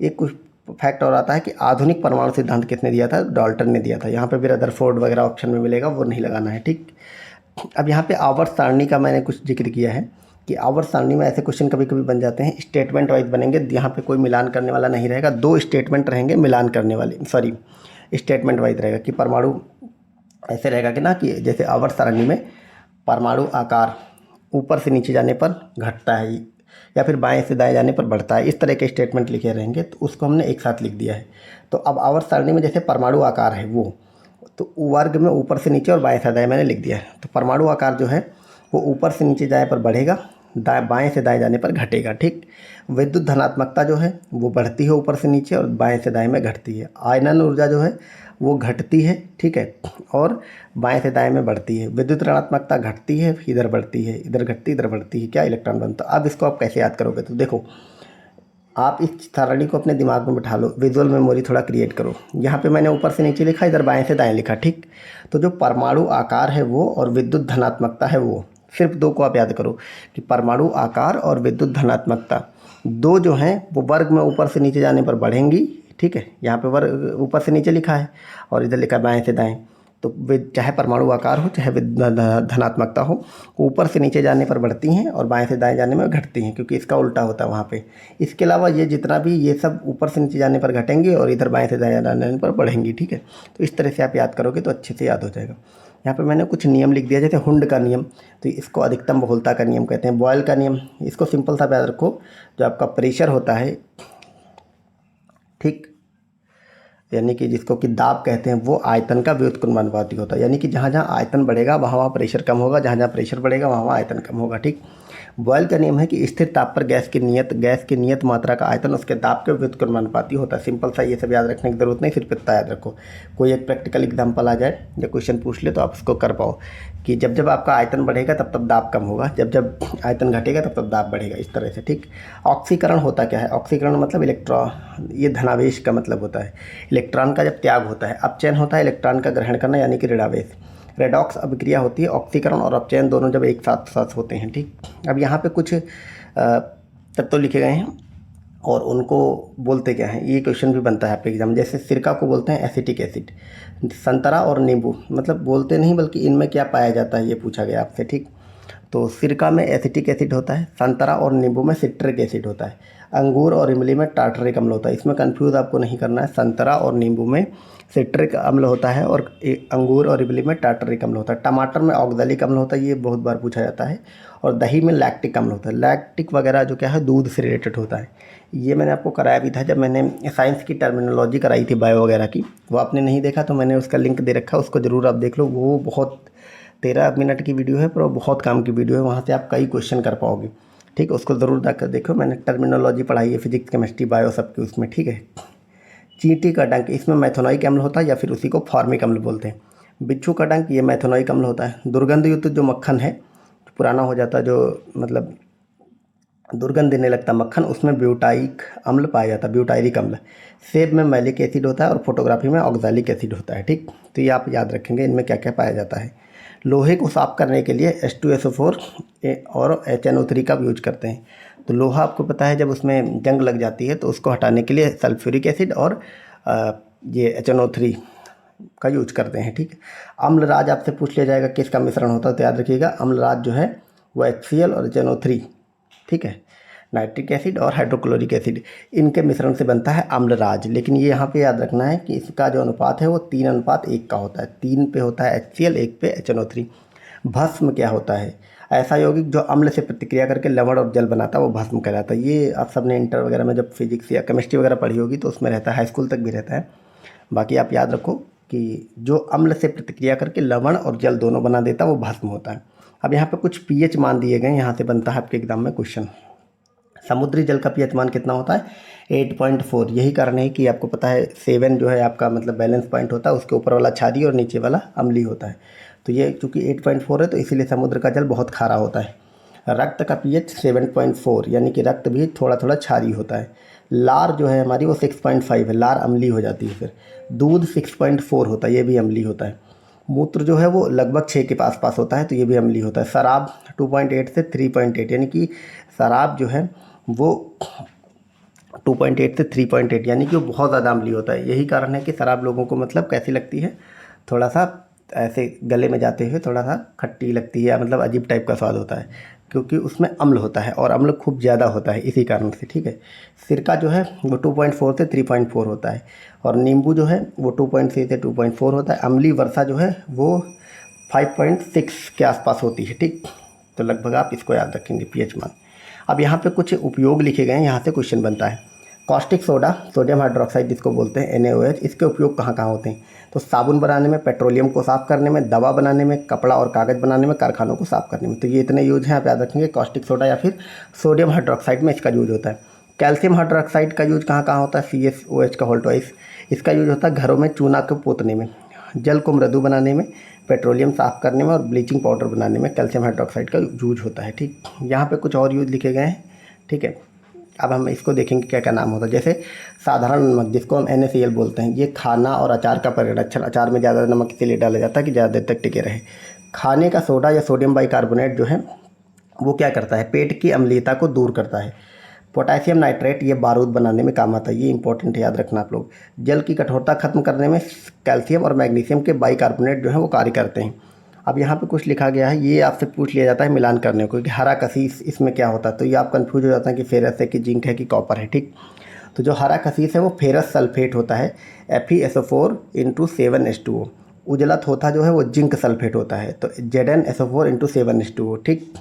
एक कुछ फैक्ट और आता है कि आधुनिक परमाणु सिद्धांत किसने दिया था, डाल्टन ने दिया था। यहाँ पे भी रदरफोर्ड वगैरह ऑप्शन में मिलेगा, वो नहीं लगाना है, ठीक। अब यहाँ पे आवर्त सारणी का मैंने कुछ जिक्र किया है कि आवर्त सारणी में ऐसे क्वेश्चन कभी कभी बन जाते हैं, स्टेटमेंट वाइज बनेंगे, यहाँ पे कोई मिलान करने वाला नहीं रहेगा, 2 स्टेटमेंट रहेंगे मिलान करने वाले, सॉरी स्टेटमेंट वाइज रहेगा कि परमाणु ऐसे रहेगा कि ना कि जैसे आवर्त सारणी में परमाणु आकार ऊपर से नीचे जाने पर घटता है या फिर बाएं से दाएं जाने पर बढ़ता है, इस तरह के स्टेटमेंट लिखे रहेंगे, तो उसको हमने एक साथ लिख दिया है। तो अब आवर्त सारणी में जैसे परमाणु आकार है वो, तो वर्ग में ऊपर से नीचे और बाएं से दाएं मैंने लिख दिया है। तो परमाणु आकार जो है वो ऊपर से नीचे जाने पर बढ़ेगा, बाएं से दाएं जाने पर घटेगा, ठीक। विद्युत धनात्मकता जो है वो बढ़ती है ऊपर से नीचे और बाएं से दाएं में घटती है। आयनन ऊर्जा जो है वो घटती है, ठीक है, और बाएं से दाएं में बढ़ती है। विद्युत ऋणात्मकता घटती है, इधर बढ़ती है, इधर घटती इधर बढ़ती है, क्या इलेक्ट्रॉन बनता है। अब इसको आप कैसे याद करोगे, तो देखो आप इस सारणी को अपने दिमाग में बिठा लो, विजुअल मेमोरी थोड़ा क्रिएट करो। यहाँ पे मैंने ऊपर से नीचे लिखा, इधर बाएं से दाएं लिखा, ठीक। तो जो परमाणु आकार है वो और विद्युत धनात्मकता है वो, सिर्फ 2 को आप याद करो कि परमाणु आकार और विद्युत धनात्मकता 2 जो हैं वो वर्ग में ऊपर से नीचे जाने पर बढ़ेंगी, ठीक है। यहाँ पे वर्ग ऊपर से नीचे लिखा है और इधर लिखा है बाएं से दाएं। तो चाहे परमाणु आकार हो चाहे धनात्मकता हो, ऊपर से नीचे जाने पर बढ़ती हैं और बाएं से दाएं जाने में घटती हैं, क्योंकि इसका उल्टा होता है वहाँ पे। इसके अलावा ये जितना भी ये सब ऊपर से नीचे जाने पर घटेंगे और इधर बाएं से दाएं जाने पर बढ़ेंगी, ठीक है। तो इस तरह से आप याद करोगे तो अच्छे से याद हो जाएगा। यहाँ पे मैंने कुछ नियम लिख दिया, जैसे हुंड का नियम, तो इसको अधिकतम बहुलता का नियम कहते हैं। बॉयल का नियम, इसको सिंपल सा याद रखो, जो आपका प्रेशर होता है, ठीक, यानी कि जिसको कि दाब कहते हैं, वो आयतन का व्युत्क्रमानुपाती होता है। यानी कि जहाँ जहाँ आयतन बढ़ेगा वहाँ वहाँ प्रेशर कम होगा, जहाँ जहाँ प्रेशर बढ़ेगा वहाँ वहाँ आयतन कम होगा, ठीक। बॉयल का नियम है कि स्थिर ताप पर गैस की नियत मात्रा का आयतन उसके दाब के व्युत्क्रमानुपाती होता है। सिंपल सा, ये सब याद रखने की जरूरत नहीं, सिर्फ इतना याद रखो। कोई एक प्रैक्टिकल एग्जाम्पल आ जाए या क्वेश्चन पूछ ले तो आप उसको कर पाओ कि जब जब आपका आयतन बढ़ेगा तब तब दाब कम होगा, जब जब आयतन घटेगा तब तब दाब बढ़ेगा, इस तरह से, ठीक। ऑक्सीकरण होता क्या है, ऑक्सीकरण मतलब इलेक्ट्रॉन, ये धनावेश का मतलब होता है। इलेक्ट्रॉन का जब त्याग होता है, अपचयन होता है इलेक्ट्रॉन का ग्रहण करना, यानी कि ऋणावेश। रेडॉक्स अभिक्रिया होती है, ऑक्सीकरण और अपचयन दोनों जब एक साथ साथ होते हैं, ठीक। अब यहाँ पे कुछ तत्व लिखे गए हैं और उनको बोलते क्या हैं, ये क्वेश्चन भी बनता है आपके एग्जाम। जैसे सिरका को बोलते हैं एसिटिक एसिड, संतरा और नींबू, मतलब बोलते नहीं बल्कि इनमें क्या पाया जाता है ये पूछा गया आपसे, ठीक। तो सिरका में एसिटिक एसिड होता है, संतरा और नींबू में सिट्रिक एसिड होता है, अंगूर और इमली में टार्टरिक अम्ल होता है। इसमें कंफ्यूज आपको नहीं करना है, संतरा और नींबू में सिट्रिक अम्ल होता है और अंगूर और इमली में टार्टरिक अम्ल होता है। टमाटर में ऑक्सैलिक अम्ल होता है, ये बहुत बार पूछा जाता है, और दही में लैक्टिक अम्ल होता है। लैक्टिक वगैरह जो क्या है दूध से रिलेटेड होता है। ये मैंने आपको कराया भी था जब मैंने साइंस की टर्मिनोलॉजी कराई थी बायो वगैरह की, वो आपने नहीं देखा तो मैंने उसका लिंक दे रखा है, उसको ज़रूर आप देख लो। वो बहुत 13 मिनट की वीडियो है, पर वो बहुत काम की वीडियो है, वहाँ से आप कई क्वेश्चन कर पाओगे, ठीक है। उसको ज़रूर जाकर देखो, मैंने टर्मिनोलॉजी पढ़ाई है फिजिक्स केमिस्ट्री बायो सबकी उसमें, ठीक है। चींटी का डंक, इसमें मैथोनोइक अम्ल होता है या फिर उसी को फॉर्मिक अम्ल बोलते हैं। बिच्छू का डंक, ये मैथोनोइक अम्ल होता है। दुर्गंध युक्त जो मक्खन है, पुराना हो जाता है, जो मतलब दुर्गंध देने लगता मक्खन, उसमें ब्यूटाइक अम्ल पाया जाता है, ब्यूटायरिक अम्ल। सेब में मैलिक एसिड होता है और फोटोग्राफी में ऑक्सैलिक एसिड होता है, ठीक। तो ये आप याद रखेंगे इनमें क्या क्या पाया जाता है। लोहे को साफ करने के लिए H2SO4 और HNO3 का यूज करते हैं। तो लोहा आपको पता है जब उसमें जंग लग जाती है तो उसको हटाने के लिए सल्फ्यूरिक एसिड और ये HNO3 का यूज करते हैं, ठीक। अम्लराज आपसे पूछ लिया जाएगा किसका मिश्रण होता है, तो याद रखिएगा अम्लराज जो है वो HCl और HNO3, ठीक है, नाइट्रिक एसिड और हाइड्रोक्लोरिक एसिड, इनके मिश्रण से बनता है अम्लराज। लेकिन ये यहाँ पे याद रखना है कि इसका जो अनुपात है वो 3:1 का होता है। 3 पे होता है HCl, 1 पे HNO3। भस्म क्या होता है, ऐसा यौगिक जो अम्ल से प्रतिक्रिया करके लवण और जल बनाता है वो भस्म कहलाता है। ये आप सबने इंटर वगैरह में जब फिजिक्स या केमिस्ट्री वगैरह पढ़ी होगी तो उसमें रहता है, हाई स्कूल तक भी रहता है। बाकी आप याद रखो कि जो अम्ल से प्रतिक्रिया करके लवण और जल दोनों बना देता है वो भस्म होता है। अब यहाँ पे कुछ पीएच मान दिए गए, यहाँ से बनता है आपके एग्जाम में क्वेश्चन। समुद्री जल का पीएच मान कितना होता है? 8.4। यही कारण है कि आपको पता है 7 जो है आपका मतलब बैलेंस पॉइंट होता है, उसके ऊपर वाला क्षारीय और नीचे वाला अम्लीय होता है। तो ये चूँकि 8.4 है तो इसीलिए समुद्र का जल बहुत खारा होता है। रक्त का पीएच 7.4 यानी कि रक्त भी थोड़ा थोड़ा क्षारीय होता है। लार जो है हमारी वो 6.5 है, लार अम्लीय हो जाती है। फिर दूध 6.4 होता है, ये भी अम्लीय होता है। मूत्र जो है वो लगभग 6 के आसपास होता है, तो ये भी अम्लीय होता है। शराब 2.8 से 3.8 यानी कि शराब जो है वो 2.8 से 3.8 यानी कि वो बहुत ज़्यादा अम्लीय होता है। यही कारण है कि शराब लोगों को मतलब कैसी लगती है, थोड़ा सा ऐसे गले में जाते हुए थोड़ा सा खट्टी लगती है, मतलब अजीब टाइप का स्वाद होता है, क्योंकि उसमें अम्ल होता है और अम्ल खूब ज़्यादा होता है, इसी कारण से। ठीक है। सिरका जो है वो 2.4 से 3.4 होता है, और नींबू जो है वो 2.3 से 2.4 होता है। अम्लीय वर्षा जो है वो 5.6 के आसपास होती है। ठीक, तो लगभग आप इसको याद रखेंगे पीएच मान। अब यहाँ पे कुछ उपयोग लिखे गए हैं, यहाँ से क्वेश्चन बनता है। कॉस्टिक सोडा, सोडियम हाइड्रोक्साइड जिसको बोलते हैं NaOH, इसके उपयोग कहाँ कहाँ होते हैं? तो साबुन बनाने में, पेट्रोलियम को साफ़ करने में, दवा बनाने में, कपड़ा और कागज़ बनाने में, कारखानों को साफ़ करने में। तो ये इतने यूज हैं, आप याद रखेंगे। कॉस्टिक सोडा या फिर सोडियम हाइड्रोक्साइड में इसका यूज होता है। कैल्शियम हाइड्रोक्साइड का यूज कहाँ कहाँ होता है? CaOH का होल ट्वाइस। इसका यूज होता है घरों में चूना को पोतने में, जल को मृदु बनाने में, पेट्रोलियम साफ़ करने में और ब्लीचिंग पाउडर बनाने में कैल्शियम हाइड्रोक्साइड का यूज होता है। ठीक, यहाँ पे कुछ और यूज लिखे गए हैं। ठीक है, अब हम इसको देखेंगे क्या क्या नाम होता है। जैसे साधारण नमक जिसको हम NaCl बोलते हैं, ये खाना और अचार का परिरक्षण, अचार में ज़्यादा नमक इसीलिए डाला जाता है कि ज़्यादा देर तक टिके रहे। खाने का सोडा या सोडियम बाइकार्बोनेट जो है वो क्या करता है? पेट की अम्लीयता को दूर करता है। पोटेशियम नाइट्रेट ये बारूद बनाने में काम आता है, ये इंपॉर्टेंट है, याद रखना आप लोग। जल की कठोरता खत्म करने में कैल्शियम और मैग्नीशियम के बाइकार्बोनेट जो है वो कार्य करते हैं। अब यहाँ पे कुछ लिखा गया है, ये आपसे पूछ लिया जाता है मिलान करने को कि हरा कसीस इसमें क्या होता है, तो ये आप कंफ्यूज हो जाते हैं कि फेरस है कि जिंक है कि कॉपर है। ठीक, तो जो हरा कसीस है वो फेरस सल्फेट होता है, FeSO4 × 7H2O। उजला थोथा जो है वो जिंक सल्फेट होता है, तो ZnSO4 × 7H2O। ठीक,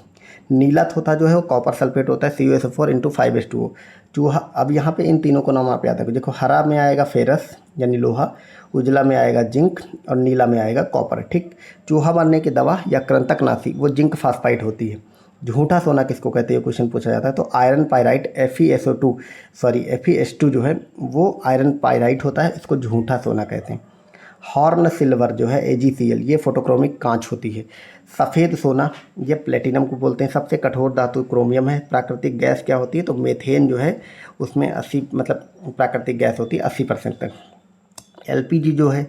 नीला थोथा जो है वो कॉपर सल्फेट होता है, CuSO4 × 5H2O। चूहा, अब यहाँ पे इन तीनों को नाम आप याद रखो। देखो, हरा में आएगा फेरस यानी लोहा, उजला में आएगा जिंक और नीला में आएगा कॉपर। ठीक, चूहा मारने की दवा या कृंतकनाशी वो जिंक फास्फाइड होती है। झूठा सोना किसको कहते हैं, क्वेश्चन पूछा जाता है। तो आयरन पायराइट FeSO2 जो है वो आयरन पायराइट होता है, इसको झूठा सोना कहते हैं। हॉर्न सिल्वर जो है AgCl ये फोटोक्रोमिक कांच होती है। सफ़ेद सोना ये प्लेटिनम को बोलते हैं। सबसे कठोर धातु क्रोमियम है। प्राकृतिक गैस क्या होती है? तो मेथेन जो है उसमें 80 मतलब प्राकृतिक गैस होती है 80% तक। LPG जो है,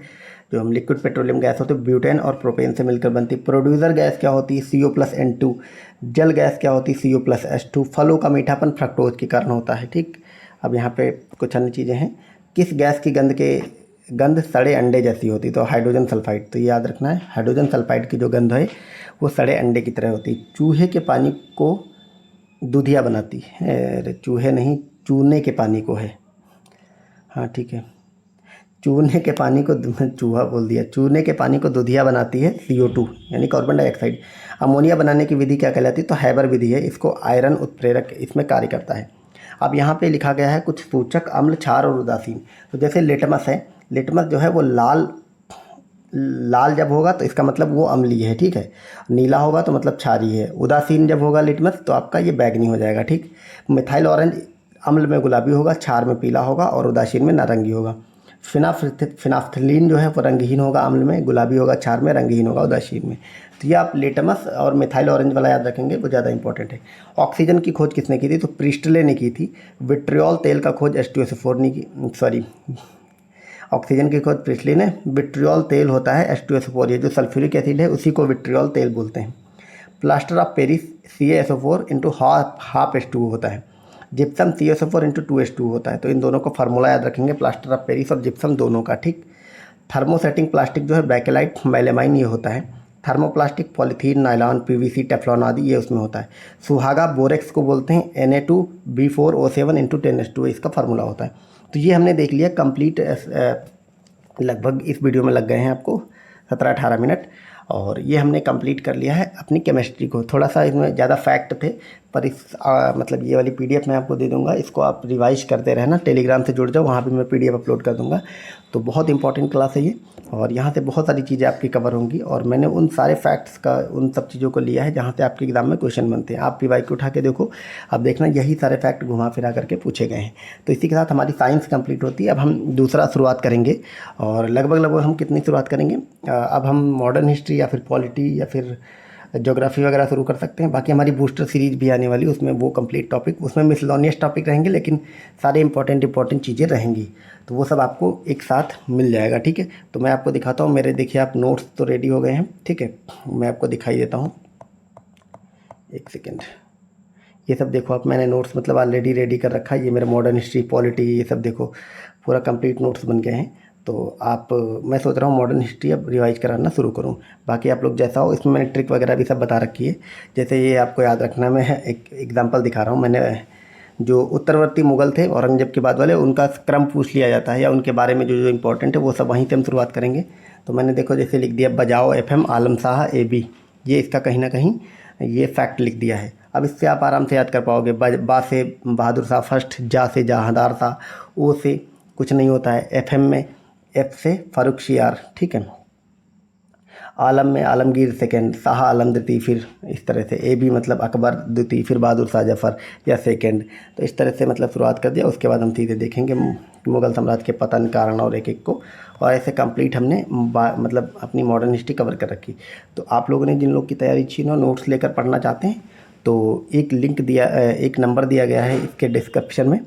जो हम लिक्विड पेट्रोलियम गैस होती है, ब्यूटेन और प्रोपेन से मिलकर बनती है। प्रोड्यूसर गैस क्या होती है? CO+N2। जल गैस क्या होती है? CO+H2। फलों का मीठापन फ्रक्टोज के कारण होता है। ठीक, अब यहाँ पे कुछ अन्य चीज़ें हैं। किस गैस की गंध सड़े अंडे जैसी होती है? तो हाइड्रोजन सल्फाइड, तो याद रखना है, हाइड्रोजन सल्फाइड की जो गंध है वो सड़े अंडे की तरह होती है। चूहे के पानी को दूधिया बनाती है, अरे चूहे नहीं, चूने के पानी को है, हाँ ठीक है, चूने के पानी को चूहा बोल दिया, चूने के पानी को दूधिया बनाती है CO2 यानी कार्बन डाइऑक्साइड। अमोनिया बनाने की विधि क्या कहलाती है? तो हैबर विधि है, इसको आयरन उत्प्रेरक इसमें कार्य करता है। अब यहाँ पे लिखा गया है कुछ सूचक अम्ल, क्षार और उदासीन। तो जैसे लिटमस है, लिटमस जो है वो लाल जब होगा तो इसका मतलब वो अम्लीय है। ठीक है, नीला होगा तो मतलब क्षारीय है। उदासीन जब होगा लिटमस तो आपका ये बैगनी हो जाएगा। ठीक, मिथाइल ऑरेंज अम्ल में गुलाबी होगा, क्षार में पीला होगा और उदासीन में नारंगी होगा। फिनाफ्थलीन जो है वो रंगहीन होगा, अम्ल में गुलाबी होगा, क्षार में रंगहीन होगा, उदासीन में। तो ये आप लिटमस और मिथाइल ऑरेंज वाला याद रखेंगे, वो ज़्यादा इंपॉर्टेंट है। ऑक्सीजन की खोज किसने की थी? तो प्रिस्टले ने की थी। विट्रियोल तेल का खोज H2SO4 ने की, सॉरी, ऑक्सीजन की खोज प्रिस्टले ने। विट्रियोल तेल होता है H2SO4, ये जो सल्फ्यूरिक एसिड है उसी को विट्रियोल तेल बोलते हैं। Plaster of Paris CaSO4 × half H2O होता है। जिप्सम CaSO4 × 2H2O होता है। तो इन दोनों का फार्मूला याद रखेंगे, प्लास्टर ऑफ पेरिस और जिप्सम दोनों का। ठीक, थर्मोसेटिंग प्लास्टिक जो है बैकेलाइट, मेलामाइन ये होता है। Thermoplastic polythene, nylon, PVC, Teflon आदि ये उसमें होता है। सुहागा बोरेक्स को बोलते हैं, Na2B4O7 × 10H2O इसका फार्मूला होता है। तो ये हमने देख लिया कंप्लीट, लगभग इस वीडियो में लग गए हैं आपको 17-18 मिनट, और ये हमने कंप्लीट कर लिया है अपनी केमिस्ट्री को। थोड़ा सा इसमें ज़्यादा फैक्ट थे, पर इस मतलब ये वाली PDF मैं आपको दे दूंगा, इसको आप रिवाइज करते रहना। टेलीग्राम से जुड़ जाओ, वहाँ पे मैं PDF अपलोड कर दूंगा। तो बहुत इंपॉर्टेंट क्लास है ये, और यहाँ से बहुत सारी चीज़ें आपकी कवर होंगी। और मैंने उन सारे फैक्ट्स का, उन सब चीज़ों को लिया है जहाँ से आपके एग्ज़ाम में क्वेश्चन बनते हैं। आप PYQ उठा के देखो, अब देखना यही सारे फैक्ट घुमा फिरा करके पूछे गए हैं। तो इसी के साथ हमारी साइंस कंप्लीट होती है। अब हम दूसरा शुरुआत करेंगे, और लगभग हम कितनी शुरुआत करेंगे, अब हम मॉडर्न हिस्ट्री या फिर पॉलिटी या फिर ज्योग्राफी वगैरह शुरू कर सकते हैं। बाकी हमारी बूस्टर सीरीज भी आने वाली है, उसमें वो कंप्लीट टॉपिक, उसमें मिसलेनियस टॉपिक रहेंगे, लेकिन सारे इंपॉर्टेंट चीज़ें रहेंगी। तो वो सब आपको एक साथ मिल जाएगा, ठीक है। तो मैं आपको दिखाता हूँ, मेरे देखिए आप नोट्स तो रेडी हो गए हैं, ठीक है। मैं आपको दिखाई देता हूँ, एक सेकेंड। ये सब देखो आप, मैंने नोट्स मतलब ऑलरेडी रेडी कर रखा है। ये मेरा मॉडर्न हिस्ट्री, पॉलिटी, ये सब देखो पूरा कंप्लीट नोट्स बन गए हैं। तो आप, मैं सोच रहा हूँ मॉडर्न हिस्ट्री अब रिवाइज कराना शुरू करूँ। बाकी आप लोग जैसा हो, इसमें मैंने ट्रिक वगैरह भी सब बता रखी है। जैसे ये आपको याद रखना, मैं एक एग्जांपल दिखा रहा हूँ। मैंने जो उत्तरवर्ती मुग़ल थे औरंगजेब के बाद वाले, उनका क्रम पूछ लिया जाता है, या उनके बारे में जो इंपॉर्टेंट है वो सब वहीं से हम शुरुआत करेंगे। तो मैंने देखो जैसे लिख दिया, बजाओ FM आलम शाह AB, ये इसका कहीं ना कहीं ये फैक्ट लिख दिया है। अब इससे आप आराम से याद कर पाओगे। बा से बहादुर शाह फर्स्ट, जा से जहांदार शाह, ओ से कुछ नहीं होता है, FM में F से फारूक शियार, ठीक है। आलम में आलमगीर सेकंड, शाह आलम द्वितीय, फिर इस तरह से AB मतलब अकबर द्वितीय, फिर बहादुर शाह जफर या सेकंड। तो इस तरह से मतलब शुरुआत कर दिया। उसके बाद हम सीधे देखेंगे मुग़ल साम्राज्य के पतन, कारण और एक को, और ऐसे कंप्लीट हमने मतलब अपनी मॉडर्न हिस्ट्री कवर कर रखी। तो आप लोगों ने, जिन लोग की तैयारी अच्छी ना, नोट्स लेकर पढ़ना चाहते हैं, तो एक लिंक दिया, एक नंबर दिया गया है इसके डिस्क्रिप्शन में।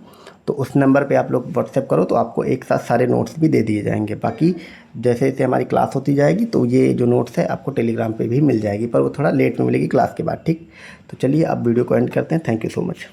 तो उस नंबर पे आप लोग व्हाट्सएप करो, तो आपको एक साथ सारे नोट्स भी दे दिए जाएंगे। बाकी जैसे जैसे हमारी क्लास होती जाएगी, तो ये जो नोट्स है आपको टेलीग्राम पे भी मिल जाएगी, पर वो थोड़ा लेट में मिलेगी क्लास के बाद, ठीक। तो चलिए अब वीडियो को एंड करते हैं। Thank you so much.